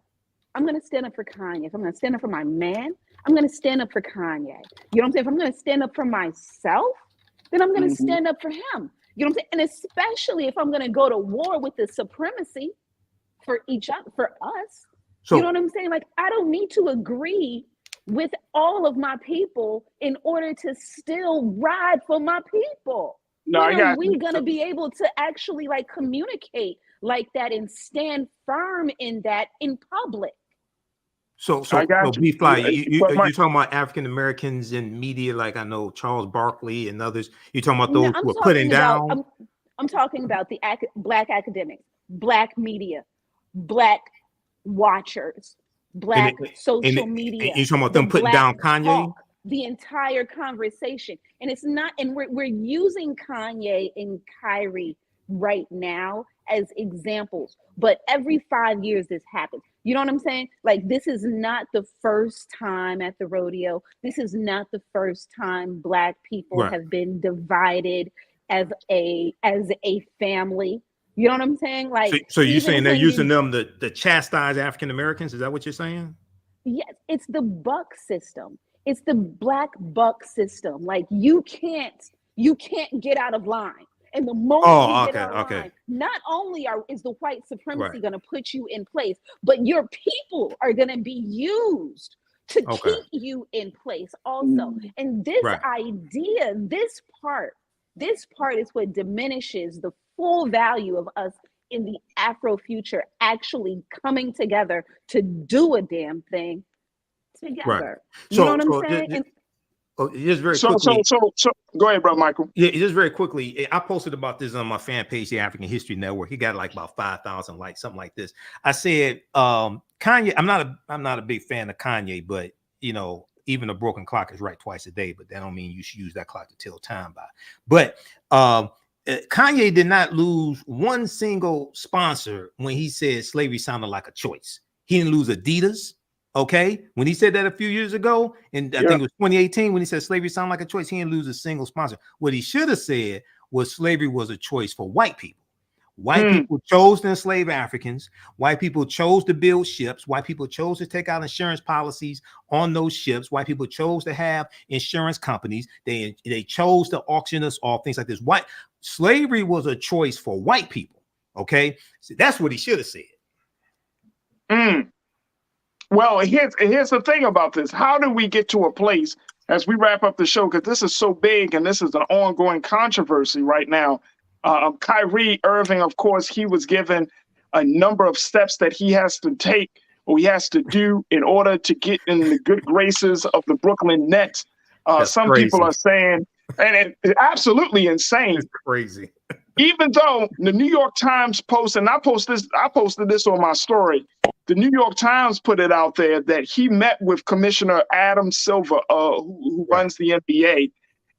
I'm going to stand up for Kanye. If I'm going to stand up for my man, I'm going to stand up for Kanye. You know what I'm saying? If I'm going to stand up for myself, then I'm going to stand up for him. You know what I'm saying? And especially if I'm going to go to war with the supremacy for each other, for us. So, you know what I'm saying? Like, I don't need to agree with all of my people in order to still ride for my people. No, when are we going to be able to actually like communicate like that and stand firm in that in public? So B-Fly, you're talking about African Americans in media, like I know Charles Barkley and others. You're talking about those who are putting down. I'm talking about the Black academics, Black media, Black watchers, Black social media. You're talking about them putting down Kanye? Talk, the entire conversation. And it's not, and we're using Kanye and Kyrie right now as examples, but every 5 years this happens. You know what I'm saying? Like, this is not the first time at the rodeo. This is not the first time Black people have been divided as a family. You know what I'm saying? Like, so you're saying they're using them to chastise African Americans? Is that what you're saying? Yes, it's the buck system. It's the black buck system. Like, you can't get out of line. And the moment you get out of line, not only is the white supremacy going to put you in place, but your people are going to be used to keep you in place also. And this idea, this part is what diminishes the full value of us in the Afro future actually coming together to do a damn thing together. You know what I'm saying? Just very quickly. So go ahead, bro, Michael. Yeah, just very quickly. I posted about this on my fan page, the African History Network. He got like about 5,000 likes, something like this. I said, Kanye. I'm not a big fan of Kanye, but you know, even a broken clock is right twice a day. But that don't mean you should use that clock to tell time by. But Kanye did not lose one single sponsor when he said slavery sounded like a choice. He didn't lose Adidas. Okay, when he said that a few years ago, and I think it was 2018, when he said slavery sounded like a choice, he didn't lose a single sponsor. What he should have said was slavery was a choice for white people. White people chose to enslave Africans. White people chose to build ships. White people chose to take out insurance policies on those ships. White people chose to have insurance companies. They chose to auction us off, things like this. Slavery was a choice for white people. Okay, so that's what he should have said. Well, here's the thing about this. How do we get to a place as we wrap up the show? Because this is so big and this is an ongoing controversy right now. Kyrie Irving, of course, he was given a number of steps that he has to take or he has to do in order to get in the good graces of the Brooklyn Nets. Some people are saying, and it's absolutely insane. It's crazy. Even though the New York Times posted, and I posted this on my story. The New York Times put it out there that he met with Commissioner Adam Silver, who runs the NBA.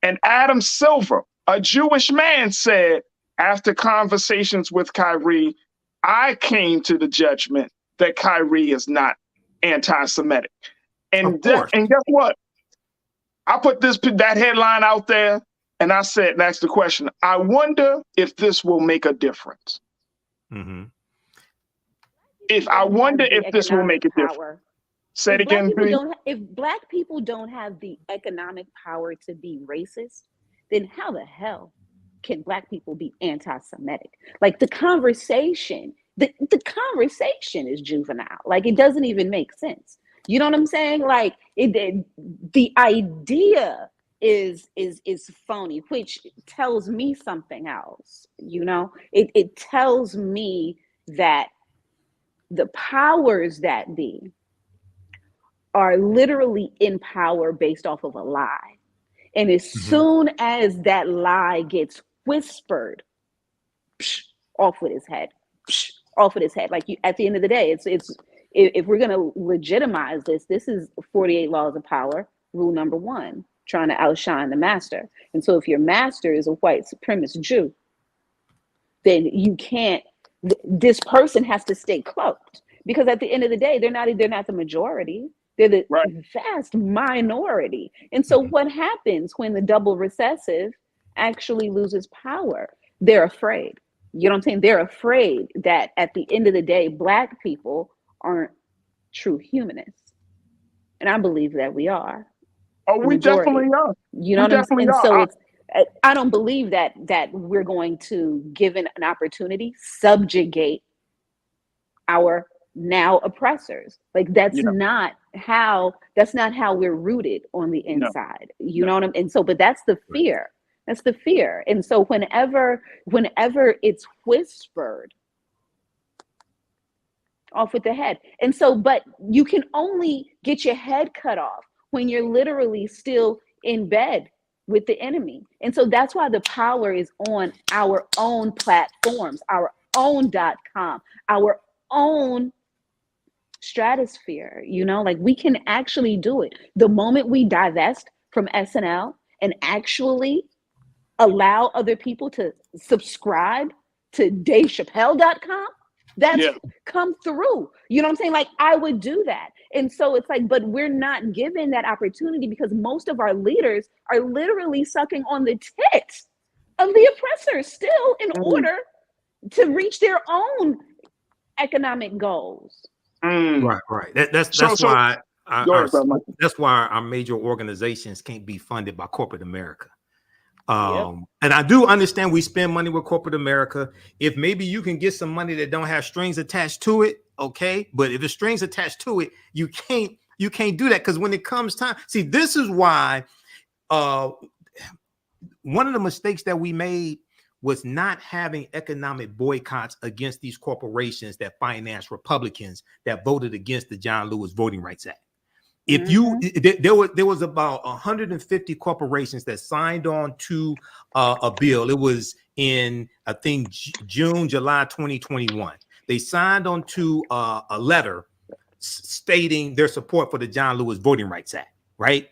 And Adam Silver, a Jewish man, said, after conversations with Kyrie, I came to the judgment that Kyrie is not anti-Semitic. And guess what? I put that headline out there, and I said, that's the question. I wonder if this will make a difference. I wonder if this will make a difference. Say it again, please. If Black people don't have the economic power to be racist, then how the hell can Black people be anti-Semitic? Like, the conversation is juvenile. Like, it doesn't even make sense. You know what I'm saying? Like, the idea is phony, which tells me something else. You know, it tells me that the powers that be are literally in power based off of a lie. And as soon as that lie gets whispered, off with his head, off with his head. Like, at the end of the day, it's if we're going to legitimize this is 48 laws of power. Rule number 1, trying to outshine the master. And so if your master is a white supremacist Jew, then you can't, this person has to stay cloaked, because at the end of the day, they're not the majority. They're the vast minority. And so what happens when the double recessive actually loses power? They're afraid. You know what I'm saying? They're afraid that at the end of the day, Black people aren't true humanists. And I believe that we are. Oh, we definitely are. You know what I'm saying? And so I don't believe that we're going to, given an opportunity, subjugate our now oppressors. Like, that's not how we're rooted on the inside. You know what I'm, and so, but that's the fear. That's the fear. And so whenever it's whispered, off with the head. And so, but you can only get your head cut off when you're literally still in bed with the enemy. And so that's why the power is on our own platforms, our own .com, our own stratosphere. You know, like, we can actually do it. The moment we divest from SNL and actually allow other people to subscribe to DaveChappelle.com, that's come through. You know what I'm saying? Like, I would do that. And so it's like, but we're not given that opportunity because most of our leaders are literally sucking on the tit of the oppressors still in order to reach their own economic goals. Right. That's why that's why our major organizations can't be funded by corporate America. And I do understand we spend money with corporate America. If maybe you can get some money that don't have strings attached to it, okay. But if the strings attached to it, you can't do that, because when it comes time, see, this is why one of the mistakes that we made was not having economic boycotts against these corporations that finance Republicans that voted against the John Lewis Voting Rights Act. If there was about 150 corporations that signed on to a bill. It was in, I think, July 2021. They signed on to a letter stating their support for the John Lewis Voting Rights Act, right?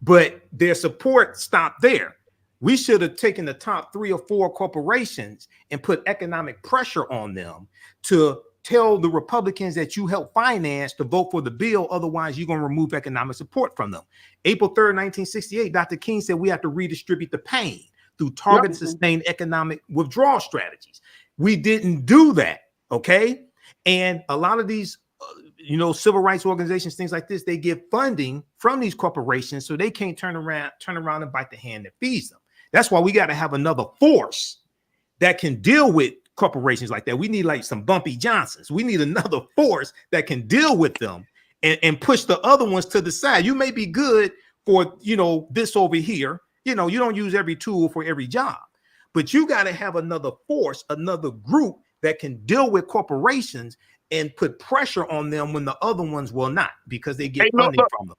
But their support stopped there. We should have taken the top 3 or 4 corporations and put economic pressure on them to tell the Republicans that you help finance to vote for the bill. Otherwise, you're going to remove economic support from them. April 3rd, 1968, Dr. King said we have to redistribute the pain through targeted, sustained economic withdrawal strategies. We didn't do that, okay? And a lot of these civil rights organizations, things like this, they get funding from these corporations, so they can't turn around and bite the hand that feeds them. That's why we got to have another force that can deal with corporations like that. We need like some Bumpy Johnsons. We need another force that can deal with them and push the other ones to the side. You may be good for, this over here. You don't use every tool for every job, but you got to have another force, another group that can deal with corporations and put pressure on them when the other ones will not, because they get funding from them.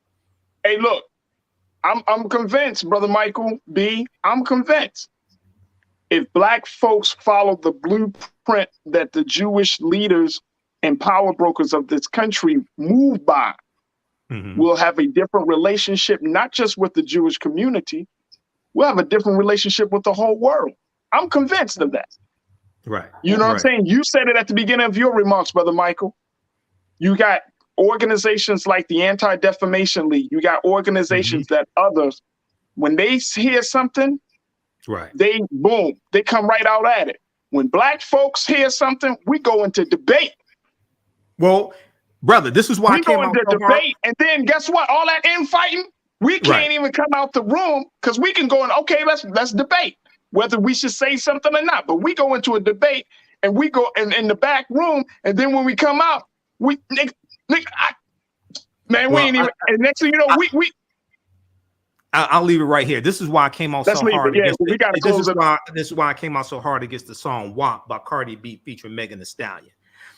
Hey, look, I'm convinced, Brother Michael B. I'm convinced. If Black folks follow the blueprint that the Jewish leaders and power brokers of this country move by, we'll have a different relationship, not just with the Jewish community. We'll have a different relationship with the whole world. I'm convinced of that. Right. You know what I'm saying? You said it at the beginning of your remarks, Brother Michael. You got organizations like the Anti-Defamation League. You got organizations that others, when they hear something, they come right out at it. When Black folks hear something, we go into debate. Well, brother, this is why we go into debate, and then guess what? All that infighting, we can't even come out the room, because we can go in. Okay, let's debate whether we should say something or not. But we go into a debate, and we go in the back room, and then when we come out, we ain't even. And next thing you know, I'll leave it right here. This is why I came out so hard. This is why I came out so hard against the song WAP by Cardi B featuring Megan Thee Stallion,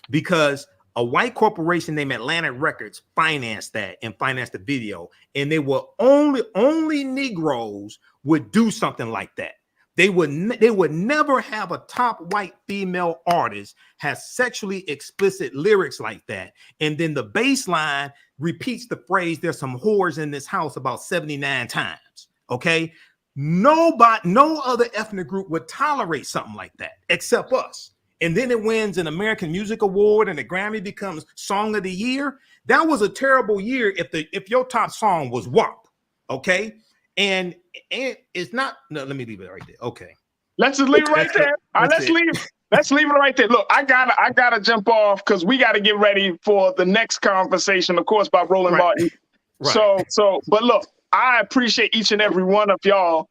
because a white corporation named Atlantic Records financed that and financed the video, and they were only Negroes would do something like that. They would never have a top white female artist has sexually explicit lyrics like that, and then the bass line repeats the phrase "there's some whores in this house" about 79 times. Okay, no other ethnic group would tolerate something like that except us. And then it wins an American Music Award, and the Grammy becomes Song of the Year. That was a terrible year if your top song was WAP. Okay. And it's not. No, let me leave it right there. Okay, let's just leave it right there. Let's leave it right there. Look, I gotta jump off because we gotta get ready for the next conversation, of course, by Roland Martin. But look, I appreciate each and every one of y'all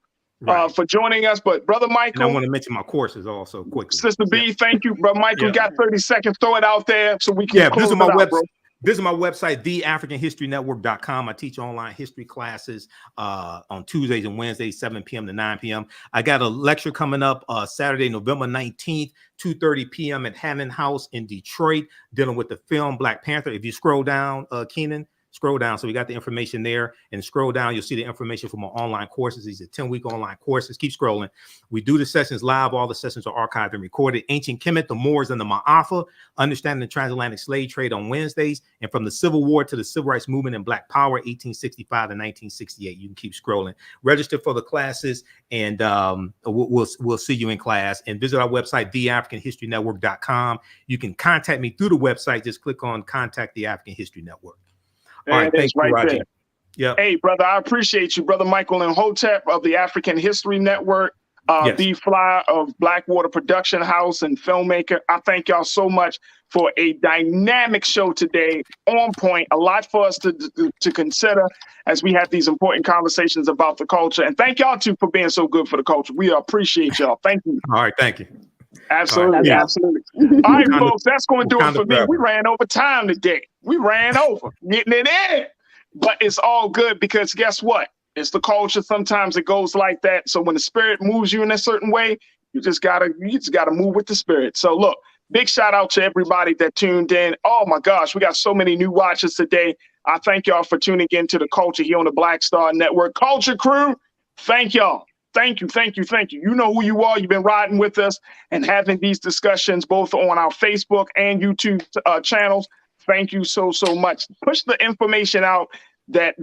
for joining us. But Brother Michael, and I want to mention my courses also quickly. Sister B, thank you, Brother Michael. You got 30 seconds. Throw it out there so we can close visit my website. Bro. Visit my website, theafricanhistorynetwork.com. I teach online history classes on Tuesdays and Wednesdays, 7 p.m. to 9 p.m. I got a lecture coming up Saturday, November 19th, 2:30 p.m. at Hammond House in Detroit, dealing with the film Black Panther. If you scroll down, Keenan, Scroll down. So we got the information there, and scroll down. You'll see the information from our online courses. These are 10-week online courses. Keep scrolling. We do the sessions live. All the sessions are archived and recorded. Ancient Kemet, the Moors, and the Ma'afa, understanding the transatlantic slave trade on Wednesdays, and from the Civil War to the Civil Rights Movement and Black Power, 1865 to 1968. You can keep scrolling. Register for the classes, and we'll see you in class. And visit our website, theafricanhistorynetwork.com. You can contact me through the website. Just click on Contact the African History Network. All right, thanks, Farajii. Yeah. Hey, brother, I appreciate you, brother Michael Imhotep of the African History Network, B Fly of Blackwater Production House and filmmaker. I thank y'all so much for a dynamic show today, on point. A lot for us to consider as we have these important conversations about the culture. And thank y'all too for being so good for the culture. We appreciate y'all. Thank you. All right, thank you. Absolutely, absolutely. All right, folks, that's going to do it for me. We ran over time today. We ran over, getting it in. But it's all good because guess what? It's the culture. Sometimes it goes like that. So when the spirit moves you in a certain way, you just gotta move with the spirit. So look, big shout out to everybody that tuned in. Oh my gosh, we got so many new watchers today. I thank y'all for tuning in to the culture here on the Black Star Network. Culture crew, thank y'all. Thank you, thank you, thank you. You know who you are. You've been riding with us and having these discussions both on our Facebook and YouTube channels. Thank you so much. Push the information out that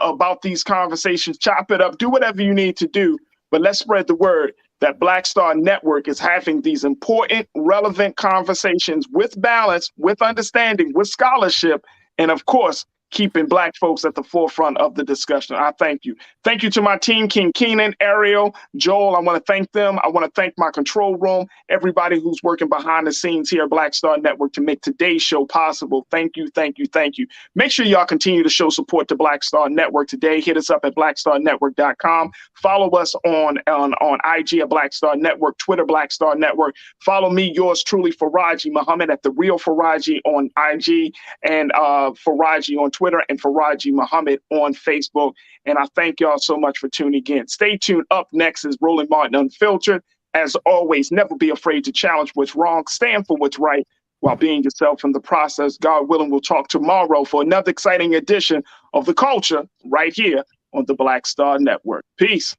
about these conversations. Chop it up. Do whatever you need to do. But let's spread the word that Black Star Network is having these important, relevant conversations with balance, with understanding, with scholarship, and of course, keeping Black folks at the forefront of the discussion. I thank you. Thank you to my team, King Keenan, Ariel, Joel. I want to thank them. I want to thank my control room, everybody who's working behind the scenes here at Black Star Network to make today's show possible. Thank you, thank you, thank you. Make sure y'all continue to show support to Black Star Network today. Hit us up at blackstarnetwork.com. Follow us on IG at Black Star Network, Twitter, Black Star Network. Follow me, yours truly, Farajii Muhammad at The Real Farajii on IG, and Farajii on Twitter, and Farajii Muhammad on Facebook. And I thank y'all so much for tuning in. Stay tuned. Up next is Roland Martin Unfiltered. As always, never be afraid to challenge what's wrong. Stand for what's right while being yourself in the process. God willing, we'll talk tomorrow for another exciting edition of The Culture right here on the Black Star Network. Peace.